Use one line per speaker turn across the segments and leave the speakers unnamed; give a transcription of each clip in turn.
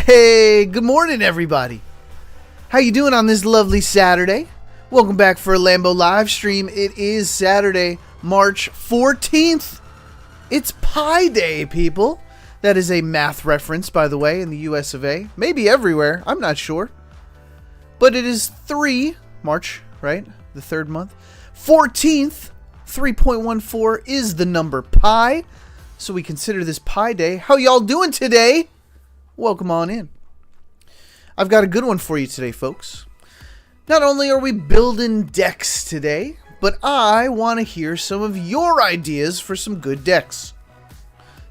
Hey, good morning everybody. How you doing on this lovely Saturday? Welcome back for a Lambo live stream. It is Saturday, March 14th. It's Pi Day, people. That is a math reference, by the way, in the US of A. Maybe everywhere, I'm not sure. But it is March, right? The third month. 14th, 3.14 is the number pi. So we consider this Pi Day. How y'all doing today? Welcome on in. I've got a good one for you today, folks. Not only are we building decks today, but I want to hear some of your ideas for some good decks.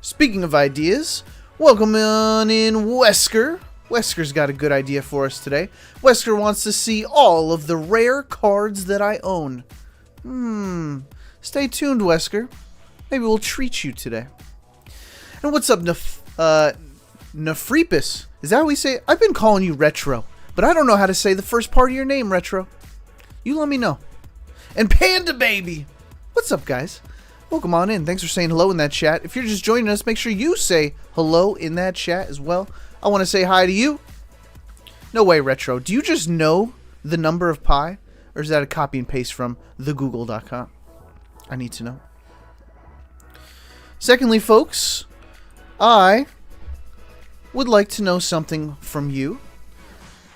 Speaking of ideas, welcome on in Wesker. Wesker's got a good idea for us today. Wesker wants to see all of the rare cards that I own. Stay tuned, Wesker. Maybe we'll treat you today. And what's up, Nefrepus? Is that how we say it? I've been calling you Retro, but I don't know how to say the first part of your name, Retro. You let me know. And Panda Baby! What's up, guys? Welcome on in. Thanks for saying hello in that chat. If you're just joining us, make sure you say hello in that chat as well. I want to say hi to you. No way, Retro. Do you just know the number of pi? Or is that a copy and paste from thegoogle.com? I need to know. Secondly, folks, I would like to know something from you.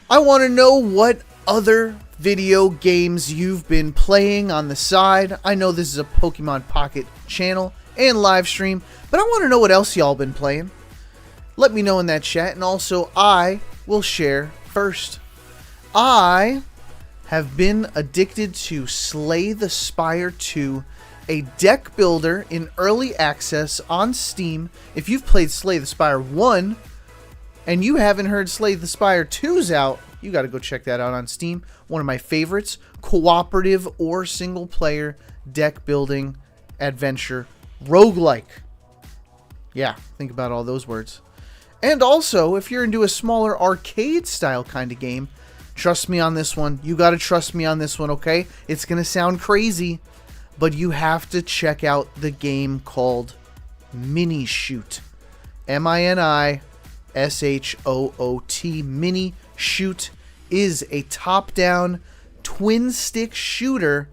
I want to know what other video games you've been playing on the side. I know this is a Pokemon Pocket channel and live stream, but I want to know what else y'all been playing. Let me know in that chat, and also I will share first. I have been addicted to Slay the Spire 2, a deck builder in early access on Steam. If you've played Slay the Spire 1 and you haven't heard Slay the Spire 2's out, you got to go check that out on Steam. One of my favorites, cooperative or single player deck building adventure roguelike. Yeah, think about all those words. And also, if you're into a smaller arcade style kind of game, trust me on this one. You got to trust me on this one, okay? It's going to sound crazy, but you have to check out the game called Mini Shoot. Minishoot. Mini Shoot is a top-down twin-stick shooter,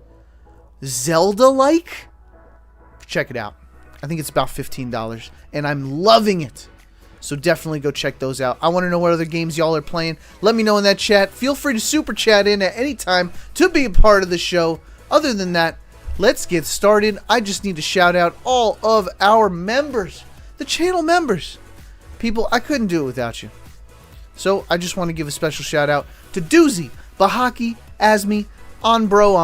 Zelda-like. Check it out. I think it's about $15, and I'm loving it. So definitely go check those out. I want to know what other games y'all are playing. Let me know in that chat. Feel free to super chat in at any time to be a part of the show. Other than that, let's get started. I just need to shout out all of our members, the channel members. People, I couldn't do it without you. So I just want to give a special shout out to Doozy, Bahaki, Asmi, Onbro,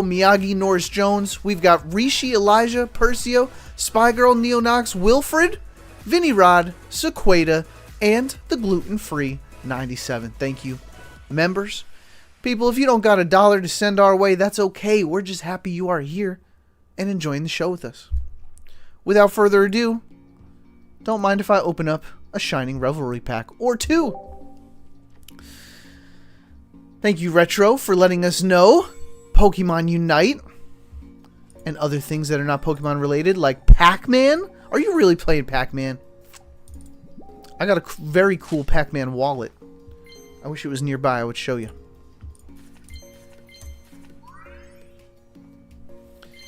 Miyagi, Norris Jones. We've got Rishi, Elijah, Persio, Spygirl, Neonox, Wilfred, Vinny Rod, Sequeda, and the gluten-free 97. Thank you, members. People, if you don't got $1 to send our way, that's okay. We're just happy you are here and enjoying the show with us. Without further ado, don't mind if I open up a Shining Revelry pack or two. Thank you, Retro, for letting us know Pokemon Unite and other things that are not Pokemon related, like Pac-Man. Are you really playing Pac-Man? I got a very cool Pac-Man wallet. I wish it was nearby. I would show you.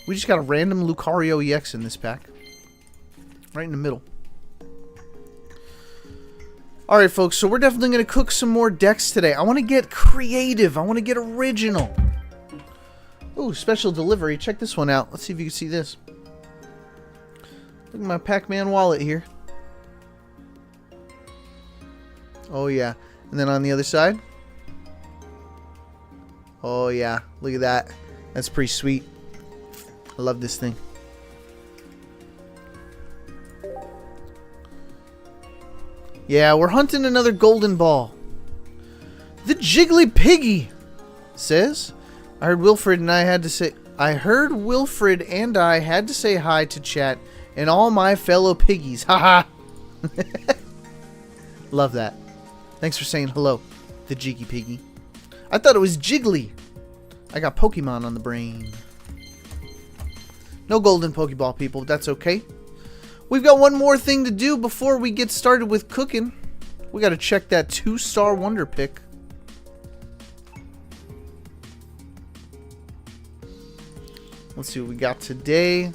We just got a random Lucario EX in this pack. Right in the middle. Alright, folks. So we're definitely going to cook some more decks today. I want to get creative. I want to get original. Ooh, special delivery. Check this one out. Let's see if you can see this. Look at my Pac-Man wallet here. Oh, yeah. And then on the other side. Oh, yeah. Look at that. That's pretty sweet. I love this thing. Yeah, we're hunting another golden ball. The Jiggly Piggy says, I heard Wilfred and I had to say hi to chat and all my fellow piggies. Haha. Love that. Thanks for saying hello, the Jiggy Piggy. I thought it was Jiggly. I got Pokemon on the brain. No golden Pokeball, people. That's okay. We've got one more thing to do before we get started with cooking, We got to check that 2-star Wonder Pick. Let's see what we got today.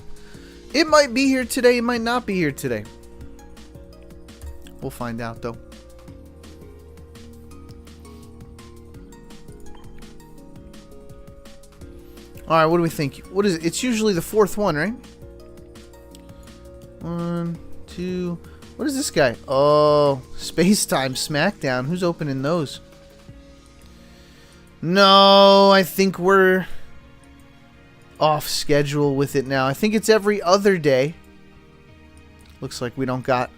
It might be here today. It might not be here today. We'll find out, though. Alright, what do we think? What is it? It's usually the 4th one, right? 1, 2... What is this guy? Oh, Space-Time Smackdown. Who's opening those? No, I think we're off schedule with it now. I think it's every other day. Looks like we don't got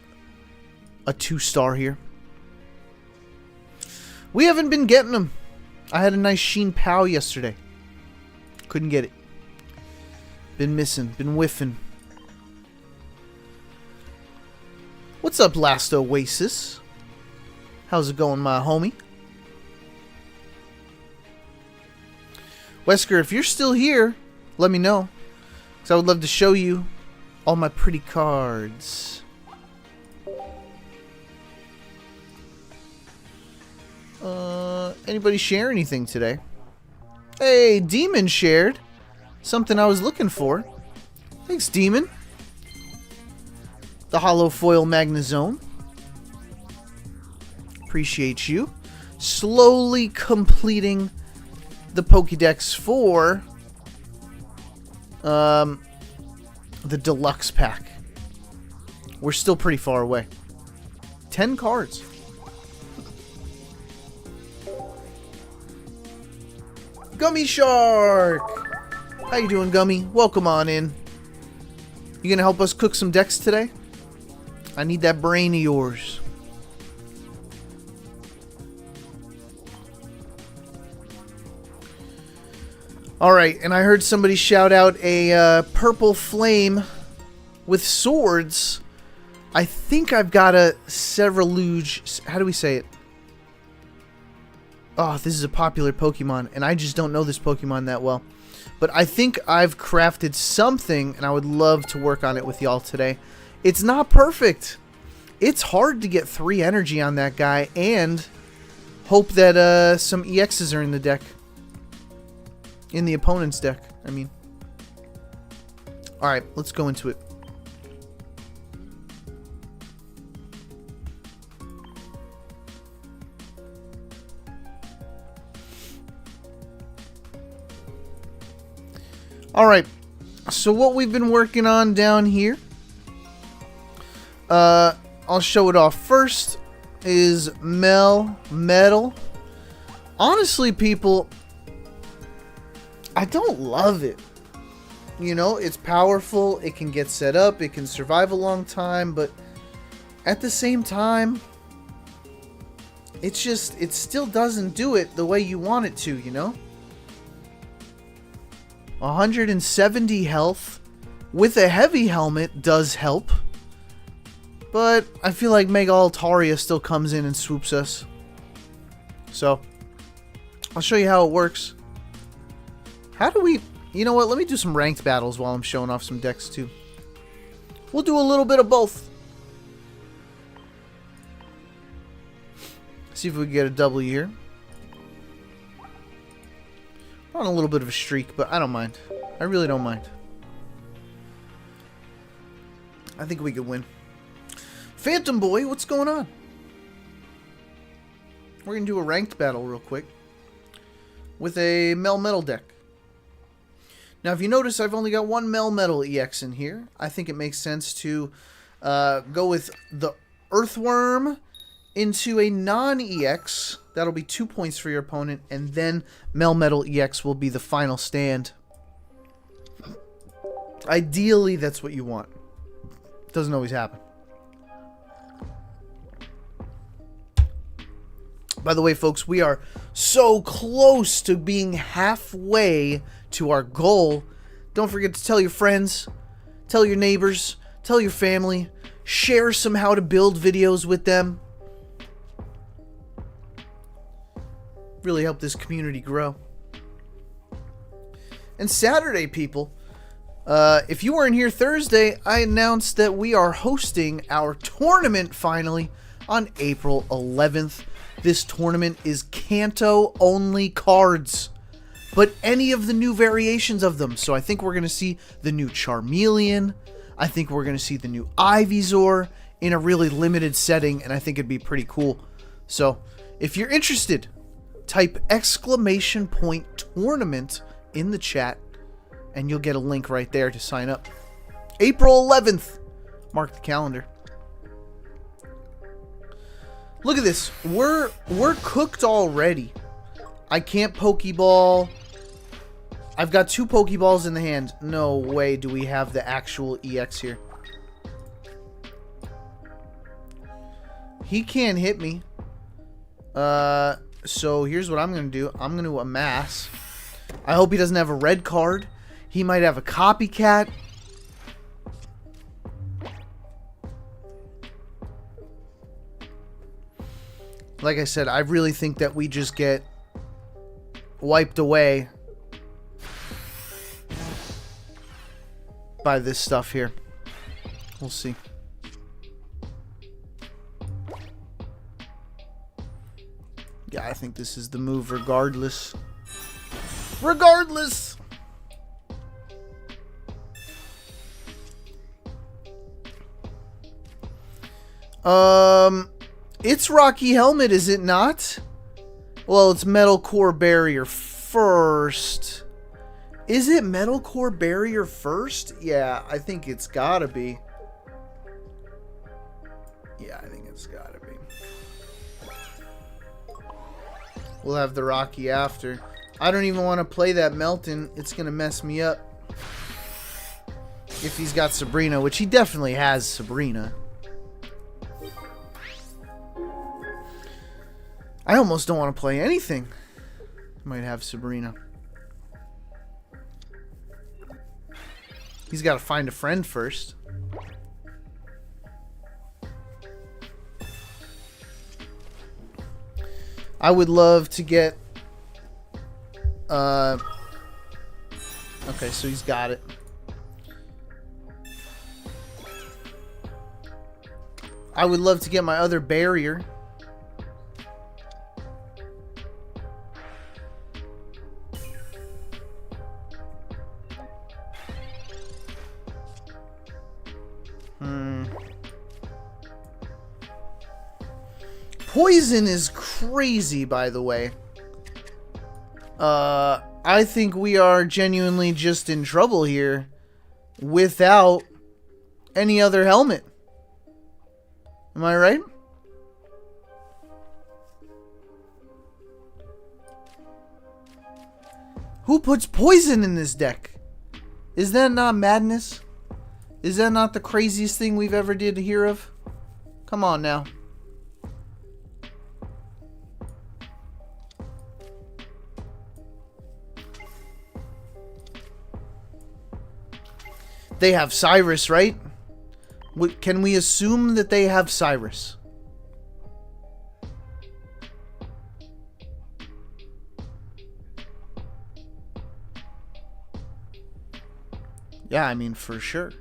a 2-star here. We haven't been getting them. I had a nice Sheen Pow yesterday. Couldn't get it. Been missing. Been whiffing. What's up, Last Oasis? How's it going, my homie? Wesker, if you're still here, let me know. Because I would love to show you all my pretty cards. Anybody share anything today? Hey, Demon shared. Something I was looking for. Thanks, Demon. The Hollow Foil Magnezone. Appreciate you. Slowly completing the Pokédex for the Deluxe Pack. We're still pretty far away. 10 cards. Gummy Shark! How you doing, Gummy? Welcome on in. You gonna help us cook some decks today? I need that brain of yours. Alright, and I heard somebody shout out a purple flame with swords. I think I've got a Ceruledge. How do we say it? Oh, this is a popular Pokemon, and I just don't know this Pokemon that well. But I think I've crafted something, and I would love to work on it with y'all today. It's not perfect. It's hard to get 3 energy on that guy, and hope that some EXs are in the deck. In the opponent's deck, I mean. Alright, let's go into it. Alright, so what we've been working on down here, I'll show it off. First is Melmetal. Honestly, people, I don't love it. You know, it's powerful, it can get set up, it can survive a long time, but at the same time, it still doesn't do it the way you want it to, you know? 170 health with a heavy helmet does help, but I feel like Mega Altaria still comes in and swoops us. So, I'll show you how it works. How do we... You know what? Let me do some ranked battles while I'm showing off some decks too. We'll do a little bit of both. See if we can get a W here. We're on a little bit of a streak, but I don't mind. I really don't mind. I think we could win. Phantom Boy, what's going on? We're going to do a ranked battle real quick with a Melmetal deck. Now, if you notice, I've only got one Melmetal EX in here. I think it makes sense to go with the Earthworm into a non-EX. That'll be 2 points for your opponent, and then Melmetal EX will be the final stand. Ideally, that's what you want. Doesn't always happen. By the way, folks, we are so close to being halfway to our goal. Don't forget to tell your friends, tell your neighbors, tell your family, share some how to build videos with them. Really help this community grow. And Saturday, people, if you weren't here Thursday, I announced that we are hosting our tournament finally on April 11th. This tournament is Kanto-only cards, but any of the new variations of them. So I think we're going to see the new Charmeleon. I think we're going to see the new Ivysaur in a really limited setting, and I think it'd be pretty cool. So if you're interested, type !tournament in the chat, and you'll get a link right there to sign up. April 11th. Mark the calendar. Look at this. We're cooked already. I can't Pokeball. I've got 2 Pokeballs in the hand. No way do we have the actual EX here. He can't hit me. So here's what I'm going to do. I'm going to amass. I hope he doesn't have a red card. He might have a copycat. Like I said, I really think that we just get wiped away by this stuff here. We'll see. Yeah, I think this is the move regardless. Regardless! It's Rocky Helmet, is it not? Well, it's Metal Core Barrier first. Is it Metal Core Barrier first? Yeah, I think it's gotta be. Yeah, I think it's gotta be. We'll have the Rocky after. I don't even want to play that Melton. It's gonna mess me up. If he's got Sabrina, which he definitely has Sabrina. I almost don't want to play anything. Might have Sabrina. He's got to find a friend first. I would love to get... Okay, so he's got it. I would love to get my other barrier. Poison is crazy, by the way. I think we are genuinely just in trouble here without any other helmet. Am I right? Who puts poison in this deck? Is that not madness? Is that not the craziest thing we've ever did to hear of? Come on now. They have Cyrus, right? Can we assume that they have Cyrus? Yeah, I mean, for sure.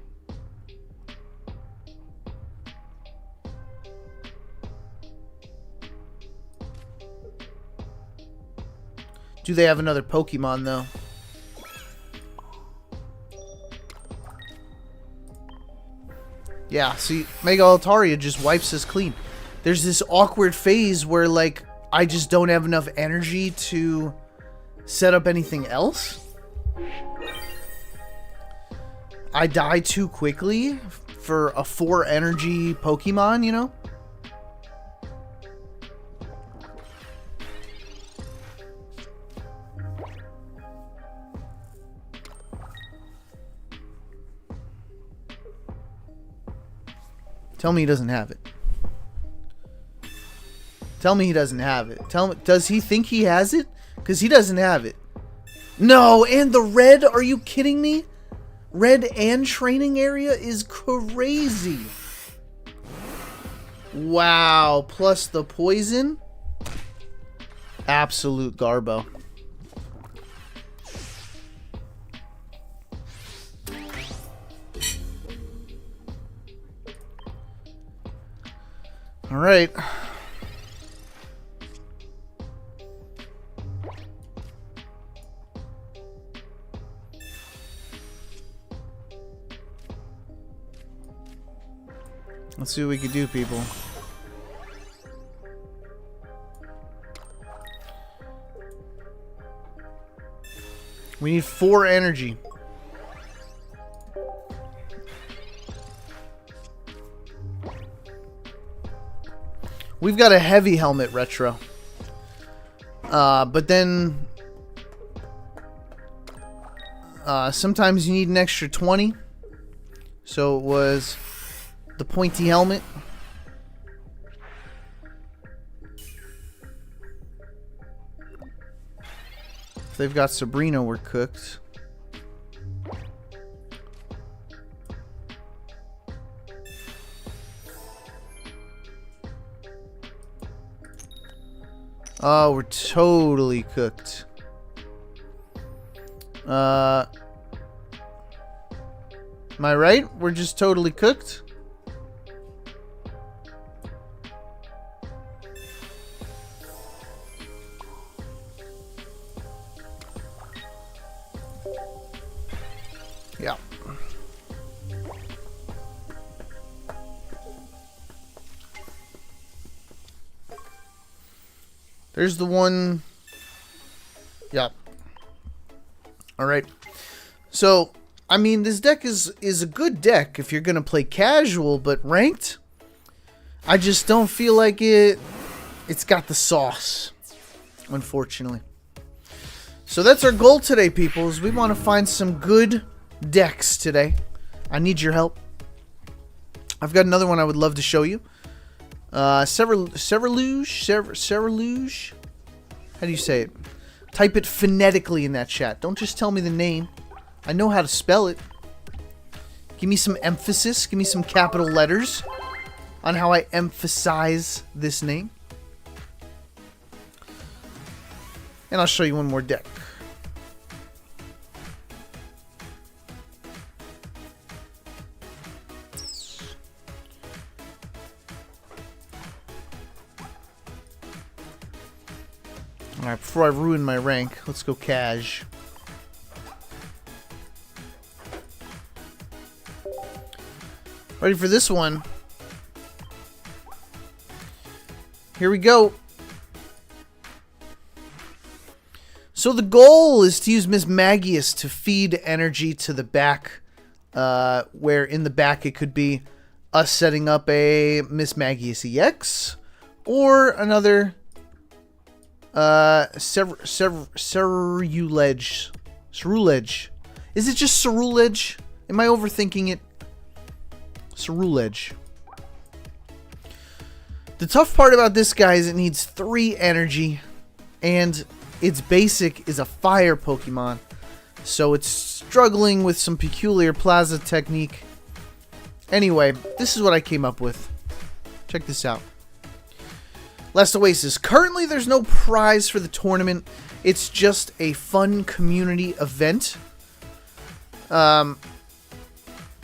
Do they have another Pokemon, though? Yeah, see, Mega Altaria just wipes us clean. There's this awkward phase where, like, I just don't have enough energy to set up anything else. I die too quickly for a 4 energy Pokemon, you know? Tell me he doesn't have it. Tell me he doesn't have it. Tell me, does he think he has it? Because he doesn't have it. No, and the red? Are you kidding me? Red and training area is crazy. Wow, plus the poison? Absolute garbo. All right. Let's see what we can do, people. We need 4 energy. We've got a heavy helmet retro. But then sometimes you need an extra 20. So it was the pointy helmet. If they've got Sabrina, we're cooked. Oh, we're totally cooked. Am I right? We're just totally cooked? Yeah. There's the one. Yeah. All right. So, I mean, this deck is a good deck if you're going to play casual, but ranked, I just don't feel like it's got the sauce, unfortunately. So that's our goal today, people, is we want to find some good decks today. I need your help. I've got another one I would love to show you. Ceruledge? How do you say it? Type it phonetically in that chat. Don't just tell me the name. I know how to spell it. Give me some emphasis. Give me some capital letters on how I emphasize this name. And I'll show you one more deck. Alright, before I ruin my rank, let's go cash. Ready for this one? Here we go. So the goal is to use Miss Magius to feed energy to the back, where in the back it could be us setting up a Miss Magius EX or another Ceruledge. Is it just Ceruledge? Am I overthinking it? Ceruledge. The tough part about this guy is it needs 3 energy, and its basic is a fire Pokemon, so it's struggling with some peculiar Plaza technique. Anyway, this is what I came up with. Check this out. Last Oasis. Currently, there's no prize for the tournament. It's just a fun community event. But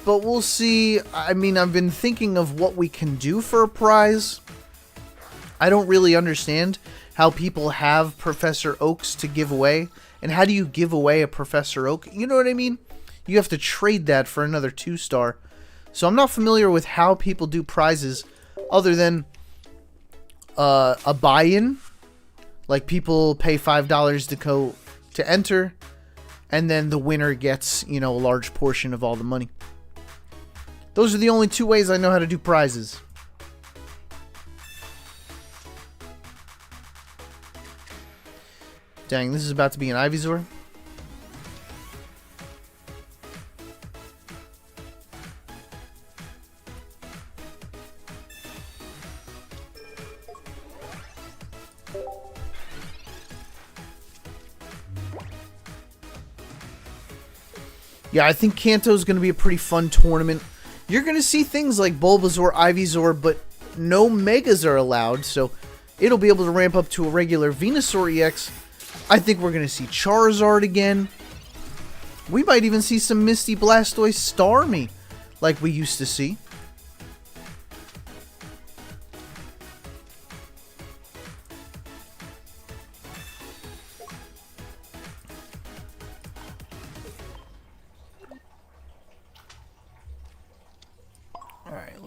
we'll see. I mean, I've been thinking of what we can do for a prize. I don't really understand how people have Professor Oaks to give away. And how do you give away a Professor Oak? You know what I mean? You have to trade that for another 2-star. So I'm not familiar with how people do prizes other than a buy-in. Like people pay $5 to enter, and then the winner gets, you know, a large portion of all the money. Those are the only 2 ways I know how to do prizes. Dang, this is about to be an Ivysaur. Yeah, I think Kanto's going to be a pretty fun tournament. You're going to see things like Bulbasaur, Ivysaur, but no Megas are allowed, so it'll be able to ramp up to a regular Venusaur EX. I think we're going to see Charizard again. We might even see some Misty Blastoise Starmie, like we used to see.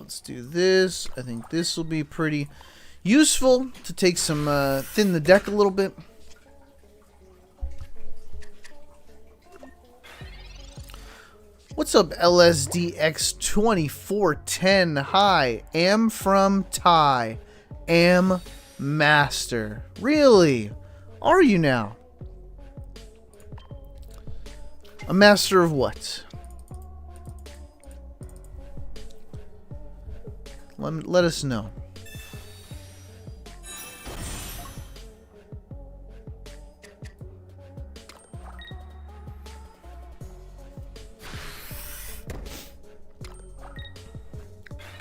let's do this. I think this will be pretty useful to take some, thin the deck a little bit. What's up, LSDX2410? Hi, am from Thai. Am master. Really? Are you now? A master of what? Let us know.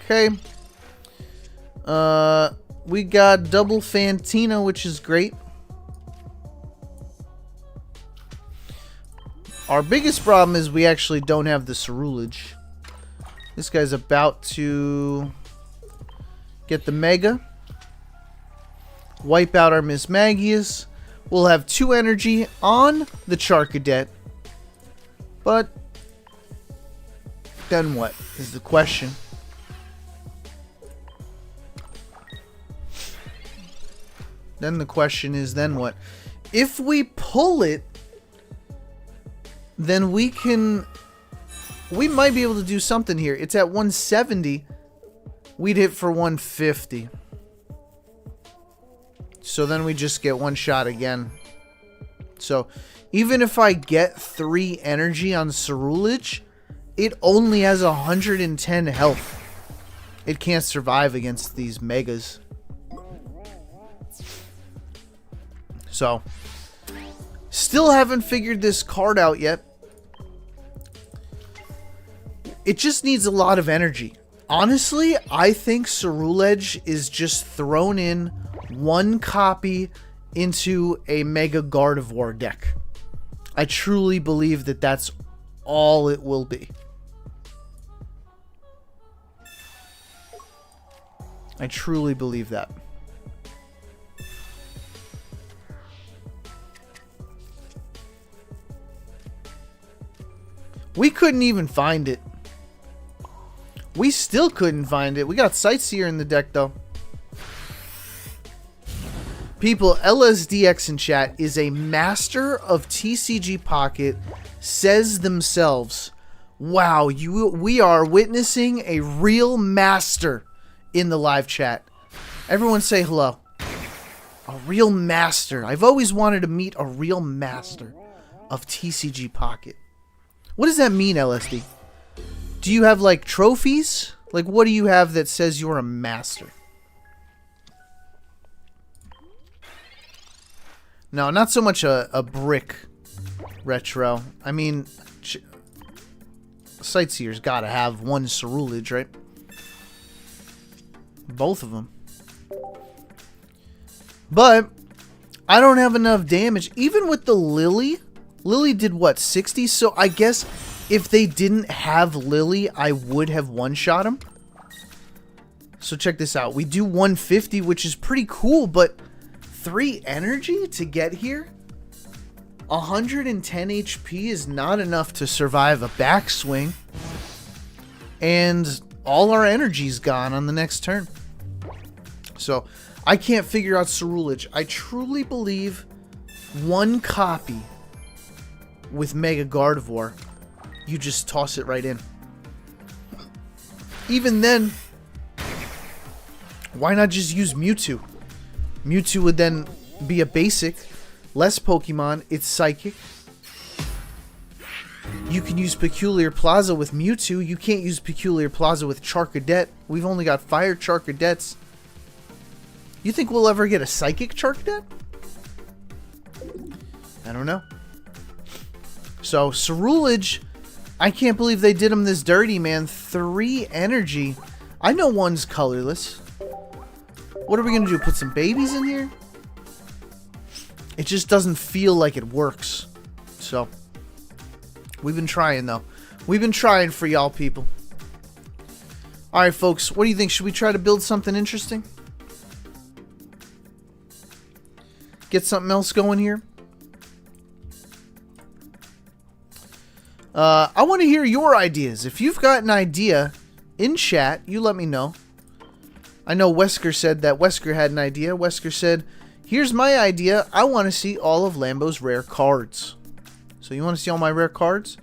Okay. We got double Fantina, which is great. Our biggest problem is we actually don't have the Ceruledge. This guy's about to get the Mega. Wipe out our Miss Magius. We'll have 2 energy on the Charcadet. But then what is the question? Then the question is, then what? If we pull it, then we might be able to do something here. It's at 170. We'd hit for 150. So then we just get one shot again. So even if I get 3 energy on Ceruledge, it only has 110 health. It can't survive against these megas. So, still haven't figured this card out yet. It just needs a lot of energy. Honestly, I think Ceruledge is just thrown in 1 copy into a Mega Gardevoir deck. I truly believe that that's all it will be. I truly believe that. We couldn't even find it. We still couldn't find it. We got Sightseer in the deck, though. People, LSDX in chat is a master of TCG Pocket, says themselves. Wow, we are witnessing a real master in the live chat. Everyone say hello. A real master. I've always wanted to meet a real master of TCG Pocket. What does that mean, LSD? Do you have, like, trophies? Like, what do you have that says you're a master? No, not so much a brick retro. I mean, Sightseer's got to have 1 Ceruledge, right? Both of them. But I don't have enough damage. Even with the Lily... Lily did what, 60? So I guess if they didn't have Lily, I would have one-shot him. So check this out. We do 150, which is pretty cool, but 3 energy to get here? 110 HP is not enough to survive a backswing. And all our energy's gone on the next turn. So I can't figure out Ceruledge. I truly believe 1 copy with Mega Gardevoir, you just toss it right in. Even then, why not just use Mewtwo? Mewtwo would then be a basic, less Pokemon, it's psychic. You can use Peculiar Plaza with Mewtwo. You can't use Peculiar Plaza with Charcadet. We've only got Fire Charcadets. You think we'll ever get a Psychic Charcadet? I don't know. So, Ceruledge, I can't believe they did him this dirty, man. 3 energy. I know 1's colorless. What are we going to do? Put some babies in here? It just doesn't feel like it works. So, we've been trying, though. We've been trying for y'all people. Alright, folks. What do you think? Should we try to build something interesting? Get something else going here? I want to hear your ideas. If you've got an idea in chat, you let me know. I know Wesker said that Wesker had an idea. Wesker said, here's my idea. I want to see all of Lambo's rare cards. So you want to see all my rare cards?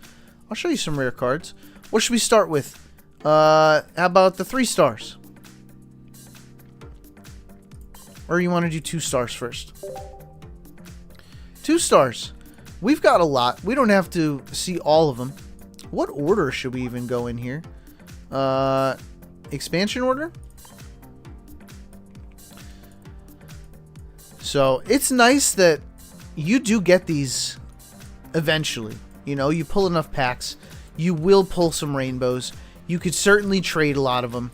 I'll show you some rare cards. What should we start with? How about the 3 stars? Or you want to do 2 stars first? 2 stars. We've got a lot. We don't have to see all of them. What order should we even go in here? Expansion order? So, it's nice that you do get these eventually. You know, you pull enough packs. You will pull some rainbows. You could certainly trade a lot of them.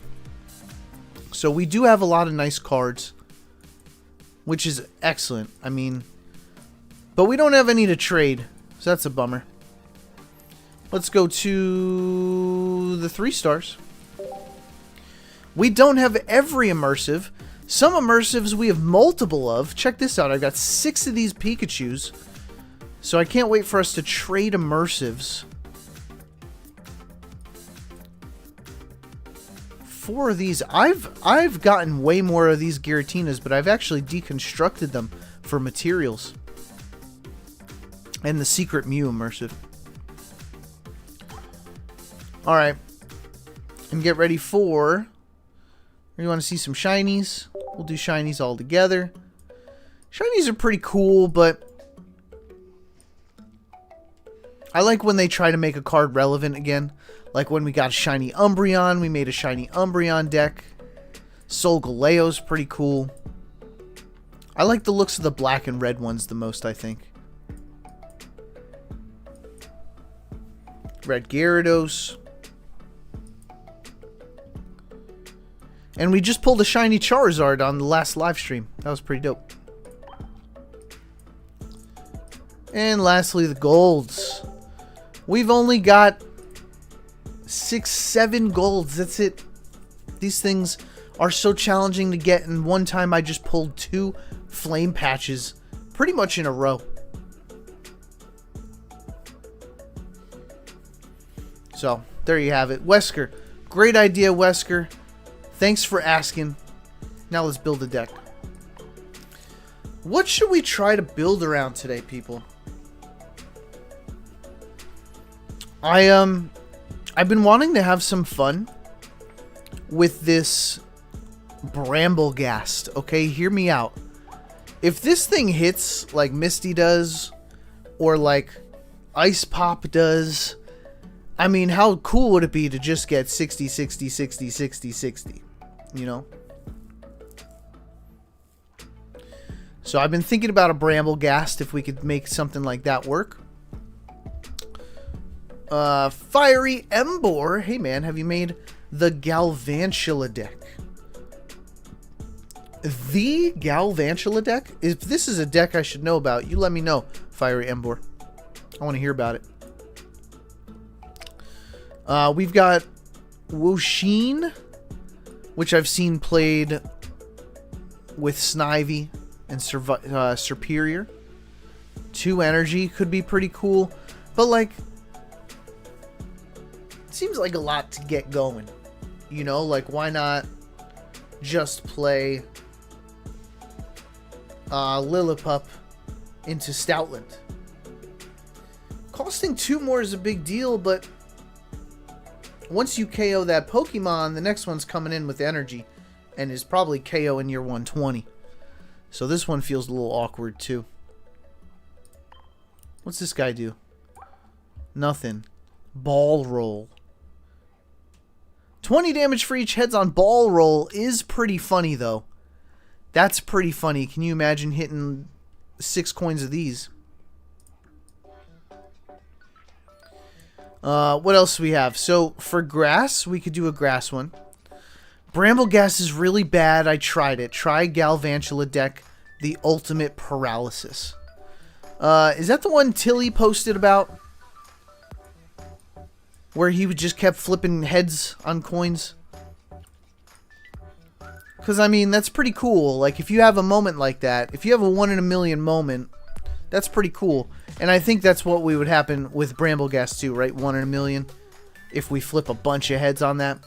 So, we do have a lot of nice cards. Which is excellent. I mean, but we don't have any to trade. So, that's a bummer. Let's go to the 3 stars. We don't have every immersive. Some immersives we have multiple of. Check this out. I've got 6 of these Pikachus. So I can't wait for us to trade immersives. 4 of these. I've gotten way more of these Giratinas, but I've actually deconstructed them for materials. And the Secret Mew immersive. Alright. And get ready for... You want to see some shinies? We'll do shinies all together. Shinies are pretty cool, but... I like when they try to make a card relevant again. Like when we got a shiny Umbreon, we made a shiny Umbreon deck. Solgaleo's pretty cool. I like the looks of the black and red ones the most, I think. Red Gyarados. And we just pulled a shiny Charizard on the last live stream. That was pretty dope. And lastly, the golds. We've only got 6, 7 golds. That's it. These things are so challenging to get. And one time I just pulled 2 flame patches pretty much in a row. So, there you have it. Wesker. Great idea, Wesker. Thanks for asking. Now let's build a deck. What should we try to build around today, people? I've been wanting to have some fun with this Bramblegast. Okay, hear me out. If this thing hits like Misty does, or like Ice Pop does, I mean, how cool would it be to just get 60, 60, 60, 60, 60? You know? So I've been thinking about a Bramblegast if we could make something like that work. Fiery Embor. Hey man, have you made the Galvantula deck? The Galvantula deck? If this is a deck I should know about, you let me know, Fiery Embor. I want to hear about it. We've got Wushin, which I've seen played with Snivy and Superior. 2 energy could be pretty cool, but like, it seems like a lot to get going. You know, like why not just play Lillipup into Stoutland? Costing 2 more is a big deal, but once you KO that Pokemon, the next one's coming in with energy and is probably KO in your 120. So this one feels a little awkward too. What's this guy do? Nothing. Ball Roll. 20 damage for each heads on Ball Roll is pretty funny though. That's pretty funny. Can you imagine hitting 6 coins of these? What else do we have? So, for grass, we could do a grass one. Bramblegast is really bad. I tried it. Try Galvantula deck, the ultimate paralysis. Is that the one Tilly posted about? Where he just kept flipping heads on coins? Because, I mean, that's pretty cool. Like, if you have a moment like that, if you have a 1 in a million moment, that's pretty cool. And I think that's what would happen with Bramblegast too, right? 1 in a million. If we flip a bunch of heads on that.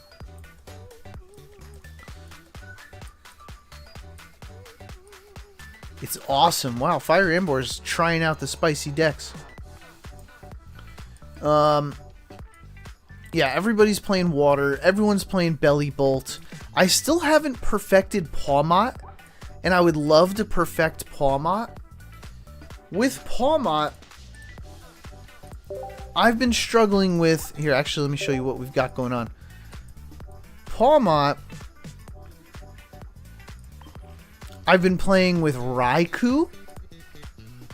It's awesome. Wow, Fire Embor's trying out the spicy decks. Yeah, everybody's playing water. Everyone's playing Belly Bolt. I still haven't perfected Pawmot, and I would love to perfect Pawmot. With Pawmot, I've been struggling with... Here, actually, let me show you what we've got going on. Pawmot, I've been playing with Raikou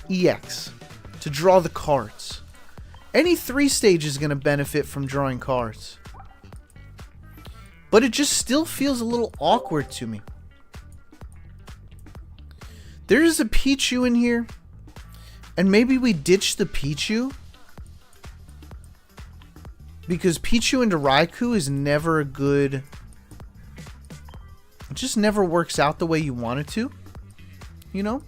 EX to draw the cards. Any 3 stage is going to benefit from drawing cards. But it just still feels a little awkward to me. There is a Pichu in here. And maybe we ditch the Pichu. Because Pichu into Raikou is never a good... It just never works out the way you want it to. You know?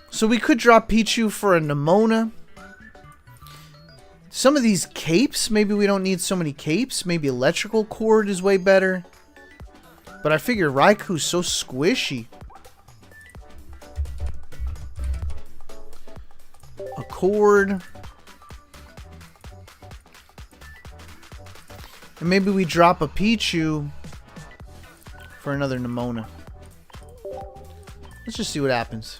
So we could drop Pichu for a Nemona. Some of these capes, maybe we don't need so many capes. Maybe Electrical Cord is way better. But I figure Raikou's so squishy. A Cord. And maybe we drop a Pichu for another Nemona. Let's just see what happens.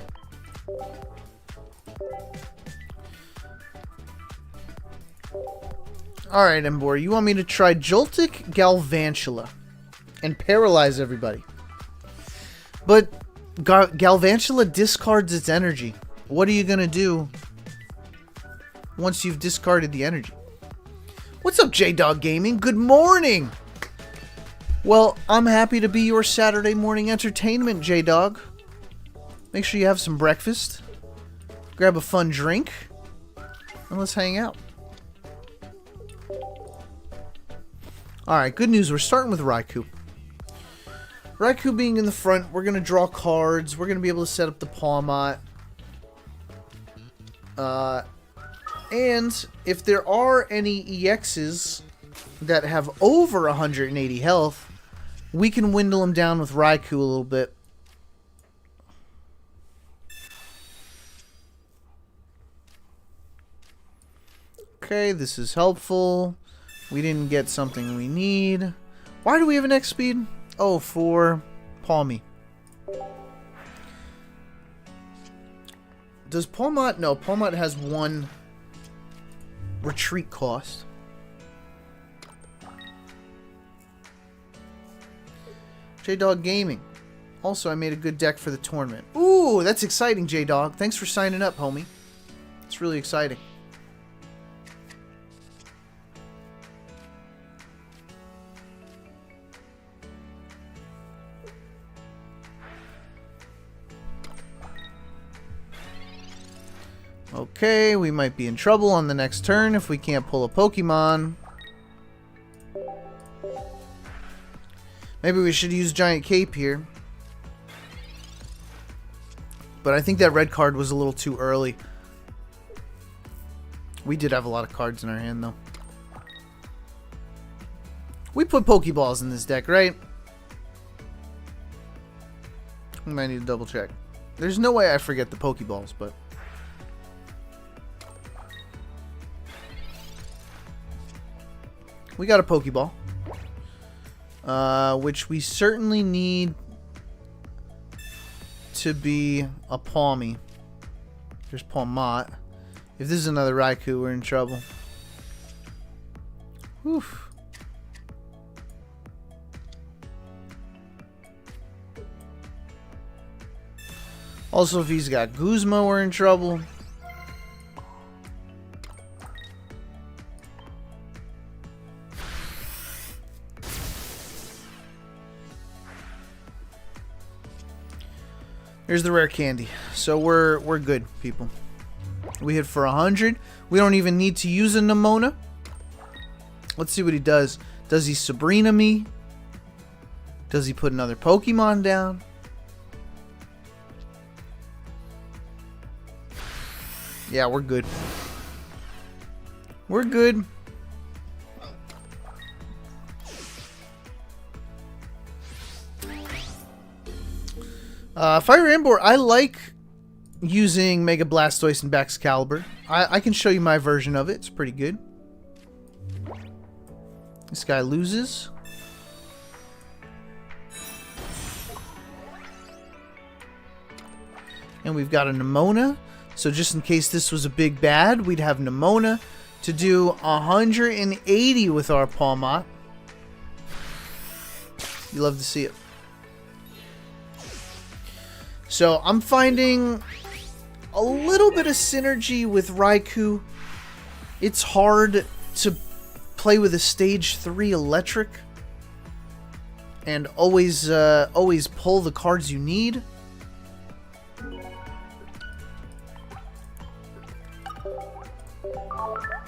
Alright, Embor, you want me to try Joltik Galvantula and paralyze everybody. But Galvantula discards its energy. What are you going to do once you've discarded the energy? What's up, J-Dog Gaming? Good morning! Well, I'm happy to be your Saturday morning entertainment, J-Dog. Make sure you have some breakfast. Grab a fun drink. And let's hang out. Alright, good news. We're starting with Raikou. Raikou being in the front, we're going to draw cards. We're going to be able to set up the Pawmot. And if there are any EXs that have over 180 health, we can windle them down with Raikou a little bit. Okay, this is helpful. We didn't get something we need. Why do we have an X speed? Oh, for Palmy. Does Pawmot? No, Pawmot has 1 retreat cost. J-Dog Gaming. Also, I made a good deck for the tournament. Ooh, that's exciting, J-Dog. Thanks for signing up, homie. It's really exciting. Okay, we might be in trouble on the next turn if we can't pull a Pokemon. Maybe we should use Giant Cape here. But I think that red card was a little too early. We did have a lot of cards in our hand, though. We put Pokeballs in this deck, right? We might need to double check. There's no way I forget the Pokeballs, but... we got a Pokeball. Which we certainly need to be a Pawmy. There's Pawmot. If this is another Raikou, we're in trouble. Oof. Also, if he's got Guzma, we're in trouble. Here's the rare candy. So we're good, people. We hit for 100. We don't even need to use a Nemona. Let's see what he does. Does he Sabrina me? Does he put another Pokemon down? Yeah, we're good. We're good. Fire Ember, I like using Mega Blastoise and Baxcalibur. I can show you my version of it. It's pretty good. This guy loses. And we've got a Nemona. So just in case this was a big bad, we'd have Nemona to do 180 with our Pawmot. You love to see it. So I'm finding a little bit of synergy with Raikou. It's hard to play with a stage 3 electric and always pull the cards you need.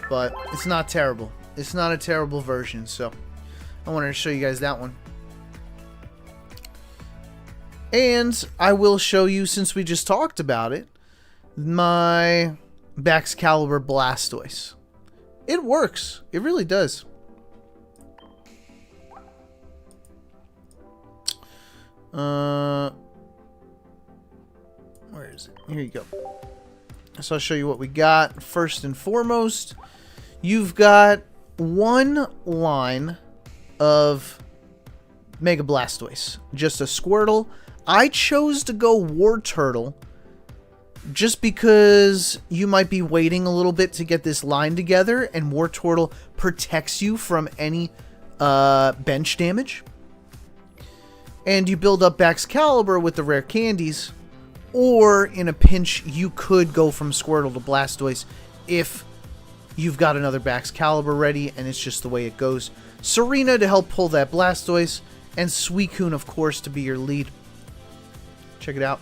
But it's not terrible. It's not a terrible version, so I wanted to show you guys that one. And I will show you, since we just talked about it, my Baxcalibur Blastoise. It works. It really does. Where is it? Here you go. So I'll show you what we got. First and foremost, you've got one line of Mega Blastoise. Just a Squirtle. I chose to go War Turtle just because you might be waiting a little bit to get this line together, and War Turtle protects you from any bench damage. And you build up Baxcalibur with the rare candies, or in a pinch, you could go from Squirtle to Blastoise if you've got another Baxcalibur ready, and it's just the way it goes. Serena to help pull that Blastoise, and Suicune, of course, to be your lead. Check it out.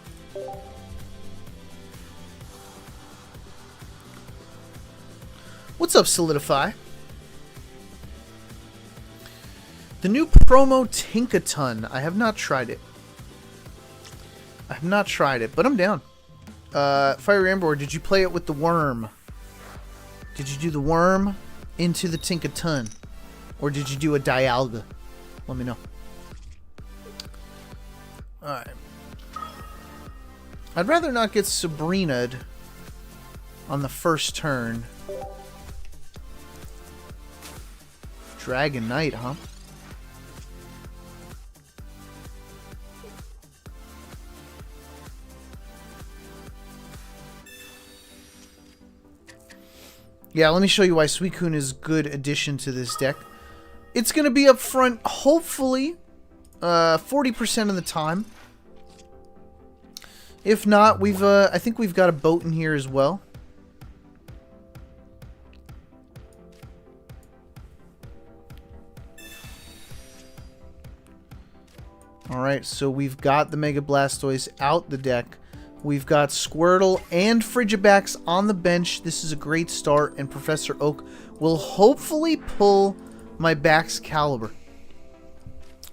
What's up, Solidify? The new promo Tinkaton. I have not tried it. I have not tried it, but I'm down. Fire Ember, did you play it with the worm? Did you do the worm into the Tinkaton? Or did you do a Dialga? Let me know. Alright. I'd rather not get Sabrina'd on the first turn. Dragonite, huh? Yeah, let me show you why Suicune is a good addition to this deck. It's going to be up front, hopefully, 40% of the time. If not, I think we've got a boat in here as well. Alright, so we've got the Mega Blastoise out the deck. We've got Squirtle and Frigibax on the bench. This is a great start, and Professor Oak will hopefully pull my Baxcalibur.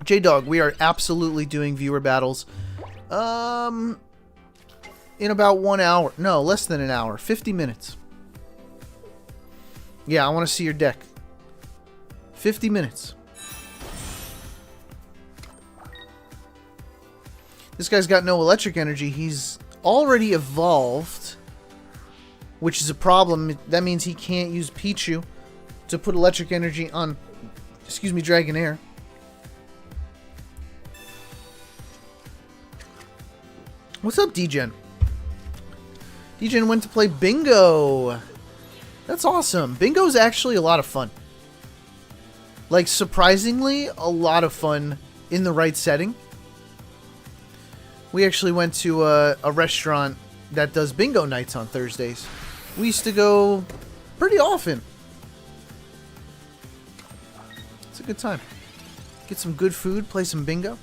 J-Dog, we are absolutely doing viewer battles. In about 1 hour. No, less than an hour. 50 minutes. Yeah, I want to see your deck. 50 minutes. This guy's got no electric energy. He's already evolved, which is a problem. That means he can't use Pichu to put electric energy on, excuse me, Dragonair. What's up, Degen? Degen went to play Bingo. That's awesome. Bingo is actually a lot of fun. Like, surprisingly, a lot of fun in the right setting. We actually went to a restaurant that does bingo nights on Thursdays. We used to go pretty often. It's a good time. Get some good food, play some bingo.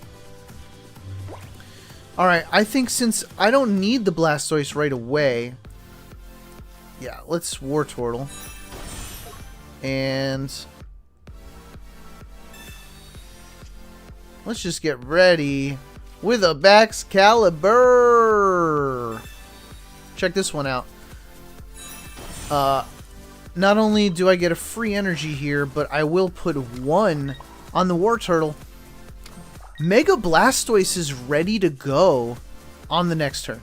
Alright, I think since I don't need the Blastoise right away, yeah, let's War Turtle. And let's just get ready with a Baxcalibur. Check this one out. Not only do I get a free energy here, but I will put one on the War Turtle. Mega Blastoise is ready to go on the next turn.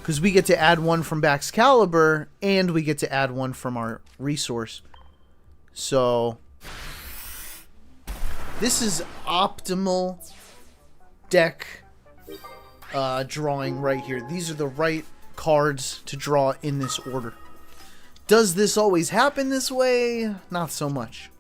Because we get to add one from Baxcalibur, and we get to add one from our resource. So, this is optimal deck drawing right here. These are the right cards to draw in this order. Does this always happen this way? Not so much.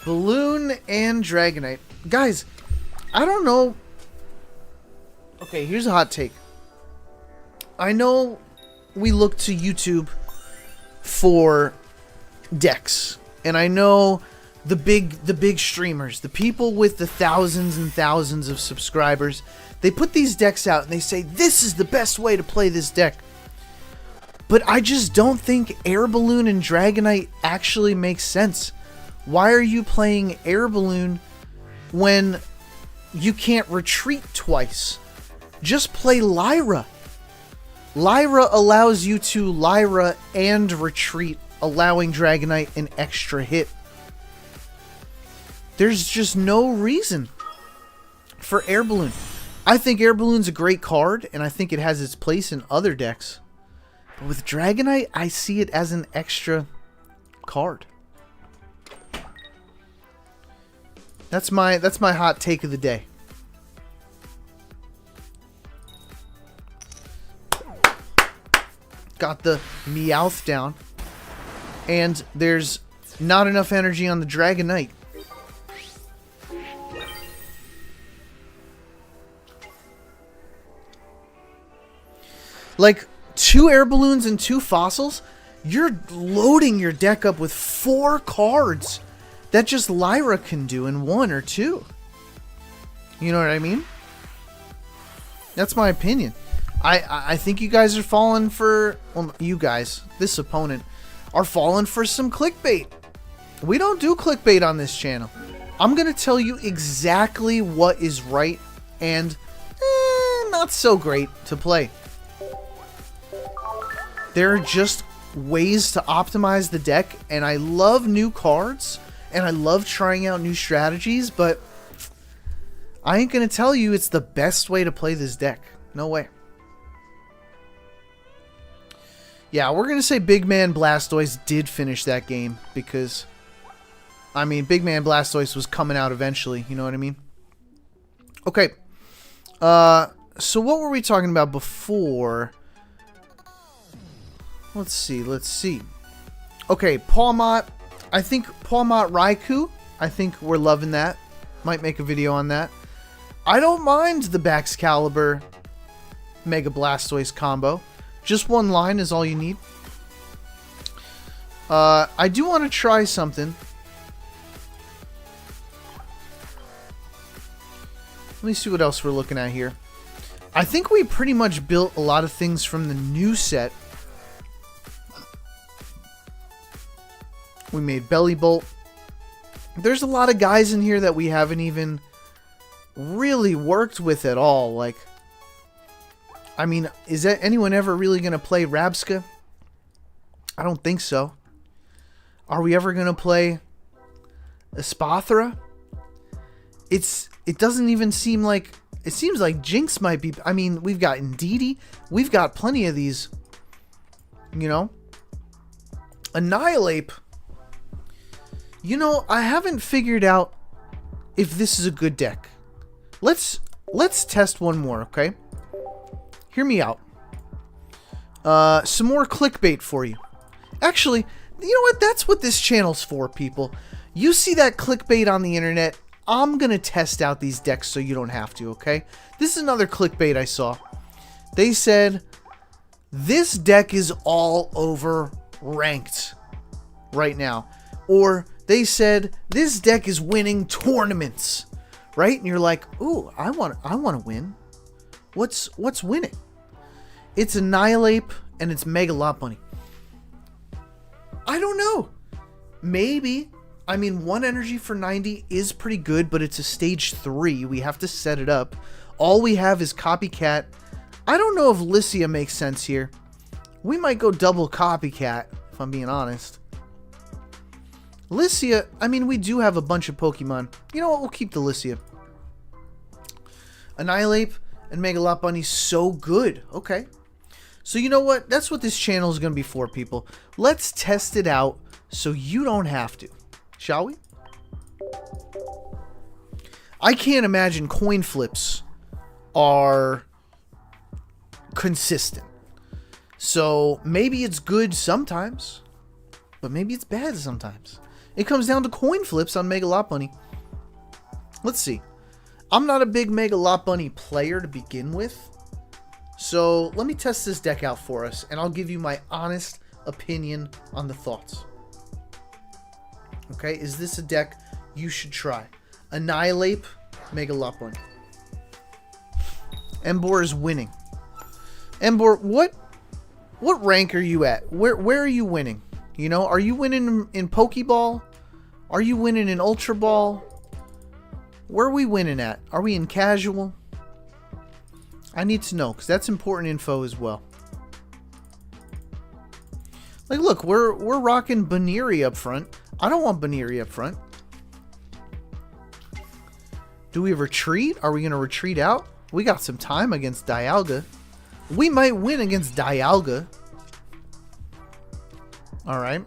Balloon and Dragonite. Guys, I don't know. Okay, here's a hot take. I know we look to YouTube for decks. And I know the big streamers, the people with the thousands and thousands of subscribers, they put these decks out and they say, this is the best way to play this deck. But I just don't think Air Balloon and Dragonite actually makes sense. Why are you playing Air Balloon when you can't retreat twice? Just play Lyra. Lyra allows you to Lyra and retreat, allowing Dragonite an extra hit. There's just no reason for Air Balloon. I think Air Balloon's a great card, and I think it has its place in other decks. But with Dragonite, I see it as an extra card. That's my hot take of the day. Got the Meowth down. And there's not enough energy on the Dragonite. Like, 2 Air Balloons and 2 Fossils? You're loading your deck up with 4 cards that just Lyra can do in 1 or 2. You know what I mean? That's my opinion. I think you guys are falling for... Well, you guys, this opponent, are falling for some clickbait. We don't do clickbait on this channel. I'm going to tell you exactly what is right and not so great to play. There are just ways to optimize the deck, and I love new cards, and I love trying out new strategies, but I ain't going to tell you it's the best way to play this deck. No way. Yeah, we're going to say Big Man Blastoise did finish that game because, I mean, Big Man Blastoise was coming out eventually. You know what I mean? Okay. So what were we talking about before? Let's see. Okay, Pawmot. I think Pawmot Raikou. I think we're loving that. Might make a video on that. I don't mind the Baxcalibur Mega Blastoise combo. Just one line is all you need. I do want to try something. Let me see what else we're looking at here. I think we pretty much built a lot of things from the new set. We made Belly Bolt. There's a lot of guys in here that we haven't even really worked with at all. Like, I mean, is that anyone ever really going to play Rabska? I don't think so. Are we ever going to play Espathra? It doesn't even seem like... It seems like Jinx might be... I mean, we've got Indeedee. We've got plenty of these. You know? Annihilape. You know, I haven't figured out if this is a good deck. Let's test one more, okay? Hear me out. Some more clickbait for you. Actually, you know what? That's what this channel's for, people. You see that clickbait on the internet, I'm gonna test out these decks so you don't have to, okay? This is another clickbait I saw. They said, this deck is all over ranked right now. Or they said, this deck is winning tournaments, right? And you're like, ooh, I want to win. What's winning? It's Annihilape and it's Mega Lot Bunny. I don't know. Maybe I mean, 1 energy for 90 is pretty good, but it's a stage 3. We have to set it up. All we have is Copycat. I don't know if Lycia makes sense here. We might go double Copycat, if I'm being honest. Lycia, I mean, we do have a bunch of Pokemon. You know what? We'll keep the Lycia. Annihilape and Megalopony, so good. Okay. So you know what? That's what this channel is going to be for, people. Let's test it out so you don't have to. Shall we? I can't imagine coin flips are consistent. So maybe it's good sometimes, but maybe it's bad sometimes. It comes down to coin flips on Megalopony. Let's see. I'm not a big Megalopony player to begin with. So let me test this deck out for us, and I'll give you my honest opinion on the thoughts. Okay, is this a deck you should try? Annihilape, Megalopony. Emboar is winning. Emboar, what rank are you at? Where are you winning? You know, are you winning in Pokeball? Are you winning in Ultra Ball? Where are we winning at? Are we in Casual? I need to know, because that's important info as well. Like, look, we're rocking Baneri up front. I don't want Baneri up front. Do we retreat? Are we going to retreat out? We got some time against Dialga. We might win against Dialga. Alright.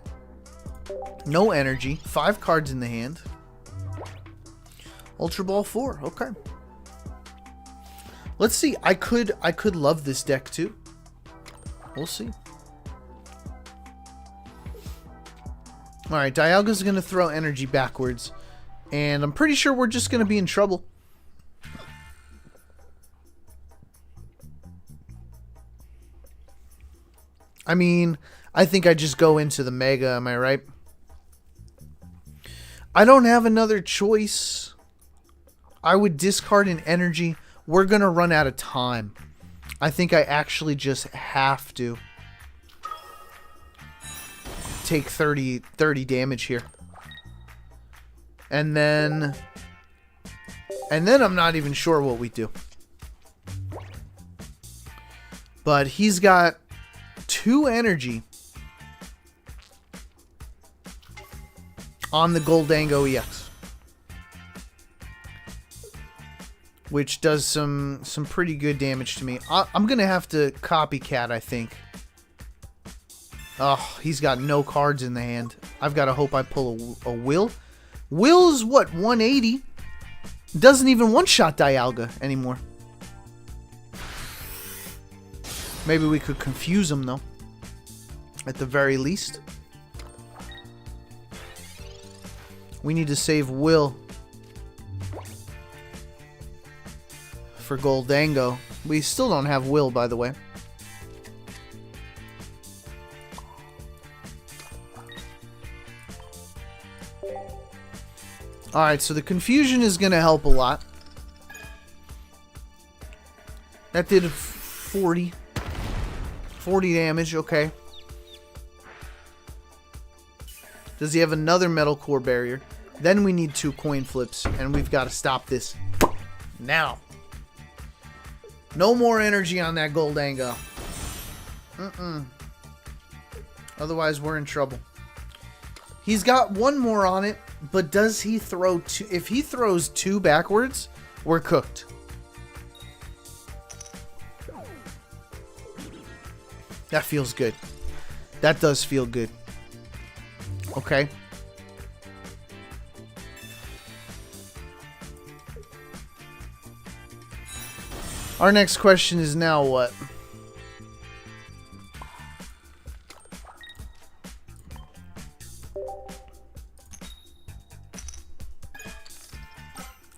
No energy. 5 cards in the hand. Ultra Ball 4. Okay. Let's see. I could love this deck too. We'll see. Alright, Dialga's going to throw energy backwards. And I'm pretty sure we're just going to be in trouble. I mean, I think I just go into the Mega, am I right? I don't have another choice. I would discard an energy. We're going to run out of time. I think I actually just have to take 30 damage here. And then I'm not even sure what we do. But he's got 2 energy on the Goldango EX, which does some pretty good damage to me. I'm gonna have to Copycat, I think. Oh, he's got no cards in the hand. I've got to hope I pull a Will. Will's what, 180? Doesn't even one-shot Dialga anymore. Maybe we could confuse him, though. At the very least. We need to save Will for Goldango. We still don't have Will, by the way. Alright, so the confusion is going to help a lot. That did 40 damage, okay. Does he have another Metal Core Barrier? Then we need 2 coin flips, and we've got to stop this now. No more energy on that Goldango. Otherwise, we're in trouble. He's got 1 more on it, but does he throw 2? If he throws 2 backwards, we're cooked. That feels good. That does feel good. Okay. Our next question is now what?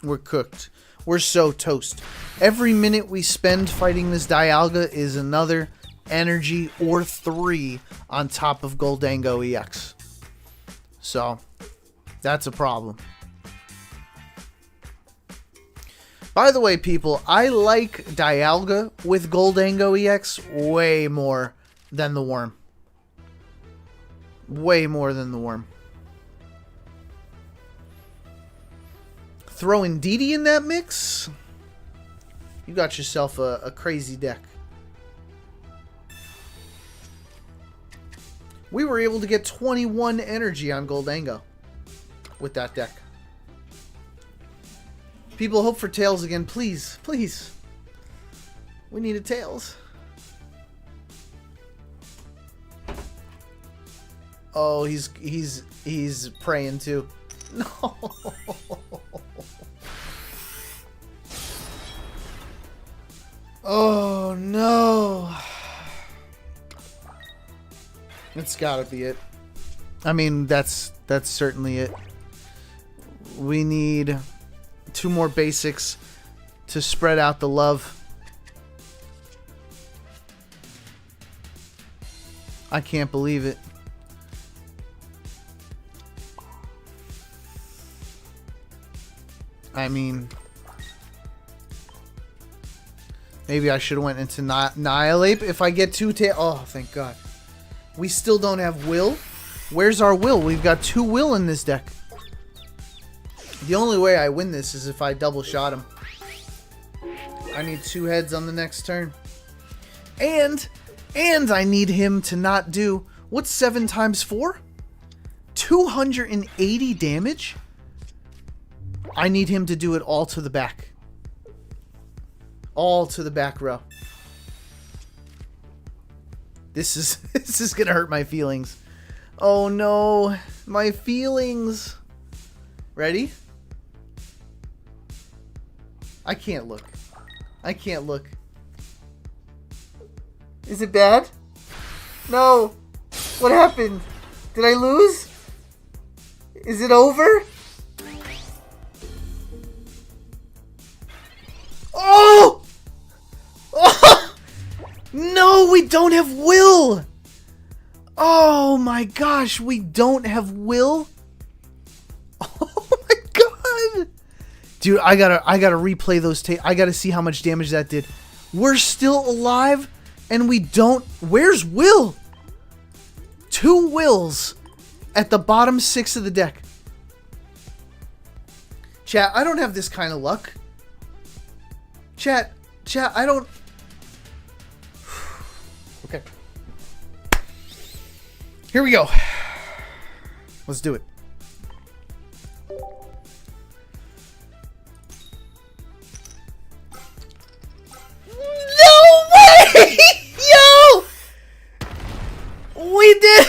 We're cooked. We're so toast. Every minute we spend fighting this Dialga is another energy or 3 on top of Goldango EX. So, that's a problem. By the way, people, I like Dialga with Goldango EX way more than the Worm. Way more than the Worm. throw Indeedee in that mix, you got yourself a crazy deck. We were able to get 21 energy on Goldango with that deck. People, hope for Tails again. Please, please. We need a Tails. Oh, he's praying too. No. Oh no. It's gotta be it. I mean, that's certainly it. We need 2 more basics to spread out the love. I can't believe it. I mean, maybe I should have went into Annihilape if I get 2 tail. Oh, thank God. We still don't have Will. Where's our Will? We've got 2 Will in this deck. The only way I win this is if I double shot him. I need 2 heads on the next turn. And I need him to not do... What's 7 times 4? 280 damage? I need him to do it all to the back. All to the back row. This is gonna hurt my feelings. Oh no, my feelings. Ready? I can't look. I can't look. Is it bad? No. What happened? Did I lose? Is it over? Oh! Oh! No, we don't have Will! Oh my gosh, we don't have Will? Oh my God! Dude, I gotta replay those tapes. I gotta see how much damage that did. We're still alive, and we don't... Where's Will? 2 Wills at the bottom 6 of the deck. Chat, I don't have this kind of luck. Chat, I don't... Okay. Here we go. Let's do it. No way! Yo! We did...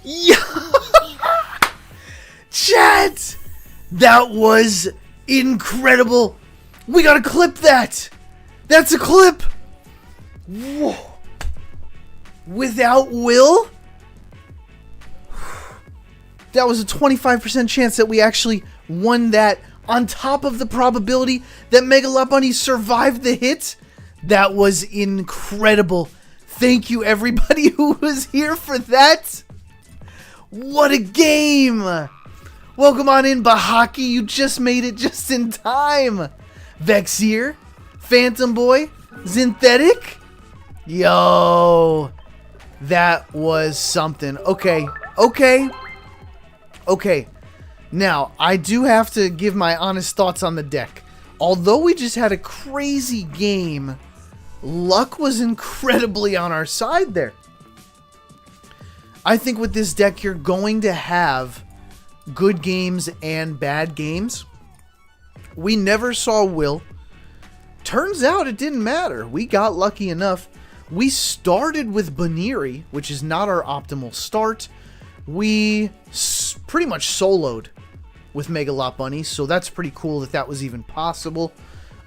Yo! Chat! That was incredible. We gotta clip that. That's a clip. Whoa. Without Will? That was a 25% chance that we actually won that, on top of the probability that Megalopony survived the hit. That was incredible. Thank you everybody who was here for that. What a game. Welcome on in, Bahaki. You just made it just in time. Vexier, Phantom Boy, Synthetic. Yo, that was something. Okay. Now, I do have to give my honest thoughts on the deck. Although we just had a crazy game, luck was incredibly on our side there. I think with this deck, you're going to have good games and bad games. We never saw Will. Turns out it didn't matter. We got lucky enough. We started with Baniri, which is not our optimal start. We pretty much soloed with Megalopony, so that's pretty cool that that was even possible.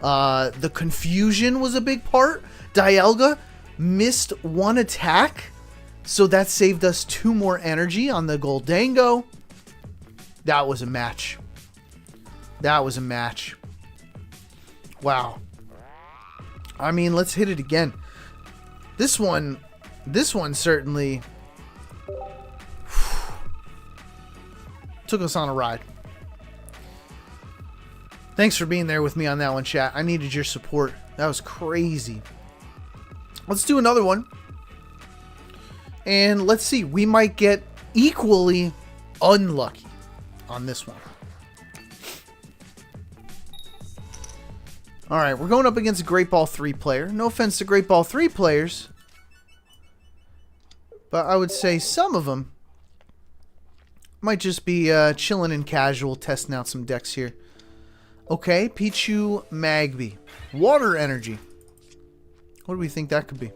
The confusion was a big part. Dialga missed 1 attack, so that saved us 2 more energy on the Goldango. That was a match. That was a match. Wow. I mean, let's hit it again. This one certainly took us on a ride. Thanks for being there with me on that one, chat. I needed your support. That was crazy. Let's do another one. And let's see, we might get equally unlucky on this one. Alright, we're going up against a Great Ball 3 player. No offense to Great Ball 3 players, but I would say some of them might just be chilling and casual, testing out some decks here. Okay, Pichu Magby. Water energy. What do we think that could be?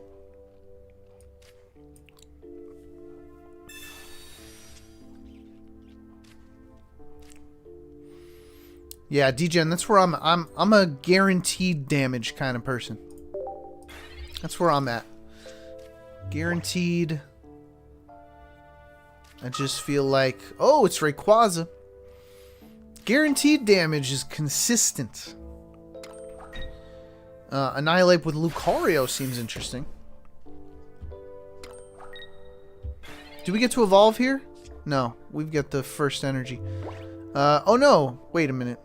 Yeah, DGen, that's where I'm a guaranteed damage kind of person. That's where I'm at. Guaranteed. I just feel like, oh, it's Rayquaza. Guaranteed damage is consistent. Annihilape with Lucario seems interesting. Do we get to evolve here? No, we've got the first energy. Oh no, wait a minute.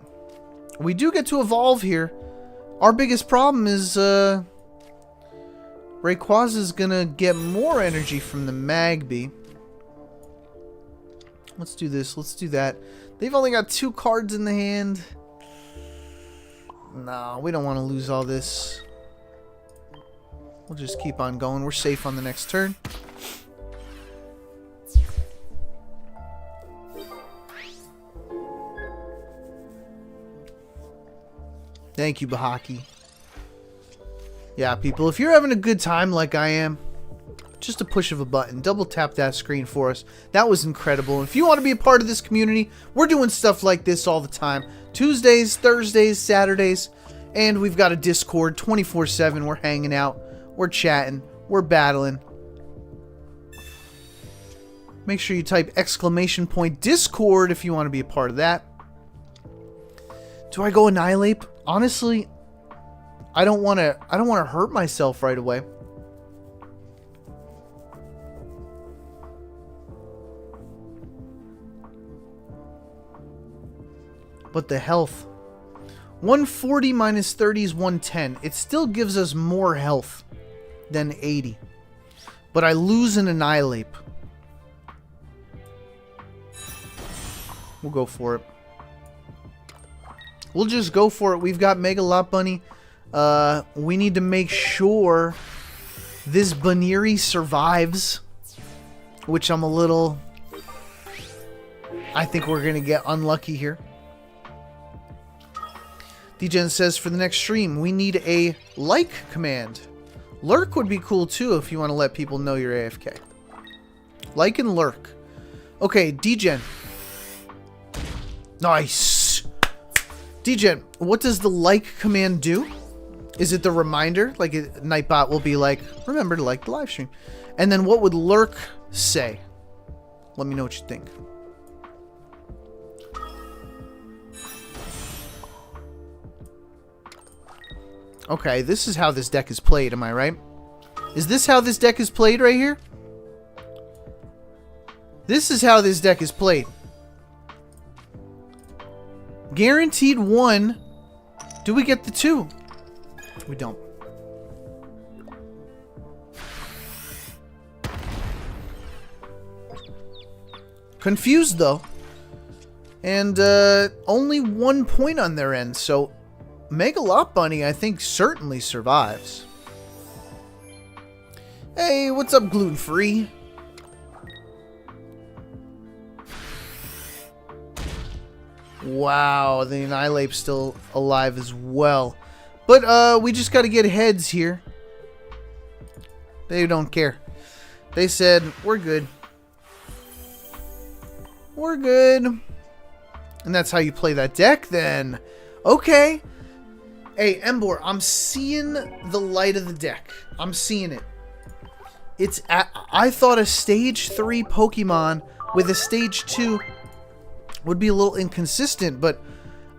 We do get to evolve here. Our biggest problem is Rayquaza's gonna get more energy from the Magby. Let's do this. Let's do that. They've only got 2 cards in the hand. No, we don't want to lose all this. We'll just keep on going. We're safe on the next turn. Thank you, Bahaki. Yeah, people, if you're having a good time like I am, just a push of a button. Double tap that screen for us. That was incredible. And if you want to be a part of this community, we're doing stuff like this all the time. Tuesdays, Thursdays, Saturdays. And we've got a Discord 24/7. We're hanging out. We're chatting. We're battling. Make sure you type !Discord if you want to be a part of that. Do I go Annihilape? Honestly, I don't want to hurt myself right away. But the health. 140 minus 30 is 110. It still gives us more health than 80. But I lose an Annihilape. We'll go for it. We'll just go for it. We've got Mega Lopunny. We need to make sure this Baniri survives. Which I'm a little... I think we're going to get unlucky here. DGen says, for the next stream, we need a like command. Lurk would be cool too if you want to let people know you're AFK. Like and lurk. Okay, DGen. Nice. DGen, what does the like command do? Is it the reminder? Like Nightbot will be like, remember to like the live stream. And then what would lurk say? Let me know what you think. Okay, this is how this deck is played, am I right? Is this how this deck is played right here? This is how this deck is played. Guaranteed 1. Do we get the 2? We don't. Confused, though. And only 1 point on their end, so... Mega Lopunny, I think, certainly survives. Hey, what's up, Gluten Free? Wow, the Annihilape's still alive as well. But, we just gotta get heads here. They don't care. They said, we're good. We're good. And that's how you play that deck, then. Okay. Hey, Embor, I'm seeing the light of the deck. I'm seeing it. It's at, I thought a stage 3 Pokemon with a stage 2 would be a little inconsistent, but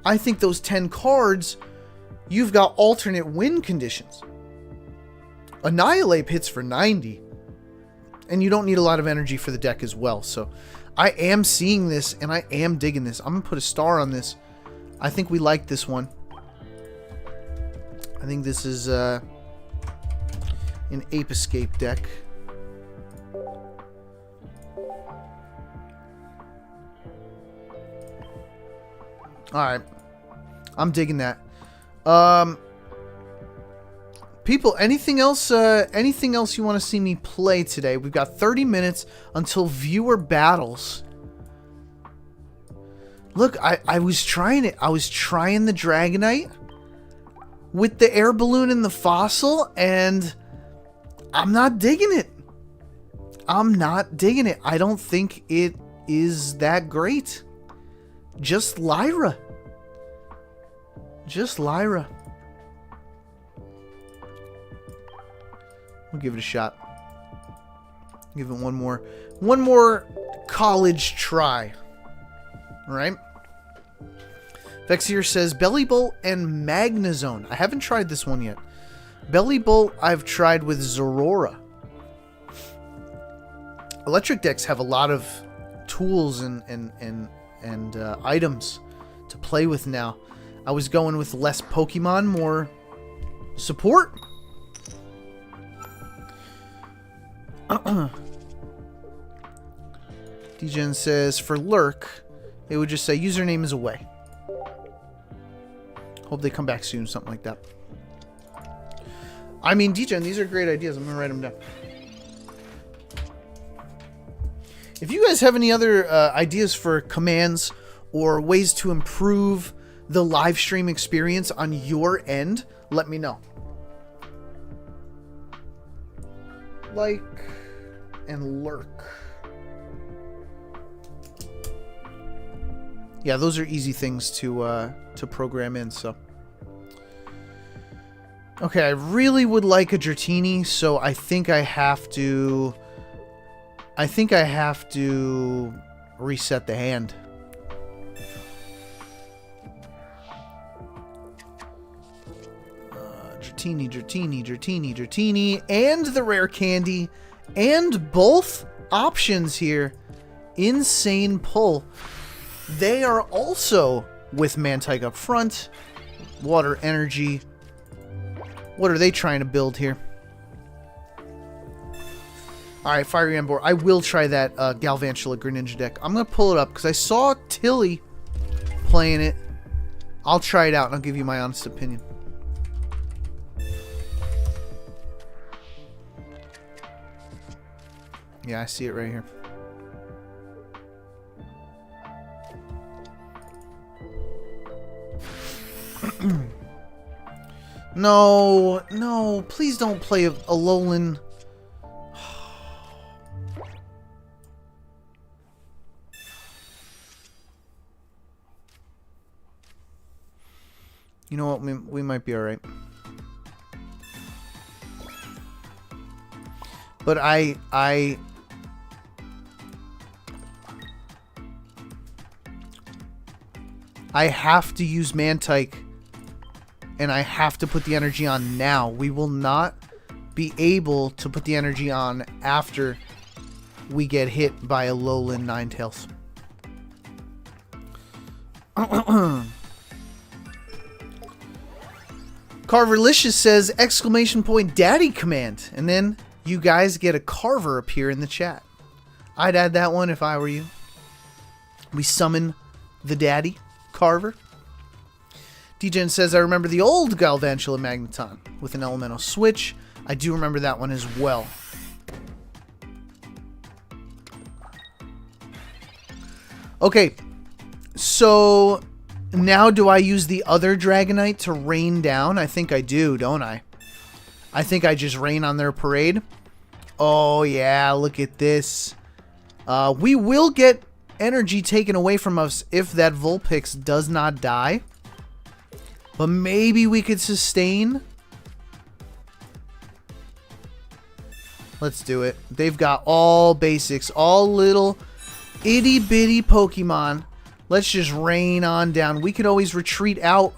I think those 10 cards, you've got alternate win conditions. Annihilape hits for 90, and you don't need a lot of energy for the deck as well, so I am seeing this, and I am digging this. I'm going to put a star on this. I think we like this one. I think this is an Ape Escape deck. Alright. I'm digging that. People, anything else you want to see me play today? We've got 30 minutes until viewer battles. Look, I was trying it. I was trying the Dragonite with the air balloon and the fossil, and I'm not digging it. I'm not digging it. I don't think it is that great. Just Lyra. Just Lyra. We'll give it a shot. Give it one more college try. All right. Vexier says Belly Bolt and Magnezone. I haven't tried this one yet. Belly Bolt I've tried with Zorora. Electric decks have a lot of tools and items to play with now. I was going with less Pokemon, more support. Degen says for Lurk, it would just say username is away. Hope they come back soon, something like that. I mean, Degen, these are great ideas. I'm gonna write them down. If you guys have any other ideas for commands or ways to improve the live stream experience on your end, let me know. Like and lurk. Yeah, those are easy things to program in, so. Okay, I really would like a Dratini, so I think I have to reset the hand. Dratini, and the rare candy, and both options here. Insane pull. They are also with Mantike up front. Water energy. What are they trying to build here? Alright, Fiery Ember. I will try that Galvantula Greninja deck. I'm going to pull it up because I saw Tilly playing it. I'll try it out and I'll give you my honest opinion. Yeah, I see it right here. No, no, please don't play a Alolan. You know what, we might be alright. But I have to use Mantike, and I have to put the energy on now. We will not be able to put the energy on after we get hit by a Alolan Ninetales. Carverlicious says exclamation point daddy command, and then you guys get a Carver appear in the chat. I'd add that one if I were you. We summon the daddy Carver. Degen says I remember the old Galvantula Magneton with an elemental switch. I do remember that one as well. Okay, so now do I use the other Dragonite to rain down? I think I do, don't I? I think I just rain on their parade. Oh yeah, look at this. We will get energy taken away from us if that Vulpix does not die. But maybe we could sustain. Let's do it. They've got all basics, all little itty bitty Pokemon. Let's just rain on down. We could always retreat out.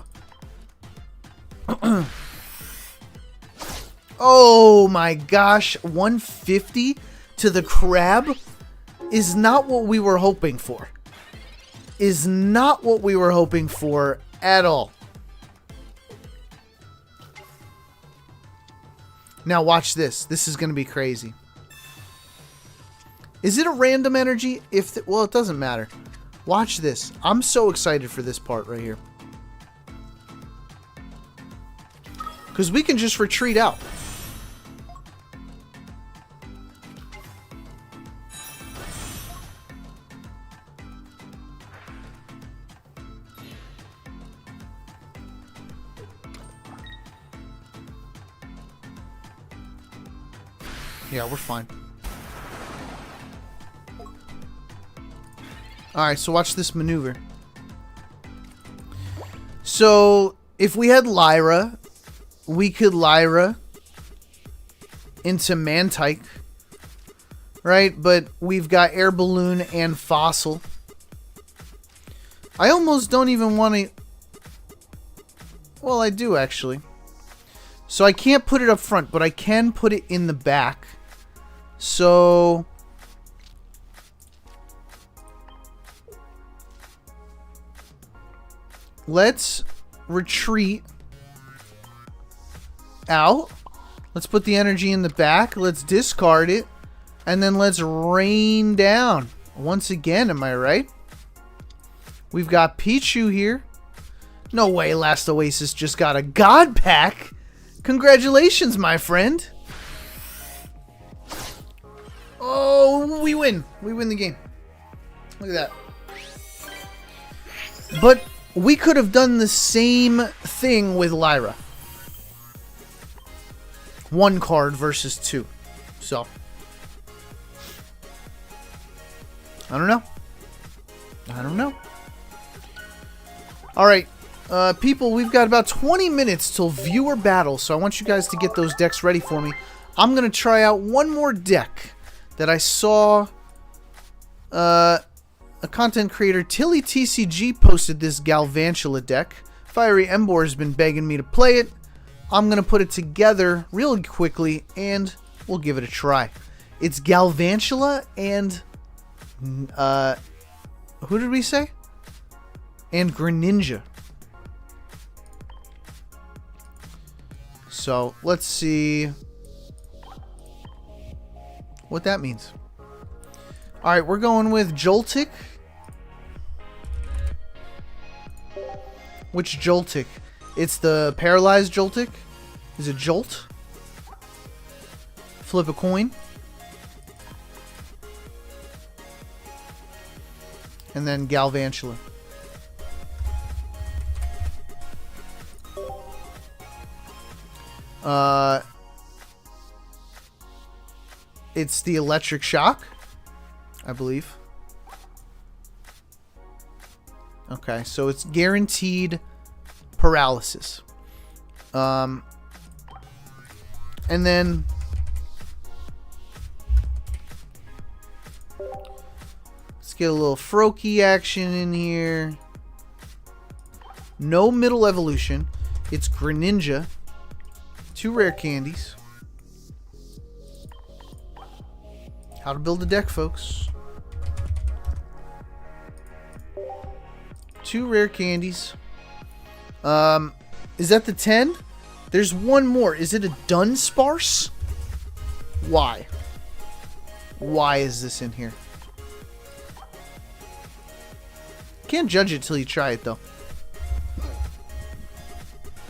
Oh my gosh, 150 to the crab is not what we were hoping for. Is not what we were hoping for at all. Now watch this. This is going to be crazy. Is it a random energy? Well, it doesn't matter. Watch this. I'm so excited for this part right here. Because we can just retreat out. Yeah, we're fine. Alright, so watch this maneuver. So, if we had Lyra, we could Lyra into Mantike, right? But we've got Air Balloon and Fossil. I almost don't even want to... Well, I do, actually. So I can't put it up front, but I can put it in the back. So... let's retreat out. Let's put the energy in the back. Let's discard it. And then let's rain down. Once again, am I right? We've got Pichu here. No way Last Oasis just got a God Pack. Congratulations, my friend. Oh, we win. We win the game. Look at that. But we could have done the same thing with Lyra. 1 card versus 2. So, I don't know. I don't know. Alright, people, we've got about 20 minutes till viewer battle, so I want you guys to get those decks ready for me. I'm going to try out one more deck that I saw a content creator, Tilly TCG, posted this Galvantula deck. Fiery Embor has been begging me to play it. I'm going to put it together really quickly, and we'll give it a try. It's Galvantula and... who did we say? And Greninja. So, let's see what that means. Alright, we're going with Joltik. Which Joltik? It's the paralyzed Joltik. Is it Jolt? Flip a coin. And then Galvantula. It's the Electric Shock, I believe. Okay, so it's guaranteed paralysis. And then let's get a little Froakie action in here. No middle evolution. It's Greninja. 2 rare candies. How to build a deck, folks. 2 rare candies. Is that the 10? There's one more. Is it a Dunsparce? Why? Why is this in here? Can't judge it till you try it, though.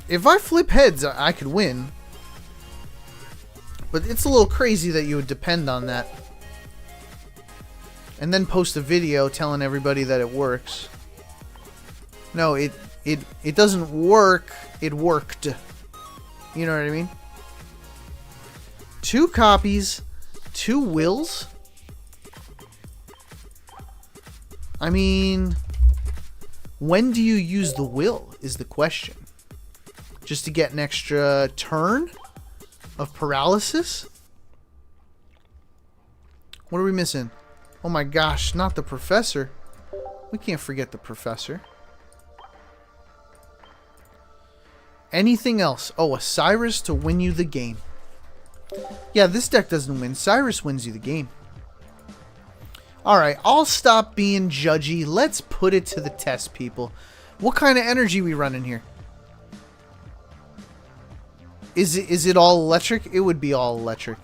If I flip heads, I could win. But it's a little crazy that you would depend on that. And then post a video telling everybody that it works. No, it doesn't work. It worked. You know what I mean? 2 copies, 2 wills. I mean, when do you use the will is the question. Just to get an extra turn of paralysis? What are we missing? Oh my gosh, not the professor. We can't forget the professor. Anything else? Oh, a Cyrus to win you the game. Yeah, this deck doesn't win. Cyrus wins you the game. Alright, I'll stop being judgy. Let's put it to the test, people. What kind of energy we running here? Is it all electric? It would be all electric.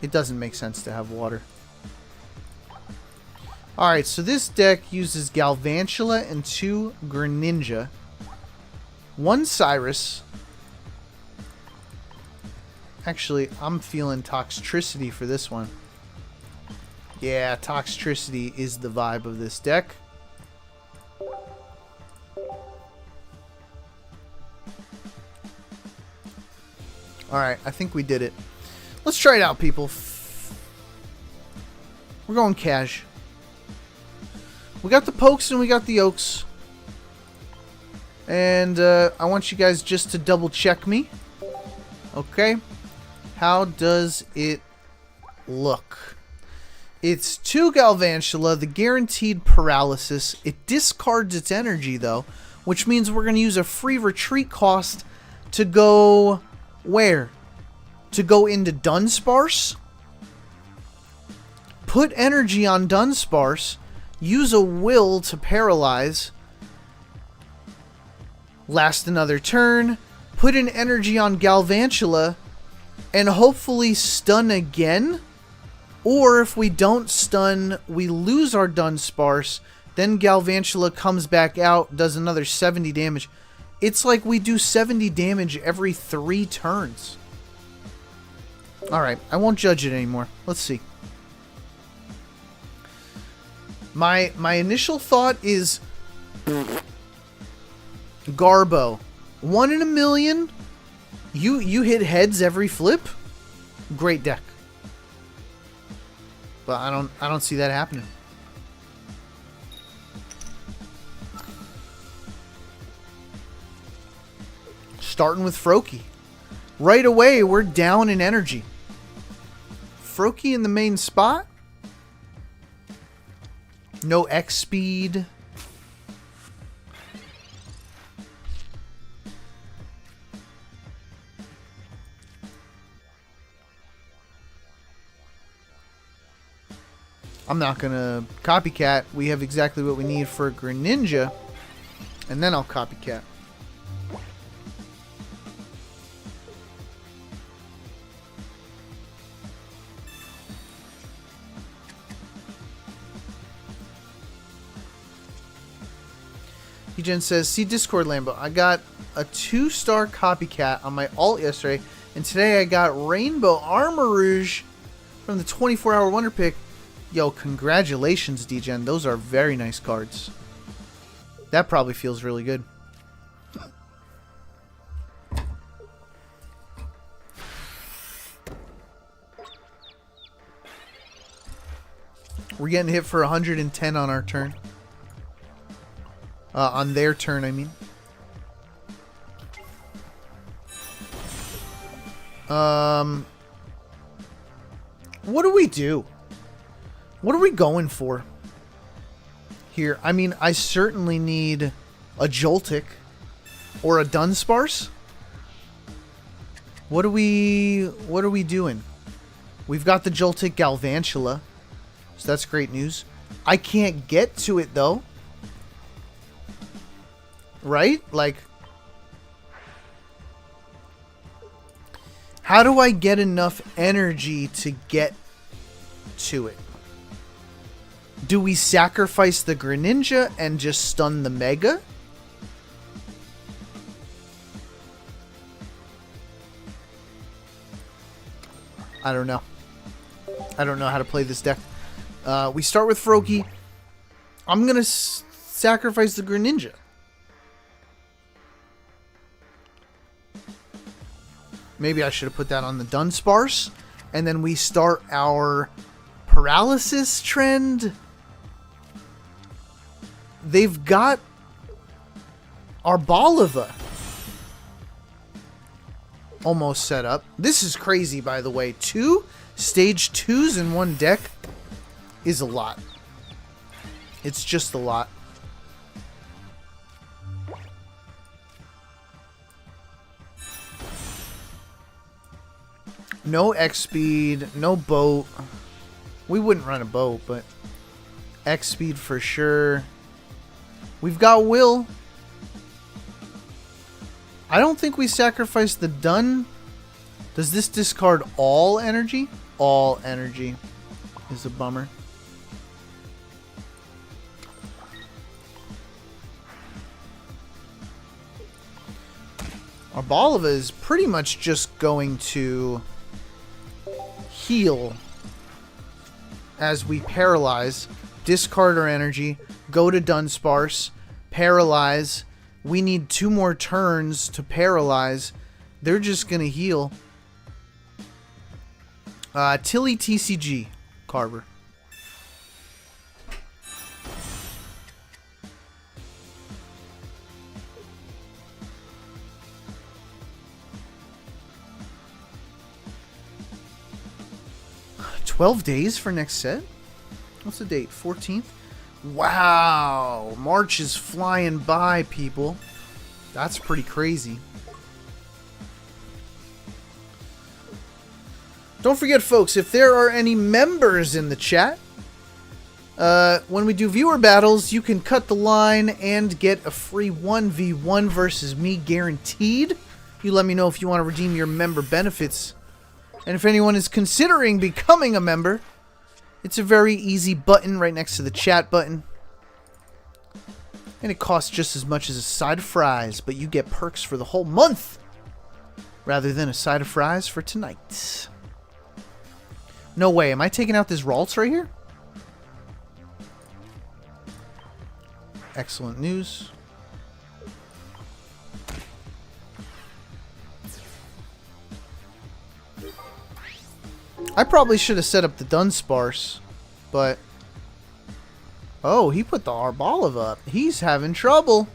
It doesn't make sense to have water. Alright, so this deck uses Galvantula and 2 Greninja. 1 Cyrus. Actually, I'm feeling Toxtricity for this one. Yeah, Toxtricity is the vibe of this deck. Alright, I think we did it. Let's try it out, people. We're going cash. We got the pokes and we got the oaks. And I want you guys just to double check me. Okay. How does it look? It's 2 Galvantula, the guaranteed paralysis. It discards its energy, though, which means we're going to use a free retreat cost to go... where? To go into Dunsparce? Put energy on Dunsparce, use a will to paralyze, last another turn, put an energy on Galvantula, and hopefully stun again? Or if we don't stun, we lose our Dunsparce, then Galvantula comes back out, does another 70 damage. It's like we do 70 damage every 3 turns. Alright, I won't judge it anymore. Let's see. My initial thought is... Garbo. 1 in a million? You hit heads every flip? Great deck. But I don't see that happening. Starting with Froakie. Right away, we're down in energy. Froakie in the main spot. No X speed. I'm not gonna copycat. We have exactly what we need for a Greninja. And then I'll copycat. Jen says, see Discord Lambo. I got a 2-star copycat on my alt yesterday, and today I got Rainbow Armor Rouge from the 24-hour Wonder Pick. Yo, congratulations, DGen. Those are very nice cards. That probably feels really good. We're getting hit for 110 on our turn. On their turn, I mean. What do we do? What are we going for here? I mean, I certainly need a Joltik or a Dunsparce. What are we doing? We've got the Joltik Galvantula, so that's great news. I can't get to it though. Right? Like, how do I get enough energy to get to it? Do we sacrifice the Greninja and just stun the Mega? I don't know. I don't know how to play this deck. We start with Froakie. I'm going to sacrifice the Greninja. Maybe I should have put that on the Dunsparce. And then we start our paralysis trend. They've got our Boliva almost set up. This is crazy, by the way. 2 stage 2s in one deck is a lot. It's just a lot. No X speed, no boat. We wouldn't run a boat, but X speed for sure. We've got Will. I don't think we sacrifice the Dun. Does this discard all energy? All energy is a bummer. Arboliva is pretty much just going to heal as we paralyze, discard our energy, go to Dunsparce, paralyze. We need 2 more turns to paralyze. They're just going to heal. Tilly TCG, Carver. "12 days for next set?" What's the date? 14th? Wow! March is flying by, people. That's pretty crazy. Don't forget, folks, if there are any members in the chat, when we do viewer battles, you can cut the line and get a free 1v1 versus me guaranteed. You let me know if you want to redeem your member benefits. And if anyone is considering becoming a member, it's a very easy button right next to the chat button. And it costs just as much as a side of fries, but you get perks for the whole month rather than a side of fries for tonight. No way. Am I taking out this Ralts right here? Excellent news. I probably should have set up the Dunsparce, but... Oh, he put the Arboliva up. He's having trouble.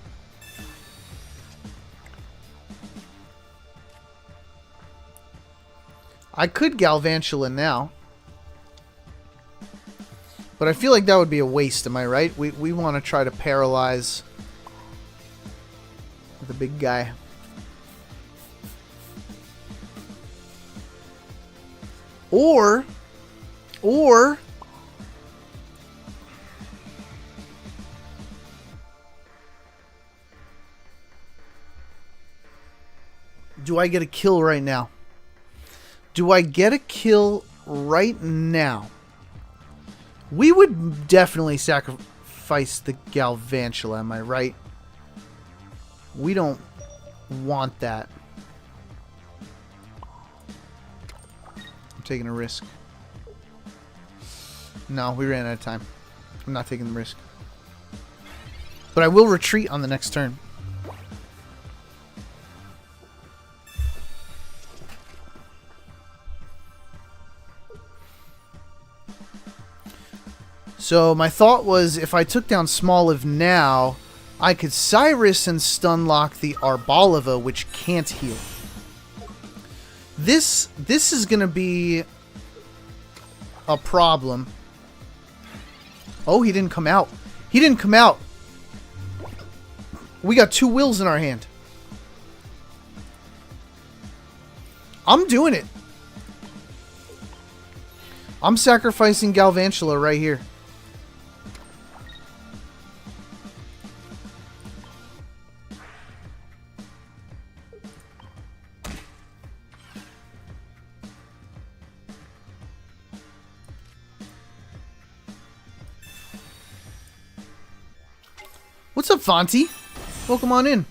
I could Galvantula now. But I feel like that would be a waste, am I right? We want to try to paralyze the big guy. Or do I get a kill right now? Do I get a kill right now? We would definitely sacrifice the Galvantula, am I right? We don't want that. I'm taking a risk. No, we ran out of time. I'm not taking the risk. But I will retreat on the next turn. So my thought was, if I took down Smoliv now, I could Cyrus and Stunlock the Arboliva, which can't heal. This is going to be a problem. Oh, he didn't come out. He didn't come out. We got 2 wills in our hand. I'm doing it. I'm sacrificing Galvantula right here. What's up, Fonty? Welcome on in.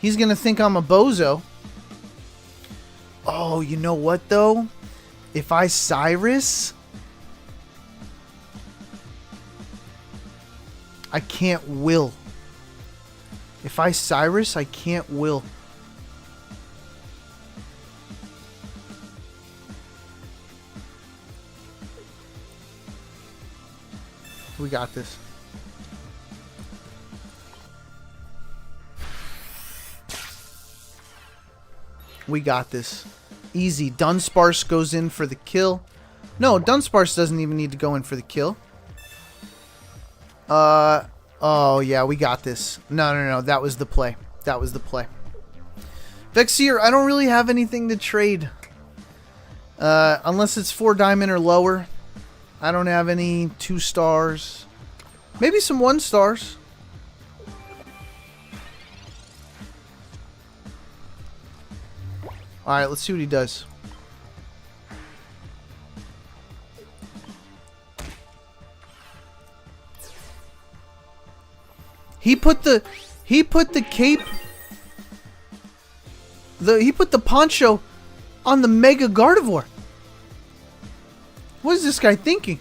He's gonna think I'm a bozo. Oh, you know what, though? If I Cyrus... I can't will. If I Cyrus, I can't will. We got this. We got this. Easy. Dunsparce goes in for the kill. No, Dunsparce doesn't even need to go in for the kill. Oh yeah, we got this. No. That was the play. That was the play. Vexier, I don't really have anything to trade. Unless it's 4 diamond or lower. I don't have any 2 stars. Maybe some 1 stars. Alright, let's see what he does. He put the cape. He put the poncho on the Mega Gardevoir. What is this guy thinking?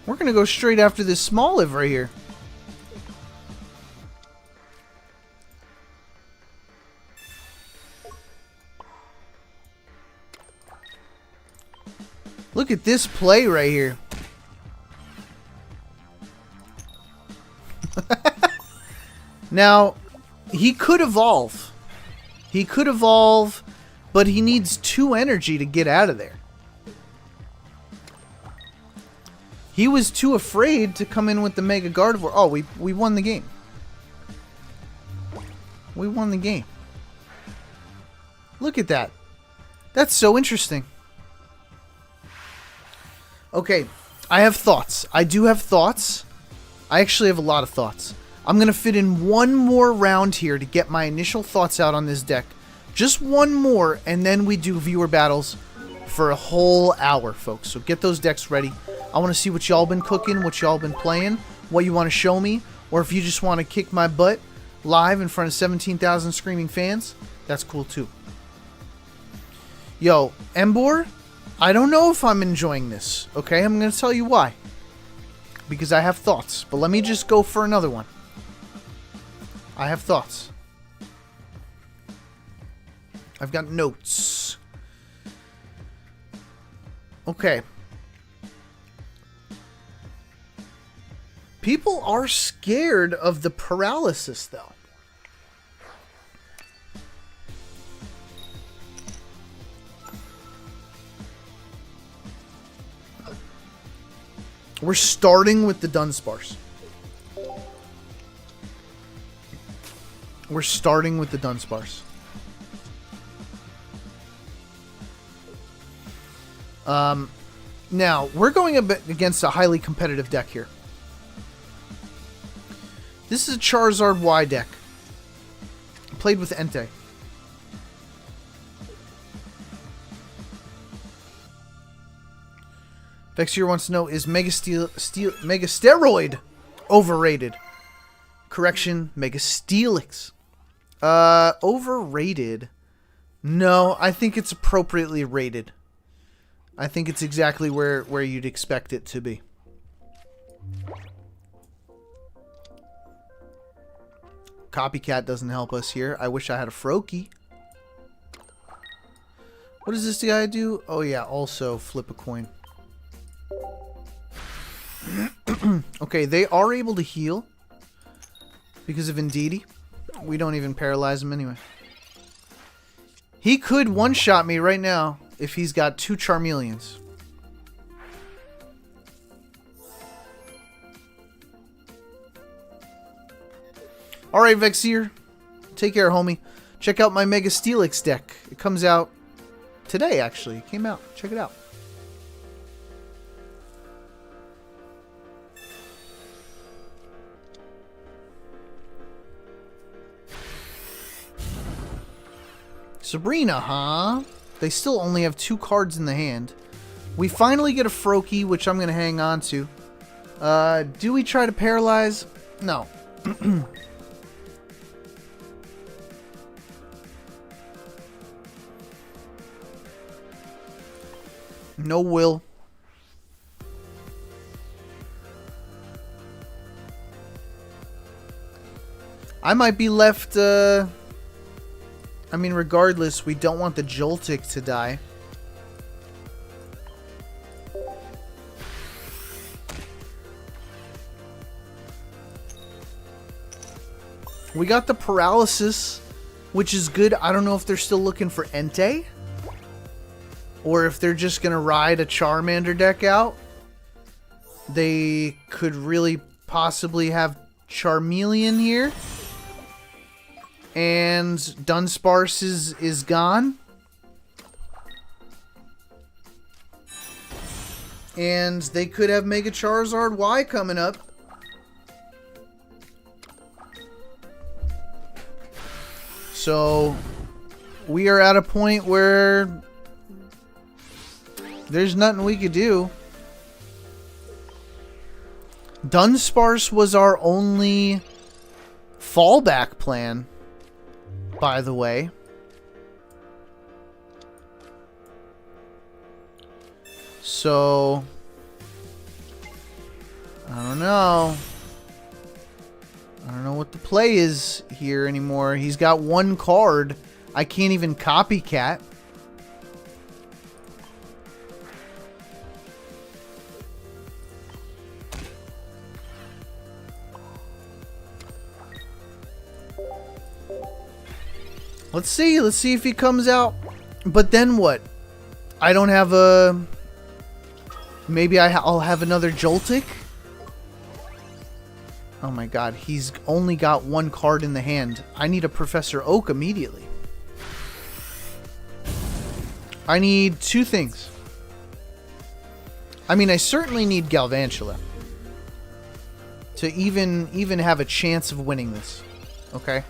We're gonna go straight after this Smoliv right here. Look at this play right here. Now, he could evolve. He could evolve, but he needs 2 energy to get out of there. He was too afraid to come in with the Mega Gardevoir. Oh, we won the game. We won the game. Look at that. That's so interesting. Okay, I have thoughts. I do have thoughts. I actually have a lot of thoughts. I'm going to fit in one more round here to get my initial thoughts out on this deck. Just one more, and then we do viewer battles for a whole hour, folks. So get those decks ready. I want to see what y'all been cooking, what y'all been playing, what you want to show me, or if you just want to kick my butt live in front of 17,000 screaming fans, that's cool too. Yo, Embor, I don't know if I'm enjoying this, okay? I'm going to tell you why. Because I have thoughts, but let me just go for another one. I have thoughts. I've got notes. Okay. People are scared of the paralysis, though. We're starting with the Dunsparce. We're starting with the Dunsparce. Now, we're going against a highly competitive deck here. This is a Charizard Y deck. Played with Entei. Vexier wants to know, is Mega Steroid overrated? Correction, Mega Steelix. Overrated? No, I think it's appropriately rated. I think it's exactly where you'd expect it to be. Copycat doesn't help us here. I wish I had a Froakie. What does this guy do? Oh yeah, also flip a coin. Okay, they are able to heal because of Indeedee. We don't even paralyze him anyway. He could one-shot me right now if he's got 2 Charmeleons. Alright, Vexier. Take care, homie. Check out my Mega Steelix deck. It comes out today, actually. It came out. Check it out. Sabrina, huh? They still only have 2 cards in the hand. We finally get a Froakie, which I'm going to hang on to. Do we try to paralyze? No. No will. I might be left, I mean, regardless, we don't want the Joltik to die. We got the paralysis, which is good. I don't know if they're still looking for Entei, or if they're just going to ride a Charmander deck out. They could really possibly have Charmeleon here. And Dunsparce is gone. And they could have Mega Charizard Y coming up. So we are at a point where there's nothing we could do. Dunsparce was our only fallback plan, by the way. So, I don't know. I don't know what the play is here anymore. He's got one card. I can't even copycat. Let's see. Let's see if he comes out. But then what? I don't have a... Maybe I'll have another Joltik? Oh my god, he's only got one card in the hand. I need a Professor Oak immediately. I need two things. I mean, I certainly need Galvantula to even have a chance of winning this. Okay?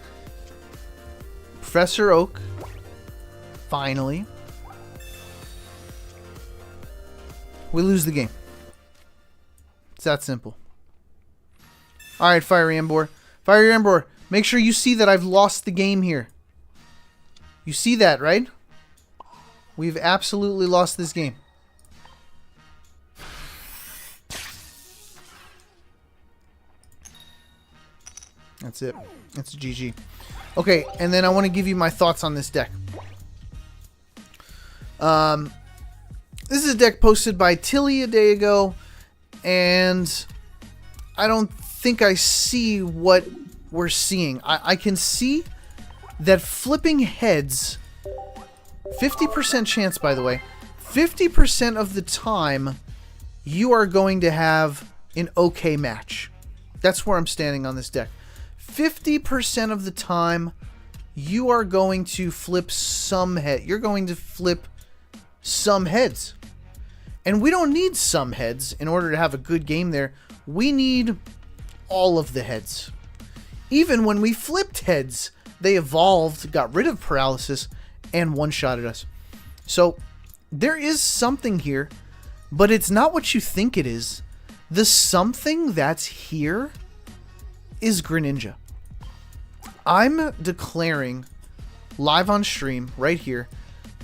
Professor Oak. Finally. We lose the game. It's that simple. Alright, Fiery Emboar. Fiery Emboar, make sure you see that I've lost the game here. You see that, right? We've absolutely lost this game. That's it. That's a GG. Okay, and then I want to give you my thoughts on this deck. This is a deck posted by Tilly a day ago, and I don't think I see what we're seeing. I can see that flipping heads, 50% chance, by the way, 50% of the time you are going to have an okay match. That's where I'm standing on this deck. 50% of the time you are going to flip some head. You're going to flip some heads. And we don't need some heads in order to have a good game there. We need all of the heads. Even when we flipped heads, they evolved, got rid of paralysis, and one-shotted us. So there is something here, but it's not what you think it is. The something that's here is Greninja. I'm declaring live on stream right here,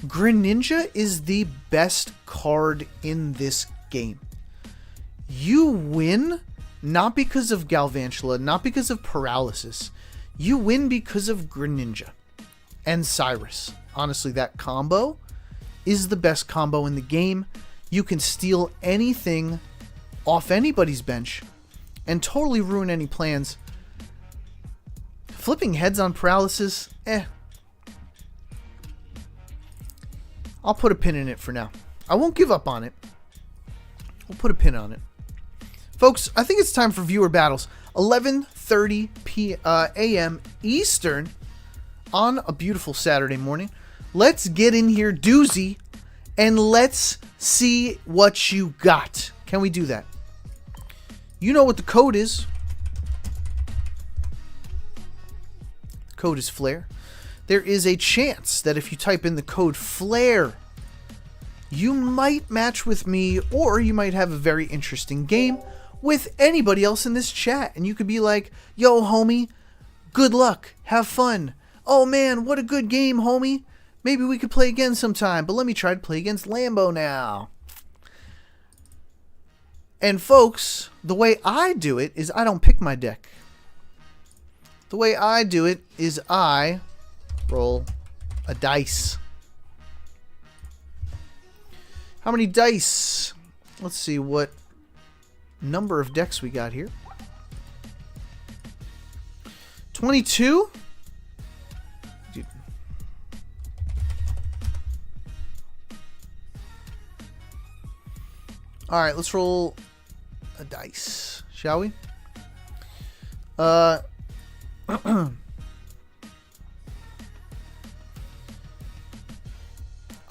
Greninja is the best card in this game. You win not because of Galvantula, not because of paralysis. You win because of Greninja and Cyrus. Honestly, that combo is the best combo in the game. You can steal anything off anybody's bench and totally ruin any plans. Flipping heads on paralysis, I'll put a pin in it for now. I won't give up on it. We'll put a pin on it. Folks, I think it's time for viewer battles. 11:30 a.m. Eastern on a beautiful Saturday morning. Let's get in here, doozy, and let's see what you got. Can we do that? You know what the code is. The code is Flare. There is a chance that if you type in the code FLARE, you might match with me, or you might have a very interesting game with anybody else in this chat. And you could be like, yo, homie, good luck. Have fun. Oh, man, what a good game, homie. Maybe we could play again sometime, but let me try to play against Lambo now. And, folks, the way I do it is I don't pick my deck. The way I do it is I roll a dice. How many dice? Let's see what number of decks we got here. 22? Dude. Alright, let's roll a dice, shall we? I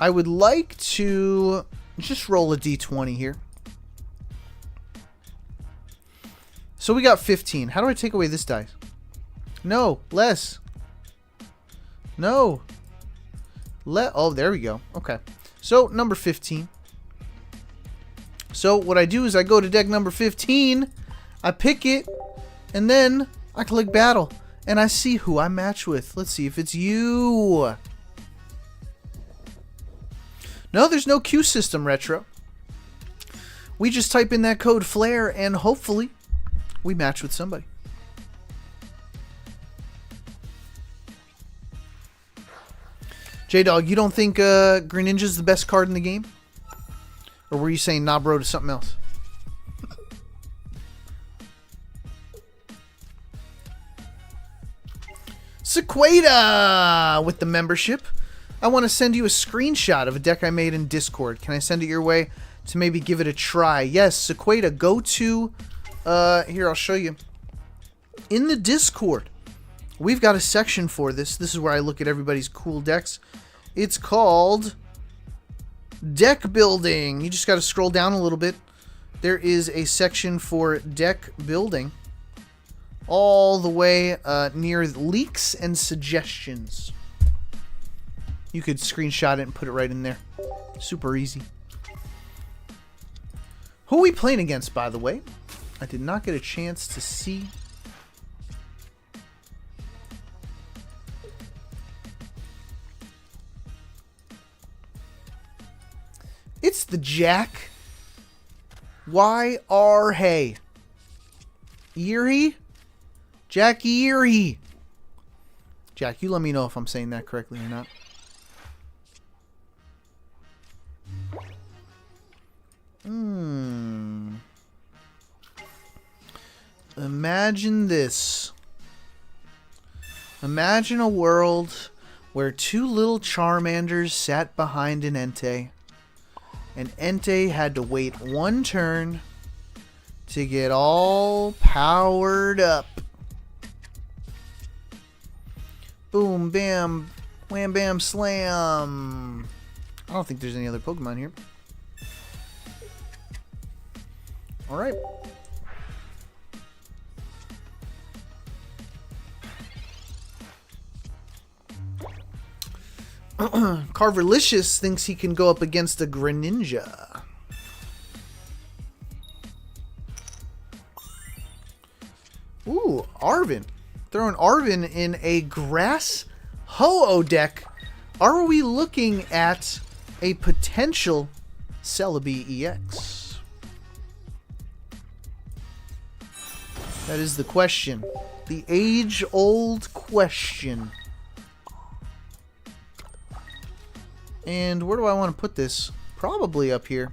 would like to just roll a d20 here. So we got 15. How do I take away this dice? No, less. No. Oh, there we go. Okay. So, number 15. So, what I do is I go to deck number 15. I pick it, and then I click battle, and I see who I match with. Let's see if it's you. No, there's no queue system, Retro. We just type in that code FLAIR, and hopefully we match with somebody. J-Dog, you don't think Greninja's the best card in the game? Or were you saying nah bro to something else? Sequada with the membership. I want to send you a screenshot of a deck I made in Discord. Can I send it your way to maybe give it a try? Yes, Sequada, go to... here, I'll show you. In the Discord, we've got a section for this. This is where I look at everybody's cool decks. It's called Deck Building. You just got to scroll down a little bit. There is a section for deck building all the way near leaks and suggestions. You could screenshot it and put it right in there. Super easy. Who are we playing against, by the way? I did not get a chance to see. It's the Jack. Y.R. Hay. Erie? Jack Erie. Jack, you let me know if I'm saying that correctly or not. Imagine this. Imagine a world where two little Charmanders sat behind an Entei. And Entei had to wait one turn to get all powered up. Boom, bam, wham, bam, slam. I don't think there's any other Pokemon here. Alright. Carverlicious thinks he can go up against a Greninja. Ooh, Arven. Throwing Arven in a Grass Ho-Oh deck. Are we looking at a potential Celebi EX? That is the question. The age-old question. And where do I want to put this? Probably up here.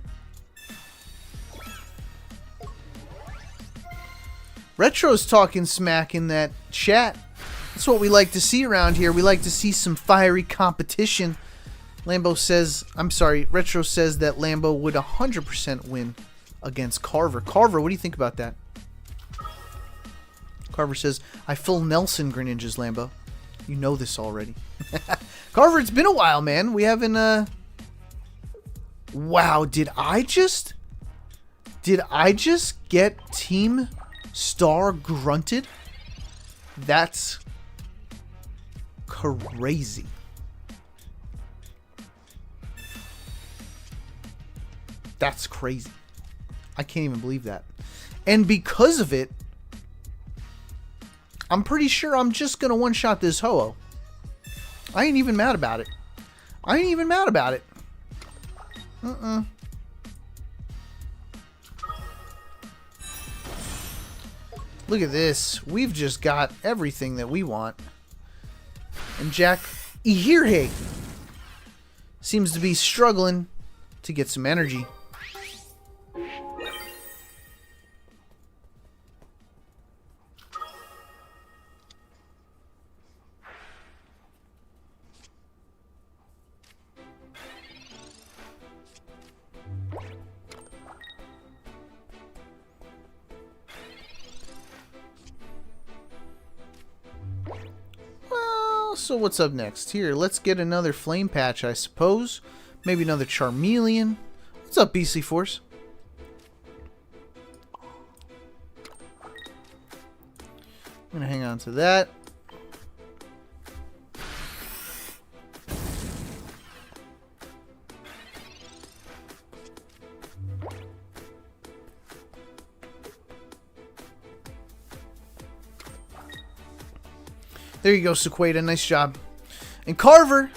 Retro's talking smack in that chat. That's what we like to see around here. We like to see some fiery competition. Lambo says, I'm sorry, Retro says that Lambo would 100% win against Carver. Carver, what do you think about that? Carver says, I full Nelson Greninjas, Lambo. You know this already. Carver, it's been a while, man. We haven't, Wow, did I just get Team Star grunted? That's crazy. That's crazy. I can't even believe that. And because of it, I'm pretty sure I'm just going to one-shot this Ho-Oh. I ain't even mad about it. I ain't even mad about it. Look at this. We've just got everything that we want. And Jack Ihirhe seems to be struggling to get some energy. So what's up next? Here, let's get another Flame Patch, I suppose. Maybe another Charmeleon. What's up, BC Force? I'm gonna hang on to that. There you go, Sequeda. Nice job. And Carver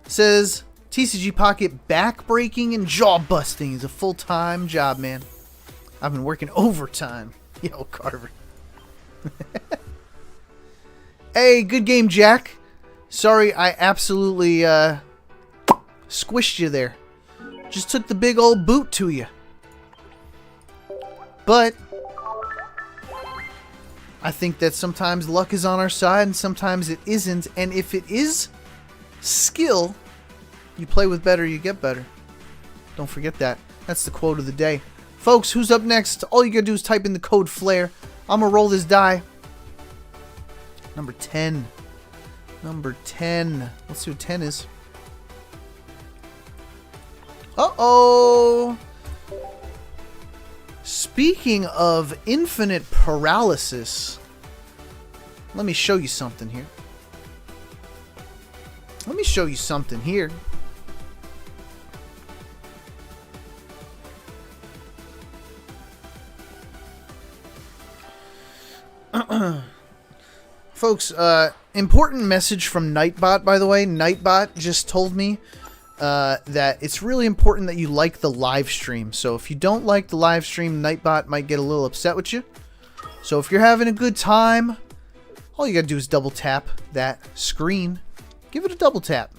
says TCG Pocket back-breaking and jaw-busting is a full-time job, man. I've been working overtime. Yo, Carver. Hey, good game, Jack. Sorry, I absolutely squished you there. Just took the big old boot to you. But I think that sometimes luck is on our side and sometimes it isn't. And if it is skill, you play with better, you get better. Don't forget that. That's the quote of the day. Folks, who's up next? All you gotta do is type in the code FLAIR. I'm gonna roll this die. Number 10. Number 10. Let's see what 10 is. Uh-oh! Speaking of infinite paralysis, let me show you something here. Let me show you something here. Folks, important message from Nightbot, by the way. Nightbot just told me that it's really important that you like the live stream. So if you don't like the live stream, Nightbot might get a little upset with you. So if you're having a good time, all you gotta do is double tap that screen. Give it a double tap.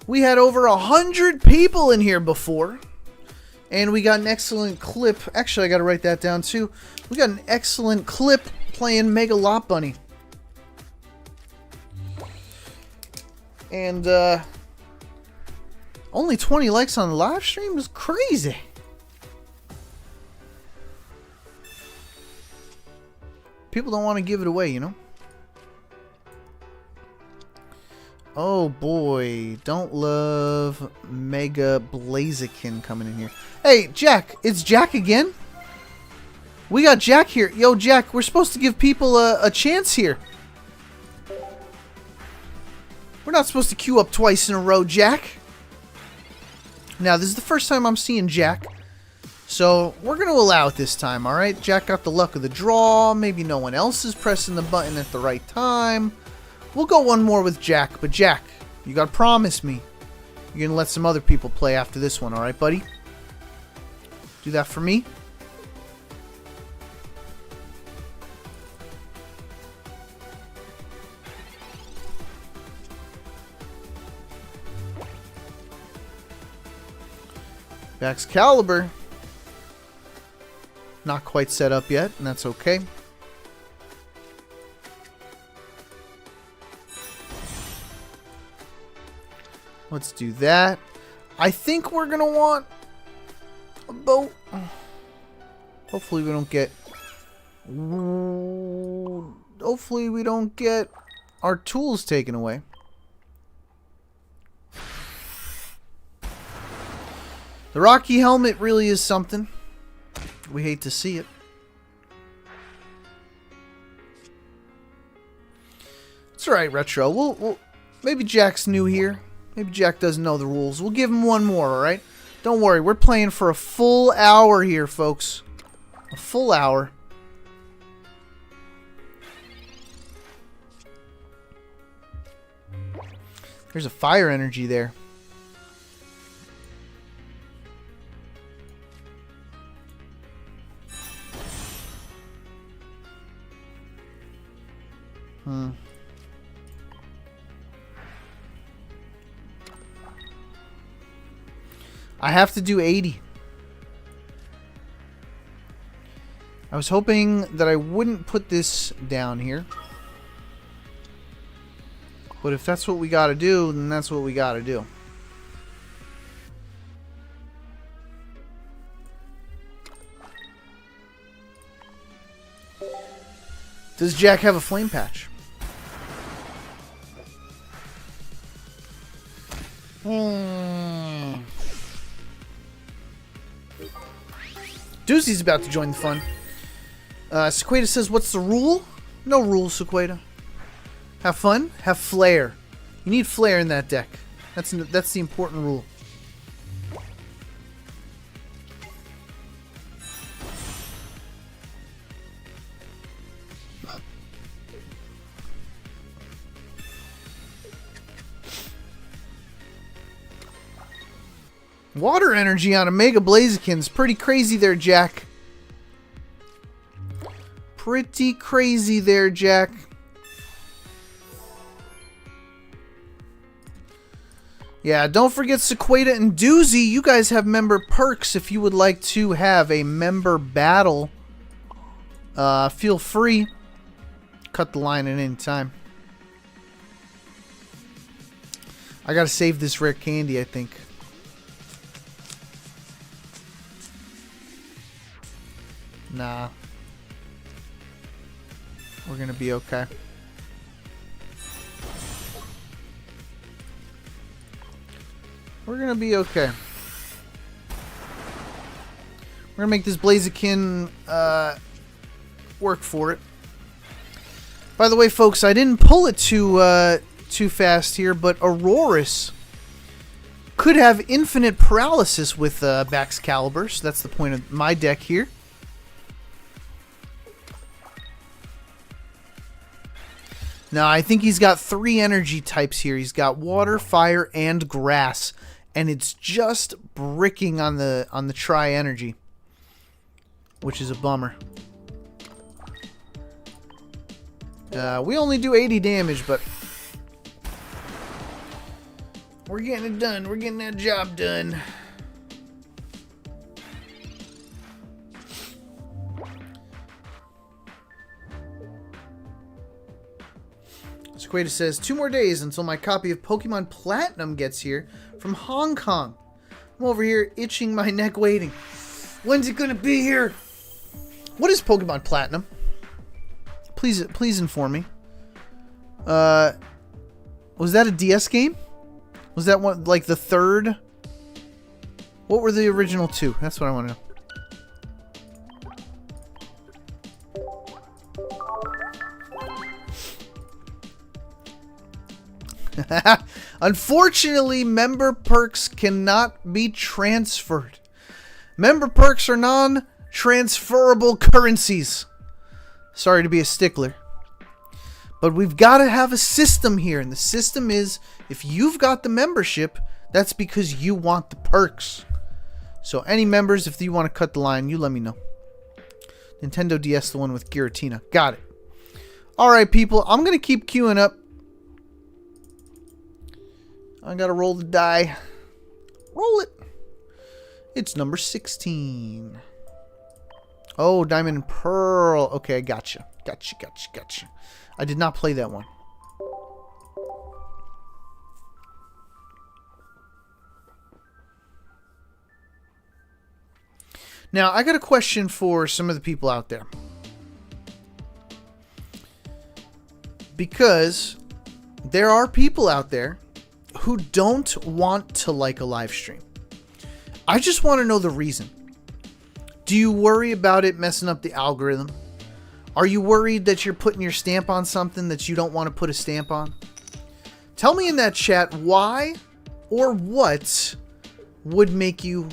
We had over 100 people in here before. And we got an excellent clip. Actually, I got to write that down too. We got an excellent clip playing Mega Lot Bunny. And only 20 likes on the live stream is crazy. People don't want to give it away, you know? Oh boy, don't love Mega Blaziken coming in here. Hey, Jack, it's Jack again? We got Jack here. Yo, Jack, we're supposed to give people a chance here. We're not supposed to queue up twice in a row, Jack. Now, this is the first time I'm seeing Jack. So, we're going to allow it this time, alright? Jack got the luck of the draw. Maybe no one else is pressing the button at the right time. We'll go one more with Jack, but Jack, you gotta promise me you're gonna let some other people play after this one, alright, buddy? Do that for me. Baxcalibur. Not quite set up yet, and that's okay. Let's do that. I think we're gonna want a boat. Hopefully we don't get... Hopefully we don't get our tools taken away. The Rocky helmet really is something. We hate to see it. It's alright, Retro. We'll maybe Jack's new here. Maybe Jack doesn't know the rules. We'll give him one more, alright? Don't worry, we're playing for a full hour here, folks. A full hour. There's a fire energy there. I have to do 80. I was hoping that I wouldn't put this down here. But if that's what we gotta do, then that's what we gotta do. Does Jack have a flame patch? Doozy's about to join the fun. Sequeda says, what's the rule? No rules, Sequeda. Have fun, have flair. You need flair in that deck. That's the important rule. Water energy on a Mega Blaziken's pretty crazy there, Jack. Pretty crazy there, Jack. Yeah, don't forget Sequada and Doozy. You guys have member perks if you would like to have a member battle. Feel free. Cut the line at any time. I gotta save this rare candy, I think. Nah. We're gonna be okay. We're gonna be okay. We're gonna make this Blaziken work for it. By the way, folks, I didn't pull it too fast here, but Aurorus could have infinite paralysis with Baxcalibur, so that's the point of my deck here. Now, I think he's got 3 energy types here. He's got water, fire, and grass, and it's just bricking on the tri-energy, which is a bummer. We only do 80 damage, but we're getting it done. We're getting that job done. Sequada says, 2 more days until my copy of Pokemon Platinum gets here from Hong Kong. I'm over here itching my neck waiting. When's it gonna be here? What is Pokemon Platinum? Please inform me. Was that a DS game? Was that one like the 3rd? What were the original 2? That's what I want to know. Unfortunately, member perks cannot be transferred. Member perks are non-transferable currencies. Sorry to be a stickler. But we've got to have a system here. And the system is, if you've got the membership, that's because you want the perks. So any members, if you want to cut the line, you let me know. Nintendo DS, the one with Giratina. Got it. Alright, people. I'm going to keep queuing up. I gotta roll the die. Roll it. It's number 16. Oh, Diamond and Pearl. Okay, gotcha. Gotcha. I did not play that one. Now, I got a question for some of the people out there. Because there are people out there who don't want to like a live stream. I just want to know the reason. Do you worry about it messing up the algorithm? Are you worried that you're putting your stamp on something that you don't want to put a stamp on? Tell me in that chat why or what would make you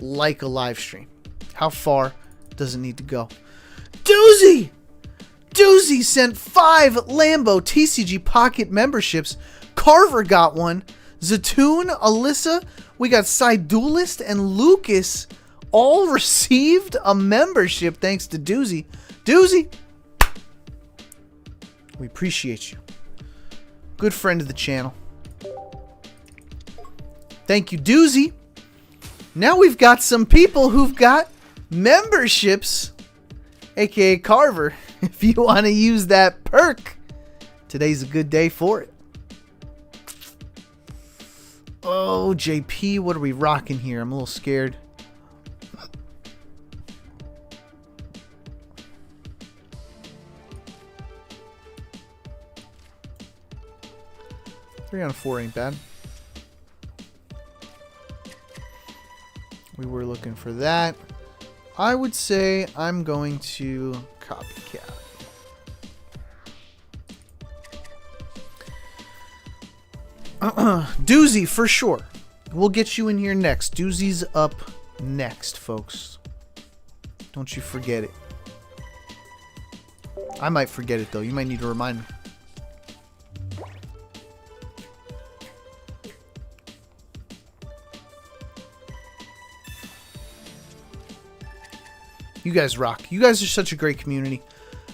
like a live stream. How far does it need to go? Doozy! Doozy sent 5 Lambo TCG Pocket memberships. Carver got one. Zatoon, Alyssa, we got Sidulist, and Lucas all received a membership thanks to Doozy. Doozy, we appreciate you. Good friend of the channel. Thank you, Doozy. Now we've got some people who've got memberships, aka Carver. If you want to use that perk, today's a good day for it. Oh, JP, what are we rocking here? I'm a little scared. Three on 4 ain't bad. We were looking for that. I would say I'm going to copycat. Doozy, for sure. We'll get you in here next. Doozy's up next, folks. Don't you forget it. I might forget it, though. You might need to remind me. You guys rock. You guys are such a great community.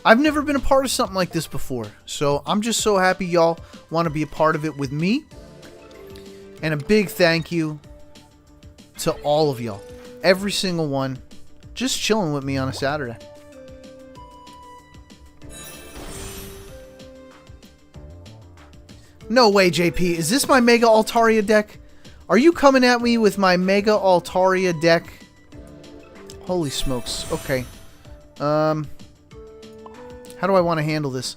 I've never been a part of something like this before, so I'm just so happy y'all want to be a part of it with me. And a big thank you to all of y'all. Every single one. Just chilling with me on a Saturday. No way, JP. Is this my Mega Altaria deck? Are you coming at me with my Mega Altaria deck? Holy smokes. Okay. How do I want to handle this?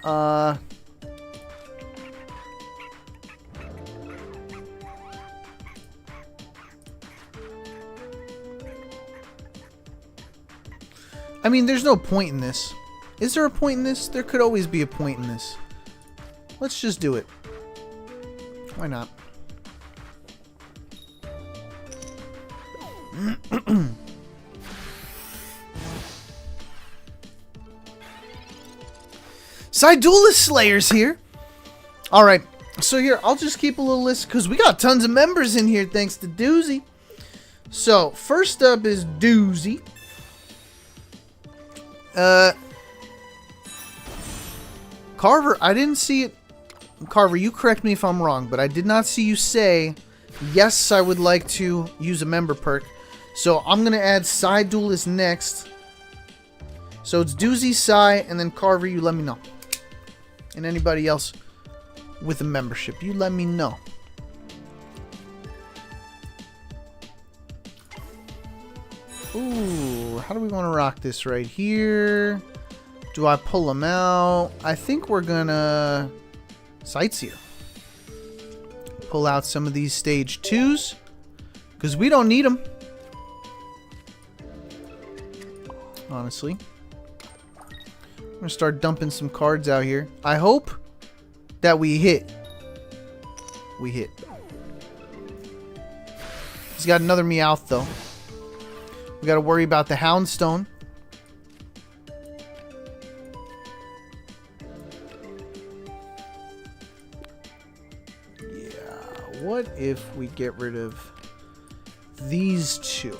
I mean, there's no point in this. Is there a point in this? There could always be a point in this. Let's just do it. Why not? Duelist Slayer's here. Alright, so here, I'll just keep a little list because we got tons of members in here thanks to Doozy. So, first up is Doozy. Carver, I didn't see it. Carver, you correct me if I'm wrong, but I did not see you say, yes, I would like to use a member perk. So I'm going to add Side Duelist next. So it's Doozy, Sai, and then Carver, you let me know. And anybody else with a membership, you let me know. Ooh, how do we want to rock this right here? Do I pull them out? I think we're gonna Sightseer. Pull out some of these stage 2s because we don't need them. Honestly. I'm gonna start dumping some cards out here. I hope that we hit. We hit. He's got another Meowth though. We gotta worry about the Houndstone. Yeah, what if we get rid of these two?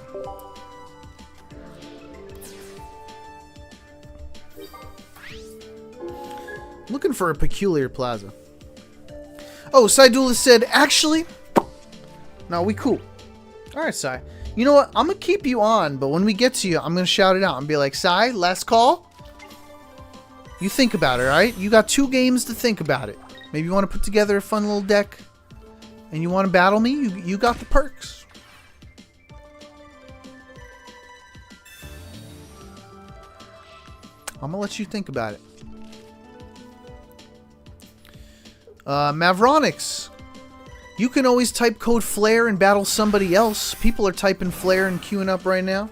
Looking for a Peculiar Plaza. Oh, Sidula said, actually, no, we cool. Alright, Sai. You know what? I'm going to keep you on, but when we get to you, I'm going to shout it out and be like, Sai, last call. You think about it, alright? You got 2 games to think about it. Maybe you want to put together a fun little deck and you want to battle me? You got the perks. I'm going to let you think about it. Mavronics. You can always type code Flare and battle somebody else. People are typing Flare and queuing up right now.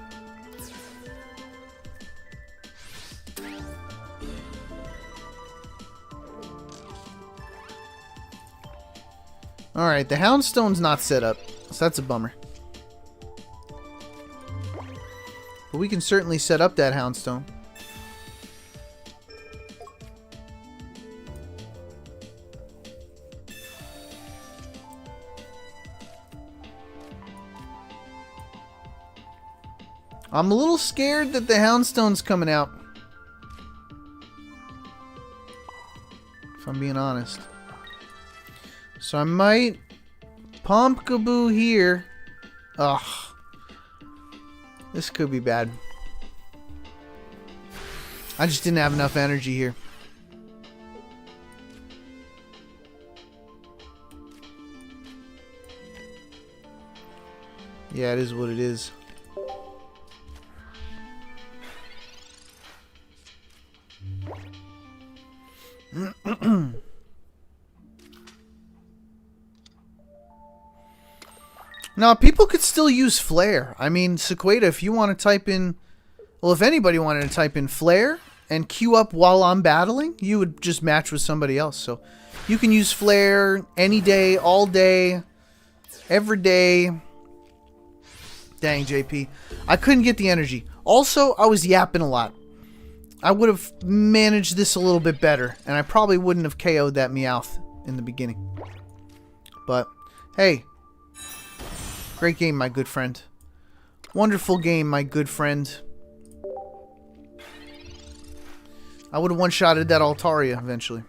Alright, the Houndstone's not set up, so that's a bummer. But we can certainly set up that Houndstone. I'm a little scared that the Houndstone's coming out. If I'm being honest. So I might Pumpkaboo here. Ugh. This could be bad. I just didn't have enough energy here. Yeah, it is what it is. Now, people could still use Flare. I mean, Sequeda, if you want to type in... Well, if anybody wanted to type in Flare and queue up while I'm battling, you would just match with somebody else. So, you can use Flare any day, all day, every day. Dang, JP. I couldn't get the energy. Also, I was yapping a lot. I would have managed this a little bit better, and I probably wouldn't have KO'd that Meowth in the beginning. But, hey... Great game, my good friend. Wonderful game, my good friend. I would have one-shotted that Altaria eventually.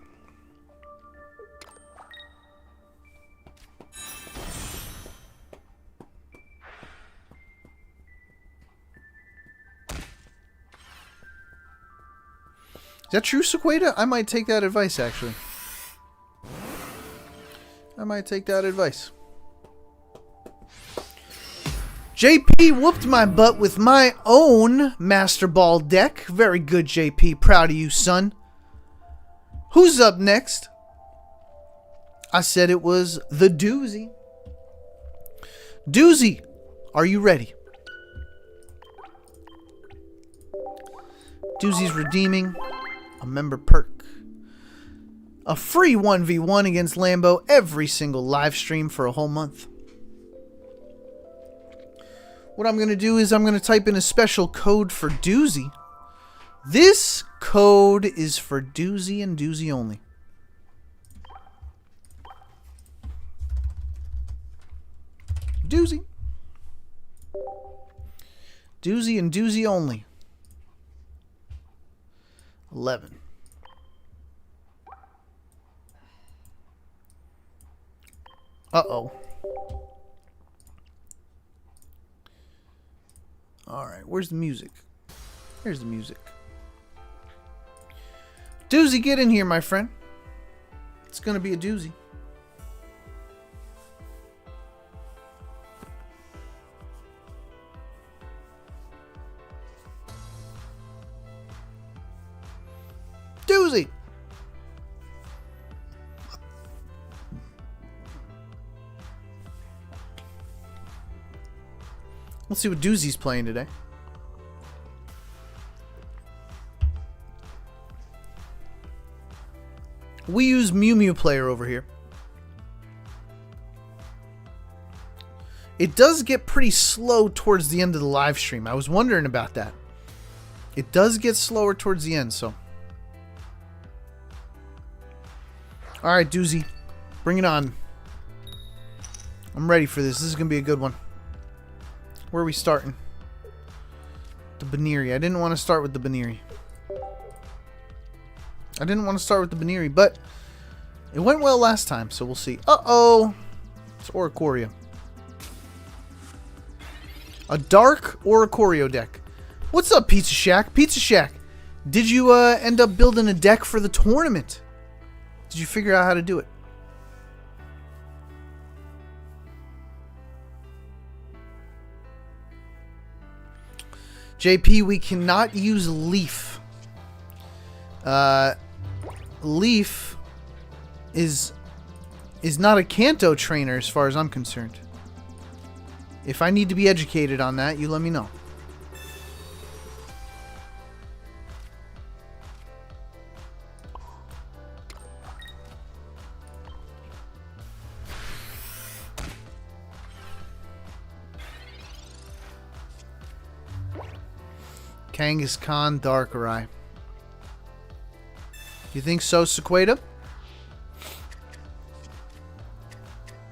Is that true, Sequeda? I might take that advice, actually. I might take that advice. JP whooped my butt with my own Master Ball deck. Very good, JP. Proud of you, son. Who's up next? I said it was the Doozy. Doozy, are you ready? Doozy's redeeming a member perk. A free 1v1 against Lambo every single live stream for a whole month. What I'm going to do is I'm going to type in a special code for Doozy. This code is for Doozy and Doozy only. Doozy. Doozy and Doozy only. 11. Uh-oh. Alright, where's the music? Here's the music. Doozy, get in here, my friend. It's gonna be a doozy. Doozy! Let's see what Doozy's playing today. We use Mew Mew Player over here. It does get pretty slow towards the end of the live stream. I was wondering about that. It does get slower towards the end, so. Alright, Doozy. Bring it on. I'm ready for this. This is going to be a good one. Where are we starting? The Baneri. I didn't want to start with the Baneri. But it went well last time, so we'll see. Uh-oh! It's Oricorio. A dark Oricorio deck. What's up, Pizza Shack? Pizza Shack, did you end up building a deck for the tournament? Did you figure out how to do it? JP, we cannot use Leaf. Leaf is not a Kanto trainer as far as I'm concerned. If I need to be educated on that, you let me know. Kangaskhan, Darkrai. You think so, Sequeda?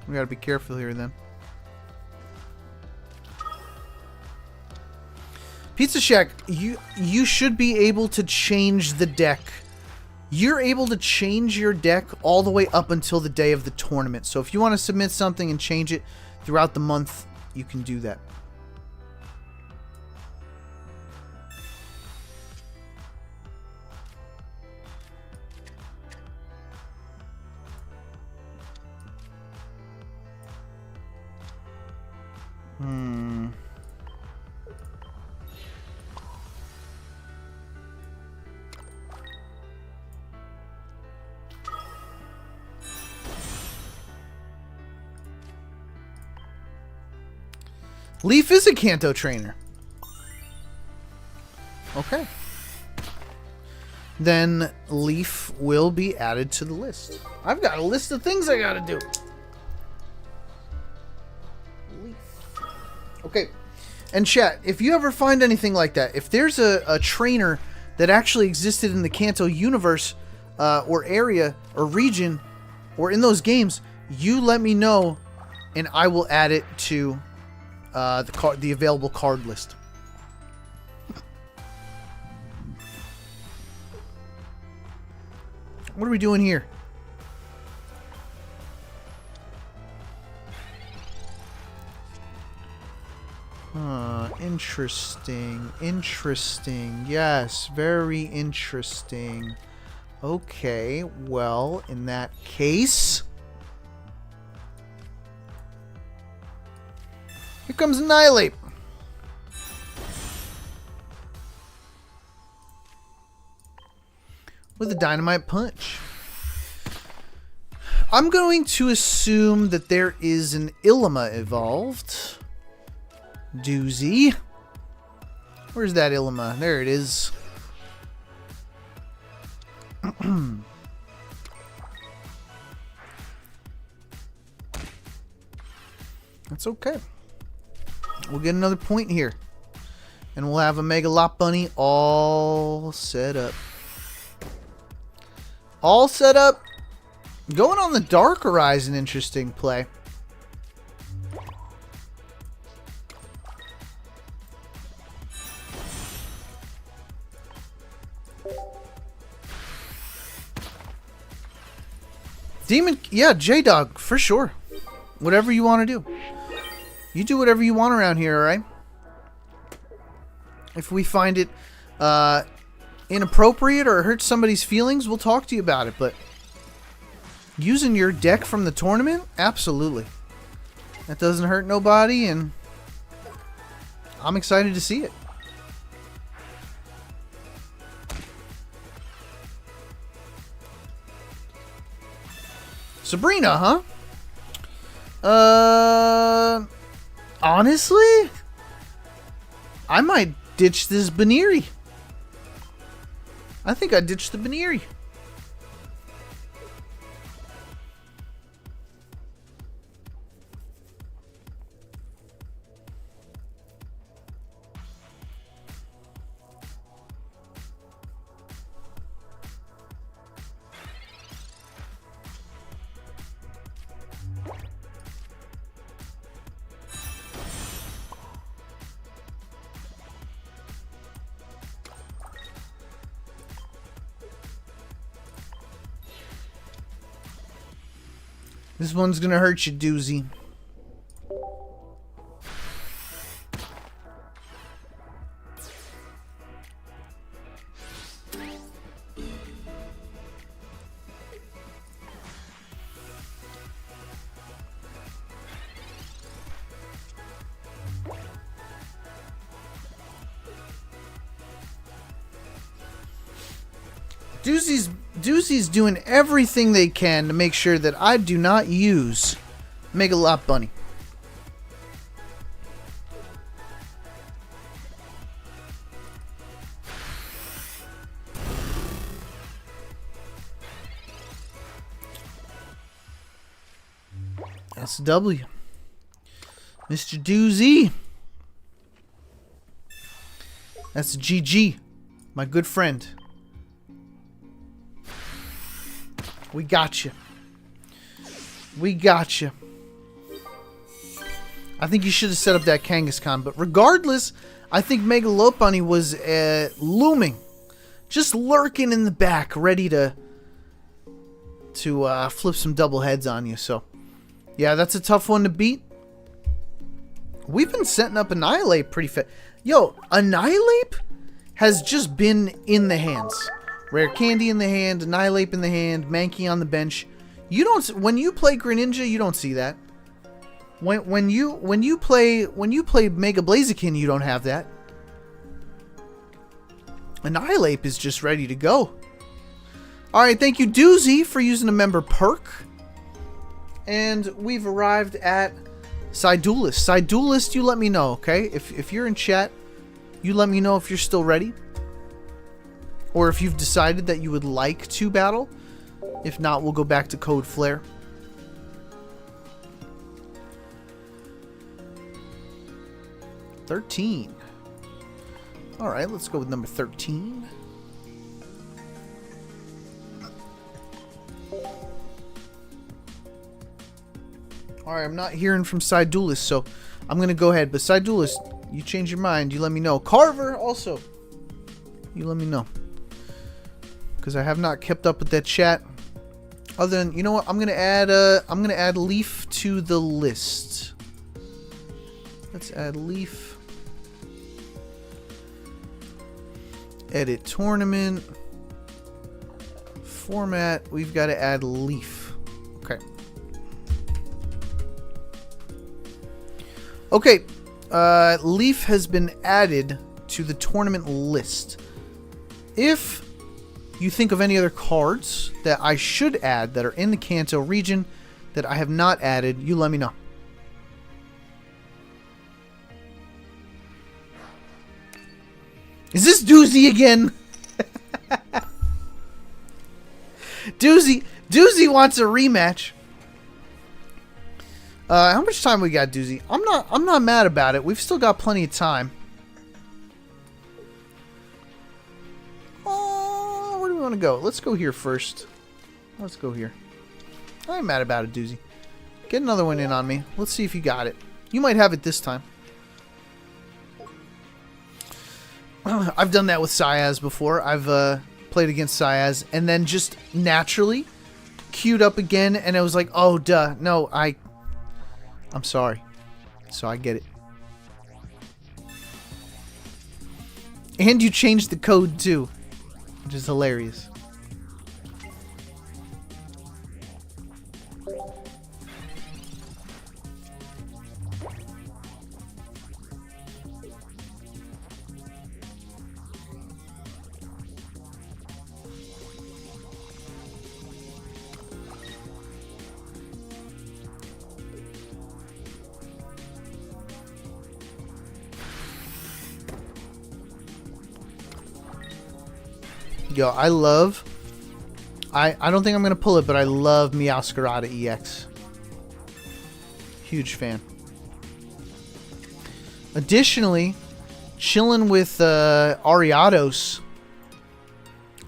We gotta be careful here then. Pizza Shack, you should be able to change the deck. You're able to change your deck all the way up until the day of the tournament. So if you want to submit something and change it throughout the month, you can do that. Leaf is a Kanto trainer. Okay. Then Leaf will be added to the list. I've got a list of things I gotta do. Leaf. Okay. And chat, if you ever find anything like that, if there's a trainer that actually existed in the Kanto universe, or area, or region, or in those games, you let me know, and I will add it to the available card list. What are we doing here? Interesting. Interesting. Yes, very interesting. Okay, well, in that case... Here comes Annihilape. With a Dynamite Punch. I'm going to assume that there is an Ilima evolved. Doozy. Where's that Ilima? There it is. That's okay. We'll get another point here. And we'll have a Mega Lot Bunny all set up. All set up. Going on the Dark Horizon, interesting play. Demon, yeah, J-Dog, for sure. Whatever you want to do. You do whatever you want around here, alright? If we find it inappropriate or hurts somebody's feelings, we'll talk to you about it, but using your deck from the tournament? Absolutely. That doesn't hurt nobody, and I'm excited to see it. Sabrina, huh? Honestly, I might ditch this Baneri. I think I ditched the Baneri. This one's gonna hurt you, doozy. Doozy's doing everything they can to make sure that I do not use Mega Lot Bunny. SW. Mr. Doozy. That's GG, my good friend. We got you. We got you. I think you should have set up that Kangaskhan, but regardless, I think Mega Lot Bunny was looming, just lurking in the back, ready to flip some double heads on you. So, yeah, that's a tough one to beat. We've been setting up Annihilape pretty fast. Yo, Annihilape has just been in the hands. Rare Candy in the hand, Annihilape in the hand, Mankey on the bench. You don't, when you play Greninja, you don't see that. When you play Mega Blaziken, you don't have that. Annihilape is just ready to go. All right, thank you Doozy for using a member perk. And we've arrived at Psyduelist. Psyduelist, you let me know, okay? If you're in chat, you let me know if you're still ready. Or if you've decided that you would like to battle. If not, we'll go back to Code Flare. $13. Alright, let's go with number 13. Alright, I'm not hearing from Psyduelist, so I'm going to go ahead. But Psyduelist, you change your mind, you let me know. Carver, also, you let me know. Because I have not kept up with that chat. Other than, you know what? I'm gonna add Leaf to the list. Let's add Leaf. Edit tournament. Format. We've got to add Leaf. Okay. Okay. Leaf has been added to the tournament list. If you think of any other cards that I should add that are in the Kanto region that I have not added, you let me know. Is this Doozy again? Doozy wants a rematch. How much time we got, Doozy? I'm not mad about it. We've still got plenty of time. Oh, where do we want to go? Let's go here first. Let's go here. I ain't mad about it, Doozy. Get another one in on me. Let's see if you got it. You might have it this time. I've done that with Syaz before. I've played against Syaz and then just naturally queued up again, and it was like, oh, duh. No, I'm sorry. So I get it. And you changed the code too, which is hilarious. Yo, I love... I don't think I'm going to pull it, but I love Meowscarada EX. Huge fan. Additionally, chilling with Ariados.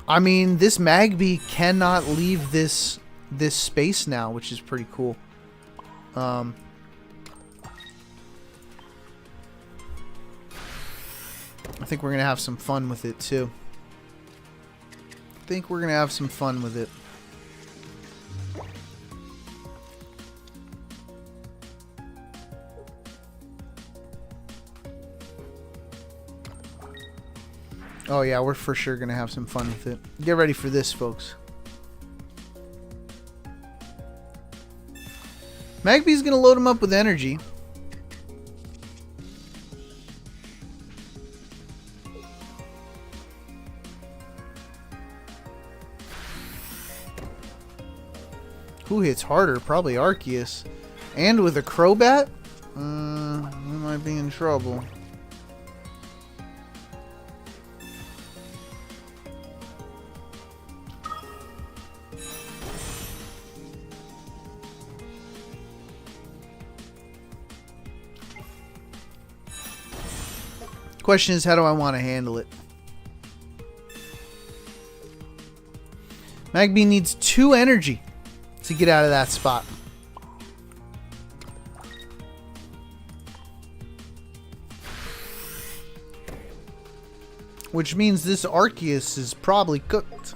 I mean, this Magby cannot leave this space now, which is pretty cool. I think we're going to have some fun with it, too. I think we're gonna have some fun with it. Oh yeah, we're for sure gonna have some fun with it. Get ready for this, folks. Magby's gonna load him up with energy. Who hits harder? Probably Arceus. And with a Crobat? We might be in trouble. Question is, how do I want to handle it? Magby needs 2 energy to get out of that spot. Which means this Arceus is probably cooked.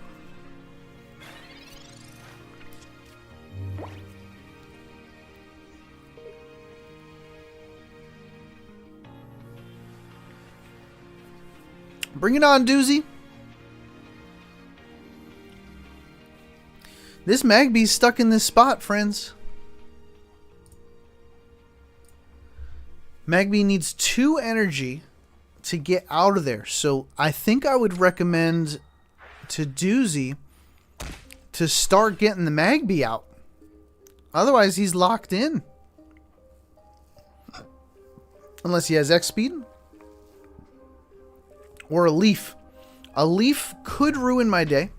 Bring it on, Doozy. This Magby's stuck in this spot, friends. Magby needs 2 energy to get out of there. So I think I would recommend to Doozy to start getting the Magby out. Otherwise, he's locked in. Unless he has X speed. Or a Leaf. A Leaf could ruin my day.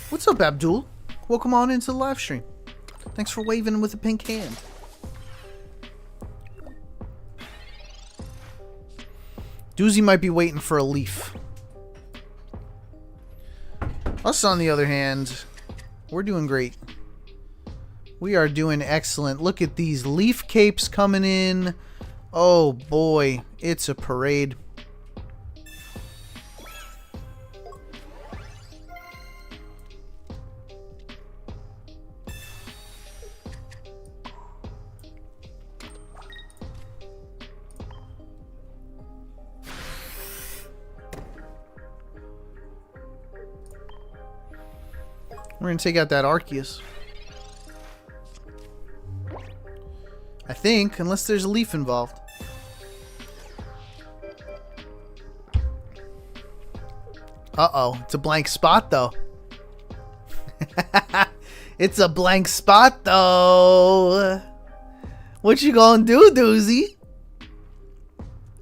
What's up, Abdul? Welcome on into the live stream. Thanks for waving with a pink hand. Doozy might be waiting for a Leaf. Us, on the other hand, we're doing great. We are doing excellent. Look at these Leaf Capes coming in. Oh boy, it's a parade. We're going to take out that Arceus. I think, unless there's a leaf involved. Uh-oh, it's a blank spot, though. It's a blank spot, though. What you gonna do, Doozy?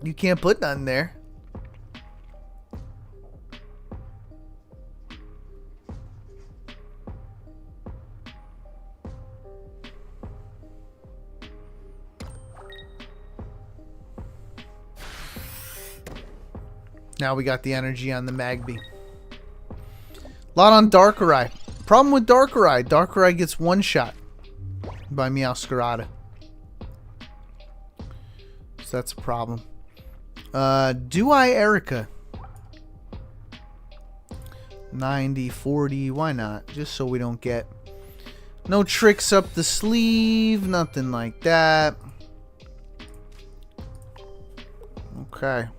You can't put nothing there. Now we got the energy on the Magby. Lot on Darkrai. Problem with Darkrai. Darkrai gets one shot by Meowscarada. So that's a problem. Do I Erica? 90, 40. Why not? Just so we don't get no tricks up the sleeve. Nothing like that. Okay.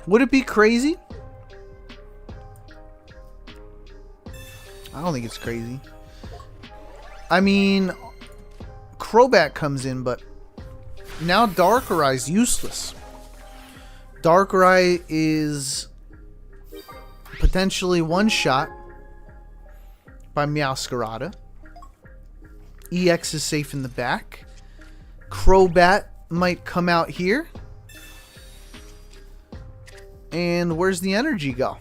Would it be crazy? I don't think it's crazy. I mean, Crobat comes in, but now Darkrai's useless. Darkrai is potentially one shot by Meowscarada. EX is safe in the back. Crobat might come out here. And where's the energy go?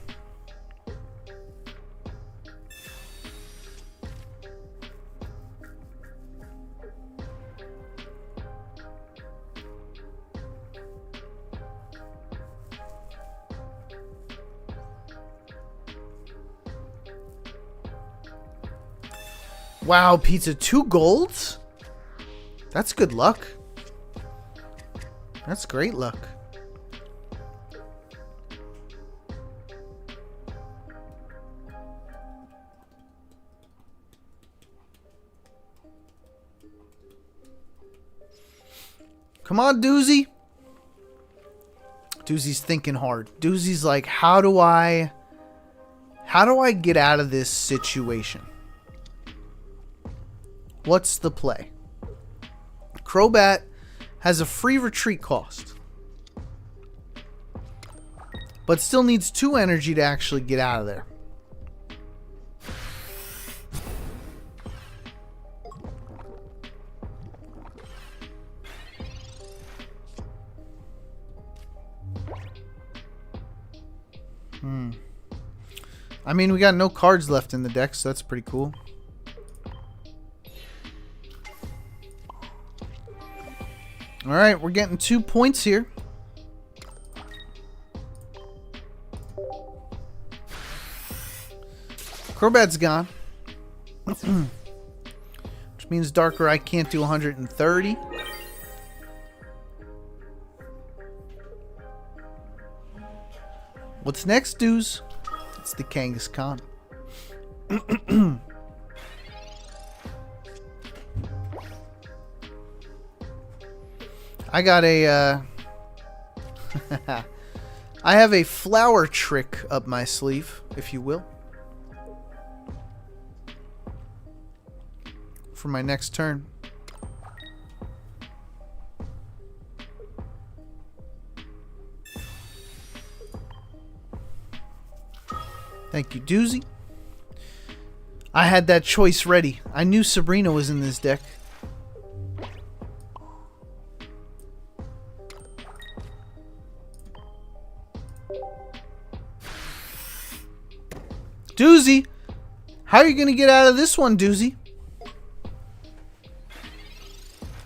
Wow, pizza, 2 golds? That's good luck. That's great luck. Come on, Doozy. Doozy's thinking hard. Doozy's like, how do I get out of this situation? What's the play? Crobat has a free retreat cost, but still needs 2 energy to actually get out of there. I mean, we got no cards left in the deck, so that's pretty cool. Alright, we're getting 2 points here. Crobat's gone. Which means Darkrai can't do 130. What's next, dudes? It's the Kangaskhan. I got a I have a flower trick up my sleeve, if you will, for my next turn. Thank you, Doozy. I had that choice ready. I knew Sabrina was in this deck. Doozy, how are you going to get out of this one, Doozy?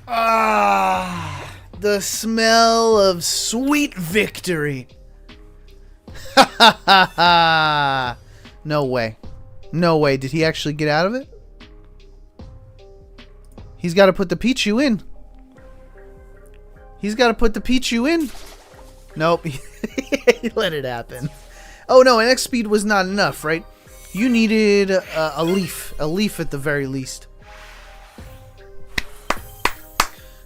Ah, the smell of sweet victory. ha ha ha! No way. No way. Did he actually get out of it? He's got to put the Pichu in. He's got to put the Pichu in. Nope. He let it happen. Oh no, an X speed was not enough, right? You needed a leaf. A leaf at the very least.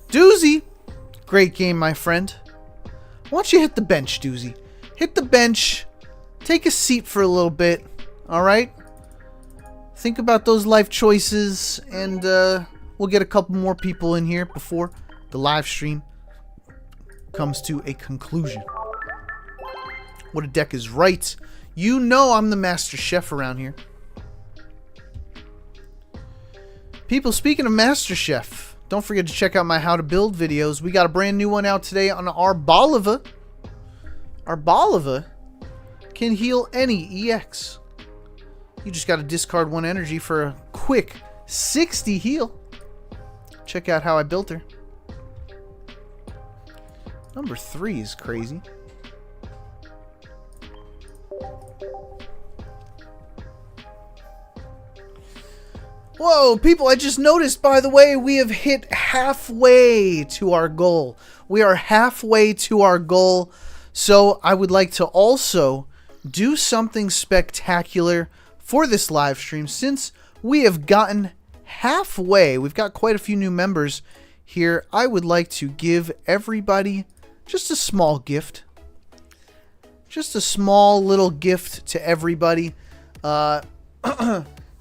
Doozy! Great game, my friend. Why don't you hit the bench, Doozy? Hit the bench. Take a seat for a little bit. Alright? Think about those life choices. And we'll get a couple more people in here before the live stream comes to a conclusion. What a deck is right. You know I'm the master chef around here. People, speaking of master chef, don't forget to check out my how to build videos. We got a brand new one out today on our Arboliva. Arboliva can heal any EX. You just got to discard 1 energy for a quick 60 heal. Check out how I built her. Number 3 is crazy. Whoa, people, I just noticed, by the way, we have hit halfway to our goal. We are halfway to our goal. So I would like to also do something spectacular for this live stream. Since we have gotten halfway, we've got quite a few new members here. I would like to give everybody just a small gift. Just a small little gift to everybody.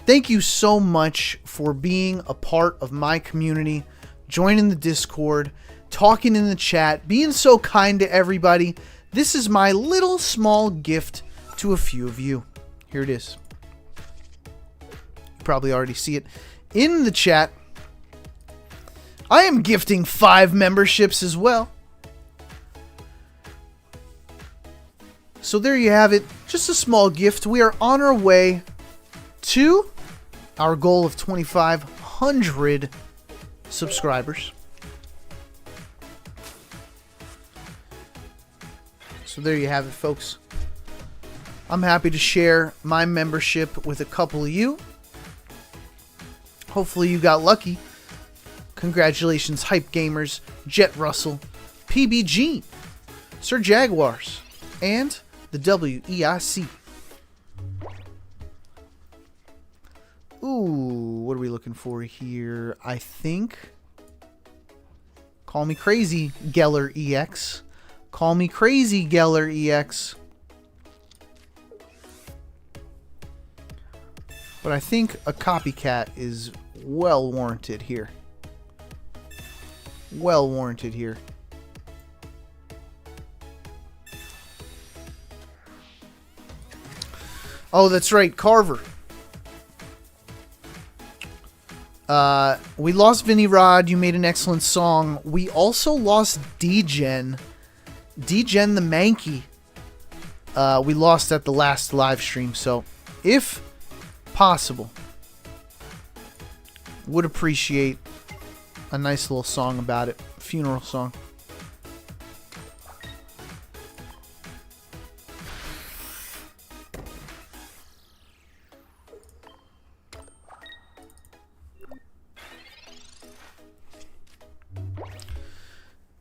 Thank you so much for being a part of my community, joining the Discord, talking in the chat, being so kind to everybody. This is my little small gift to a few of you. Here it is. You probably already see it in the chat. I am gifting 5 memberships as well. So there you have it. Just a small gift. We are on our way to our goal of 2,500 subscribers. So there you have it, folks. I'm happy to share my membership with a couple of you. Hopefully you got lucky. Congratulations, Hype Gamers, Jet Russell, PBG, Sir Jaguars, and the WEIC. Ooh, what are we looking for here? I think. Call me crazy, Geller EX. Call me crazy, Geller EX. But I think a copycat is well warranted here. Well warranted here. Oh, that's right, Carver. We lost Vinny Rod. You made an excellent song. We also lost D-Gen. D-Gen the Mankey. We lost at the last live stream. So, if possible, would appreciate a nice little song about it. Funeral song.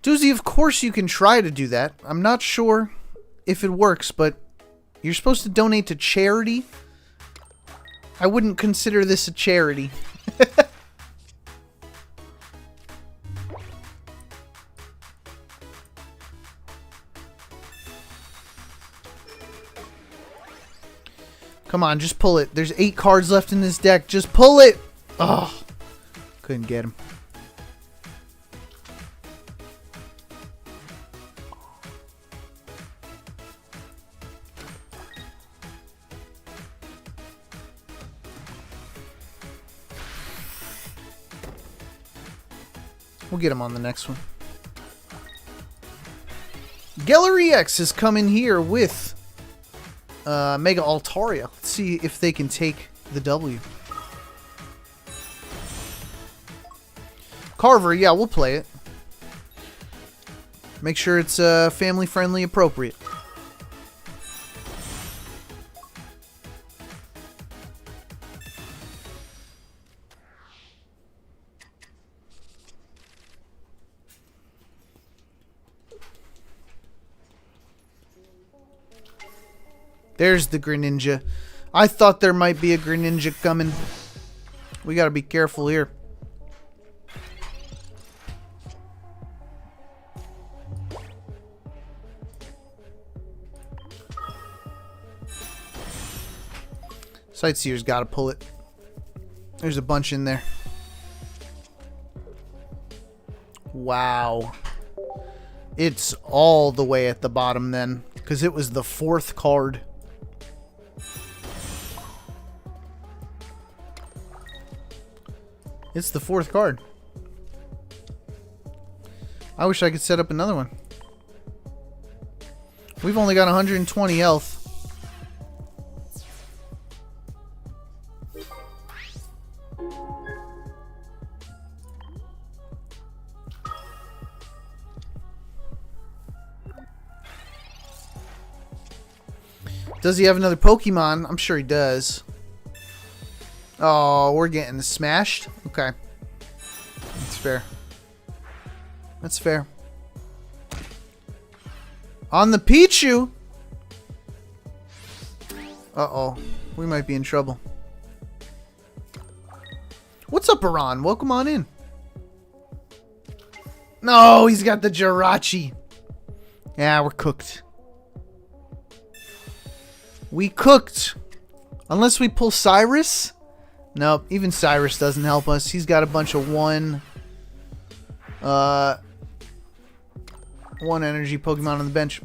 Doozy, of course you can try to do that. I'm not sure if it works, but you're supposed to donate to charity. I wouldn't consider this a charity. Come on, just pull it. There's 8 cards left in this deck. Just pull it. Oh, couldn't get him. We'll get him on the next one. Gallery X has come in here with Mega Altaria. Let's see if they can take the W. Carver, yeah, we'll play it. Make sure it's family friendly appropriate. There's the Greninja. I thought there might be a Greninja coming. We gotta be careful here. Sightseer's gotta pull it. There's a bunch in there. Wow. It's all the way at the bottom then, because it was the 4th card. It's the 4th card. I wish I could set up another one. We've only got 120 health. Does he have another Pokemon? I'm sure he does. Oh, we're getting smashed? Okay. That's fair. That's fair. On the Pichu! Uh-oh. We might be in trouble. What's up, Iran? Welcome on in. No, he's got the Jirachi. Yeah, we're cooked. We cooked. Unless we pull Cyrus. Nope, even Cyrus doesn't help us. He's got a bunch of one energy Pokemon on the bench.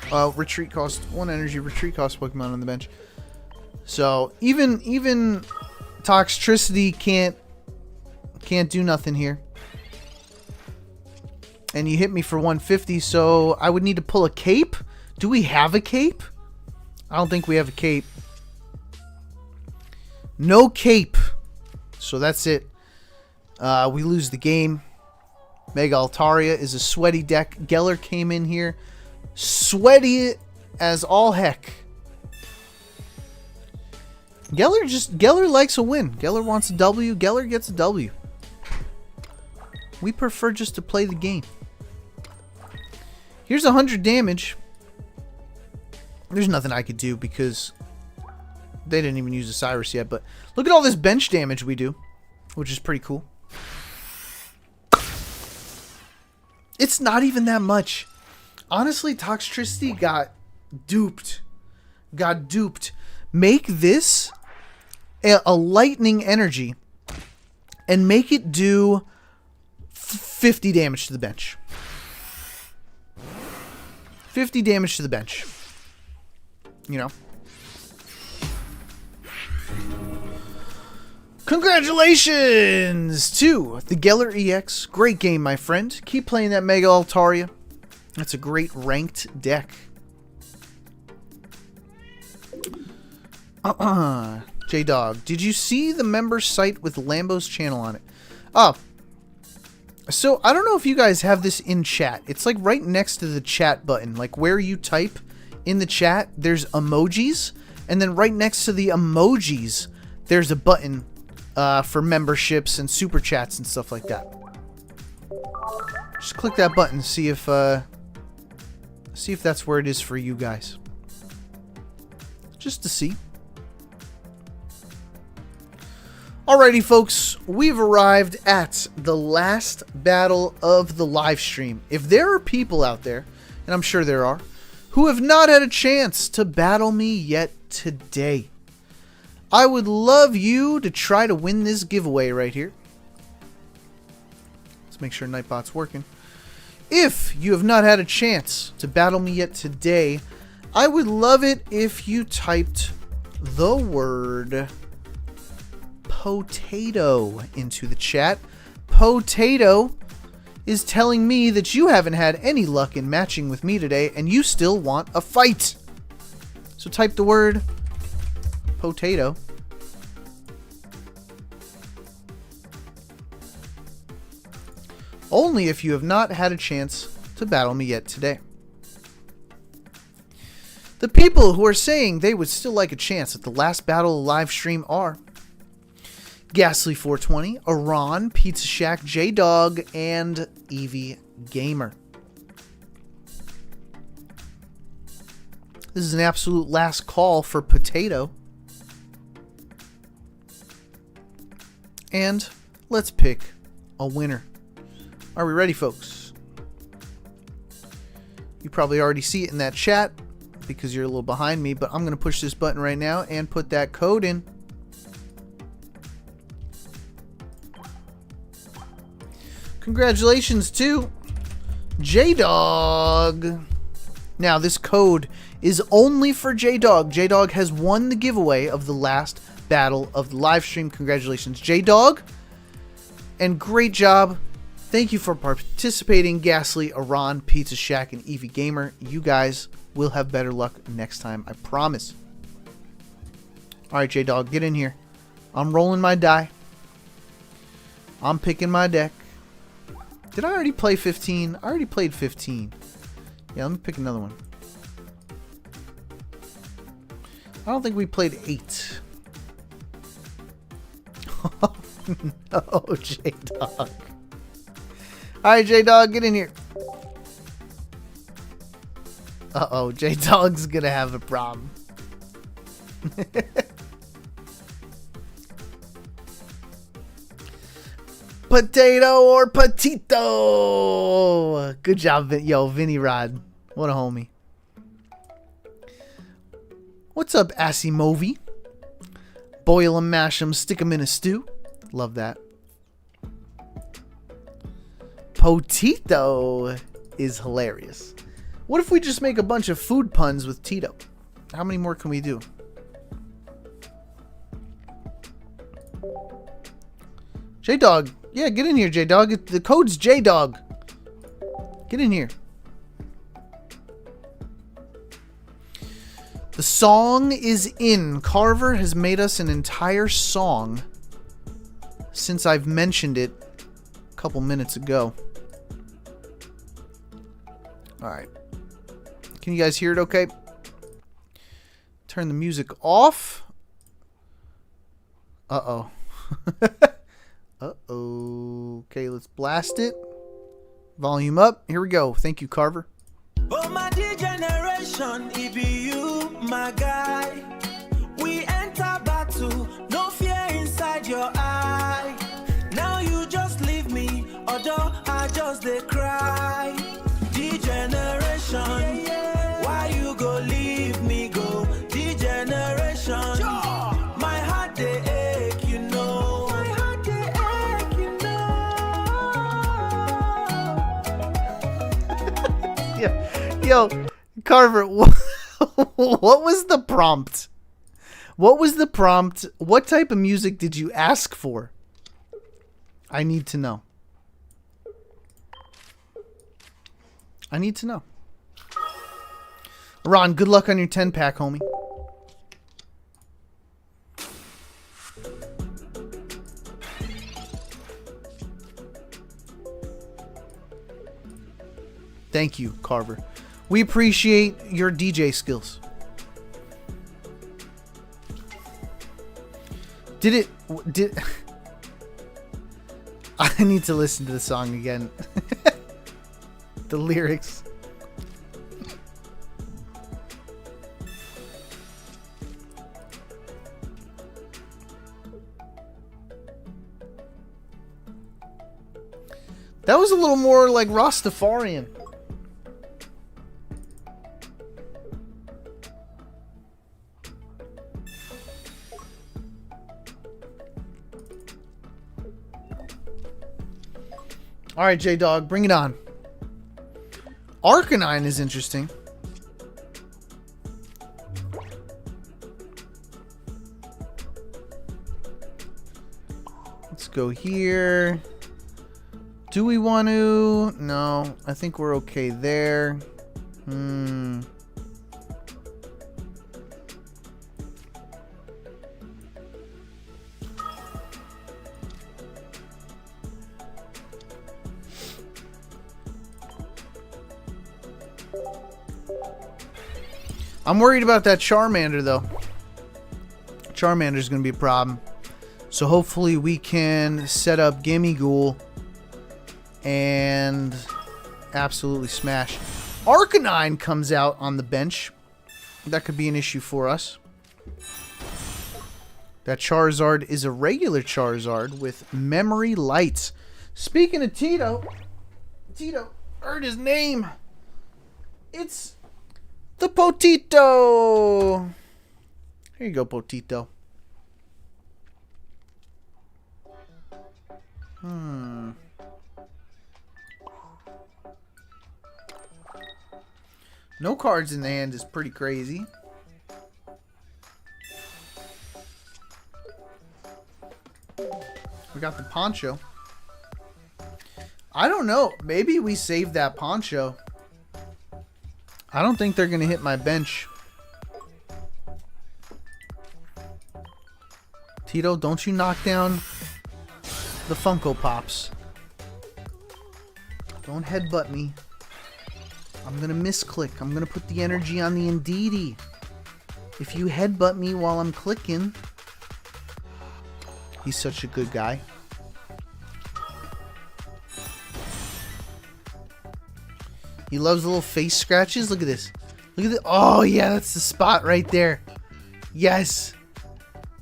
Retreat cost. 1 energy retreat cost Pokemon on the bench. So even Toxtricity can't do nothing here. And you hit me for 150, so I would need to pull a cape. Do we have a cape? I don't think we have a cape. No cape. So that's it. We lose the game. Mega Altaria is a sweaty deck. Geller came in here. Sweaty as all heck. Geller likes a win. Geller wants a W. Geller gets a W. We prefer just to play the game. Here's 100 damage. There's nothing I could do because they didn't even use a Cyrus yet. But look at all this bench damage we do, which is pretty cool. It's not even that much. Honestly, Toxtricity got duped. Got duped. Make this a lightning energy and make it do 50 damage to the bench. 50 damage to the bench. You know. Congratulations to the Geller EX. Great game, my friend. Keep playing that Mega Altaria. That's a great ranked deck. J-Dog, did you see the member site with Lambo's channel on it? Oh. So, I don't know if you guys have this in chat. It's like right next to the chat button. Like where you type in the chat, there's emojis. And then right next to the emojis, there's a button for memberships and super chats and stuff like that. Just click that button, see if that's where it is for you guys. Just to see. Alrighty, folks, we've arrived at the last battle of the live stream. If there are people out there, and I'm sure there are, who have not had a chance to battle me yet today, I would love you to try to win this giveaway right here. Let's make sure Nightbot's working. If you have not had a chance to battle me yet today, I would love it if you typed the word potato into the chat. Potato is telling me that you haven't had any luck in matching with me today and you still want a fight. So type the word potato. Only if you have not had a chance to battle me yet today. The people who are saying they would still like a chance at the last battle live stream are Ghastly420, Iran, Pizza Shack, J-Dog, and Eevee Gamer. This is an absolute last call for Potato. And let's pick a winner. Are we ready, folks? You probably already see it in that chat because you're a little behind me, but I'm going to push this button right now and put that code in. Congratulations to J-Dog. Now, this code is only for J-Dog. J-Dog has won the giveaway of the last battle of the live stream. Congratulations, J-Dog. And great job. Thank you for participating, Ghastly, Aran, Pizza Shack, and Eevee Gamer. You guys will have better luck next time, I promise. Alright, J-Dog, get in here. I'm rolling my die. I'm picking my deck. Did I already play 15? I already played 15. Yeah, let me pick another one. I don't think we played 8. Oh, no, J-Dog. Alright, J-Dog, get in here. Uh-oh, J-Dog's gonna have a problem. Potato or Petito? Good job, yo, Vinny Rod. What a homie. What's up, Asimovi? Boil 'em, mash 'em, stick 'em in a stew. Love that. Potito is hilarious. What if we just make a bunch of food puns with Tito? How many more can we do? J-Dog. Yeah, get in here, J-Dog. The code's J-Dog. Get in here. The song is in. Carver has made us an entire song since I've mentioned it a couple minutes ago. Alright. Can you guys hear it okay? Turn the music off. Uh-oh. Uh-oh. Okay, let's blast it. Volume up. Here we go. Thank you, Carver.
Oh, my degeneration, it be you, my guy. We enter battle, no fear inside your eye. Now you just leave me, although I just they cry. Degeneration, why you go leave me go? Degeneration, my heart they ache, you know. My heart they ache, you know.
Yo, Carver, what was the prompt? What was the prompt? What type of music did you ask for? I need to know. I need to know. Ron, good luck on your 10-pack, homie. Thank you, Carver. We appreciate your DJ skills. Did I need to listen to the song again. The lyrics. That was a little more like Rastafarian. Alright, J-Dog, bring it on. Arcanine is interesting. Let's go here. Do we want to? No, I think we're okay there. I'm worried about that Charmander, though. Charmander's going to be a problem. So hopefully we can set up Gimmighoul and absolutely smash. Arcanine comes out on the bench. that could be an issue for us. That Charizard is a regular Charizard with Memory Lights. Speaking of Tito, heard his name. It's the Potito. Here you go, Potito. No cards in the hand is pretty crazy. We got the Poncho. I don't know. Maybe we saved that Poncho. I don't think they're going to hit my bench. Tito, don't you knock down the Funko Pops. Don't headbutt me. I'm going to misclick. I'm going to put the energy on the Indeedee. If you headbutt me while I'm clicking... He's such a good guy. He loves little face scratches. Look at this. Look at this. Oh, yeah, that's the spot right there. Yes.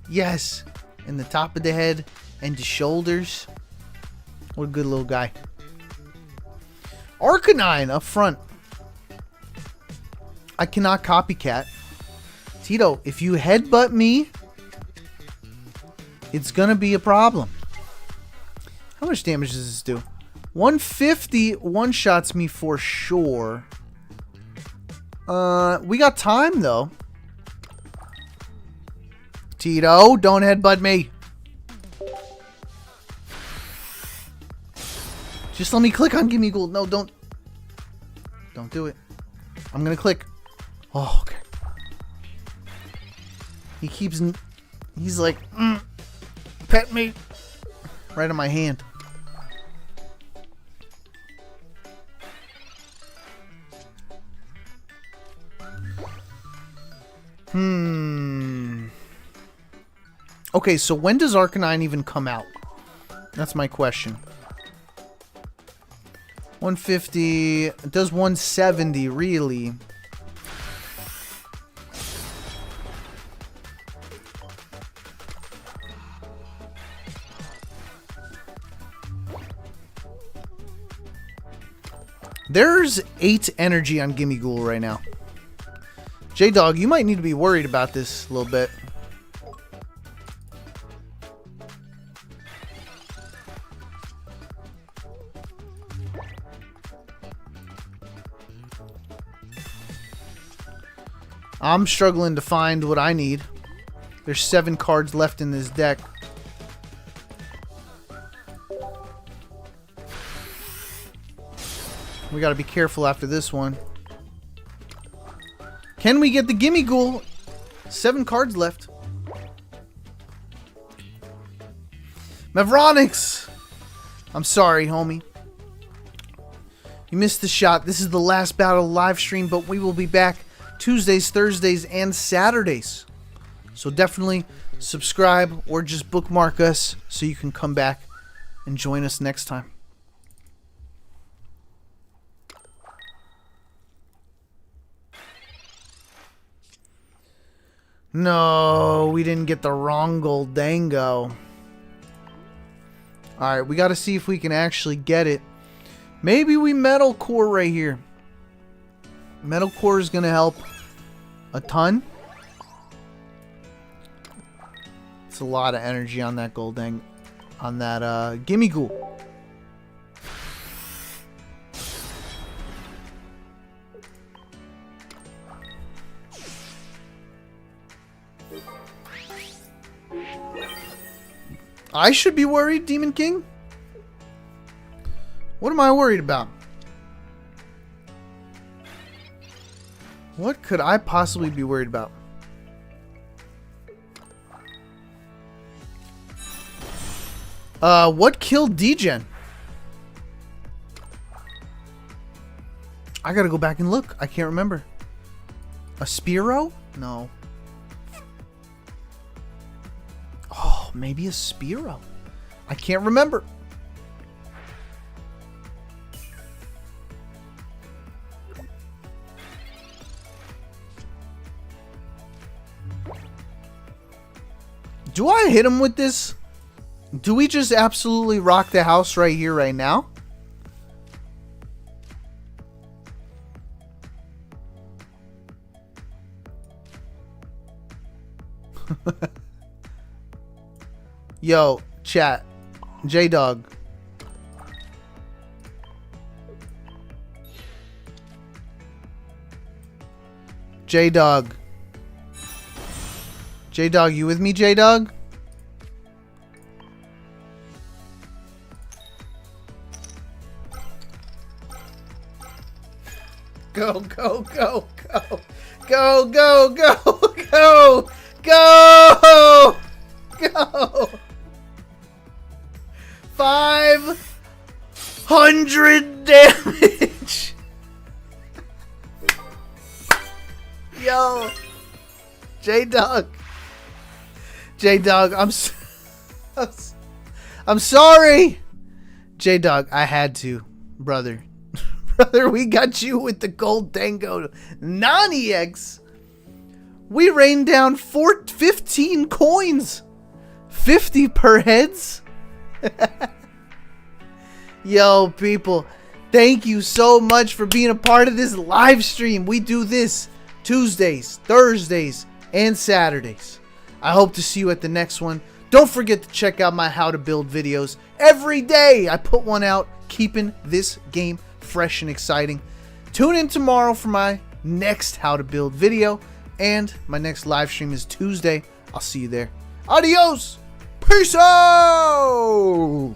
Yes. In the top of the head and the shoulders. What a good little guy. Arcanine up front. I cannot copycat. Tito, if you headbutt me, it's gonna be a problem. How much damage does this do? 150 one-shots me for sure. We got time though. Tito, don't headbutt me. Just let me click on Gimme Gold. No, don't. Don't do it. I'm gonna click. Oh, okay. He keeps... He's like... pet me. Right on my hand. Okay, so when does Arcanine even come out? That's my question. 150. It does 170, really. There's 8 energy on Gimme Ghoul right now. J-Dog, you might need to be worried about this a little bit. I'm struggling to find what I need. There's 7 cards left in this deck. We gotta be careful after this one. Can we get the Gimme Ghoul? 7 cards left. Mavronix! I'm sorry, homie. You missed the shot. This is the last battle live stream, but we will be back Tuesdays, Thursdays, and Saturdays. So definitely subscribe or just bookmark us so you can come back and join us next time. No, we didn't get the wrong Goldango. Alright, we got to see if we can actually get it. Maybe we Metal Core right here. Metal Core is going to help a ton. It's a lot of energy on that Goldango. On that Gimme Ghoul. I should be worried, Demon King? What am I worried about? What could I possibly be worried about? What killed Degen? I gotta go back and look. I can't remember. A Spearow? No. Oh, maybe a Spearow. I can't remember. Do I hit him with this? Do we just absolutely rock the house right here, right now? Yo, chat. J-Dog. J-Dog. J-Dog, you with me, J-Dog? Go, go, go, go. Go, go, go, go. Go! Go! 500 damage! Yo! J-Dog. J-Dog, I'm sorry! J-Dog, I had to. Brother. Brother, we got you with the gold Tango non-EX. We rained down 15 coins. 50 per heads. Yo, people, thank you so much for being a part of this live stream. We do this Tuesdays, Thursdays, and Saturdays. I hope to see you at the next one. Don't forget to check out my how to build videos. Every day I put one out, keeping this game fresh and exciting. Tune in tomorrow for my next how to build video. And my next live stream is Tuesday. I'll see you there. Adios. Peace out.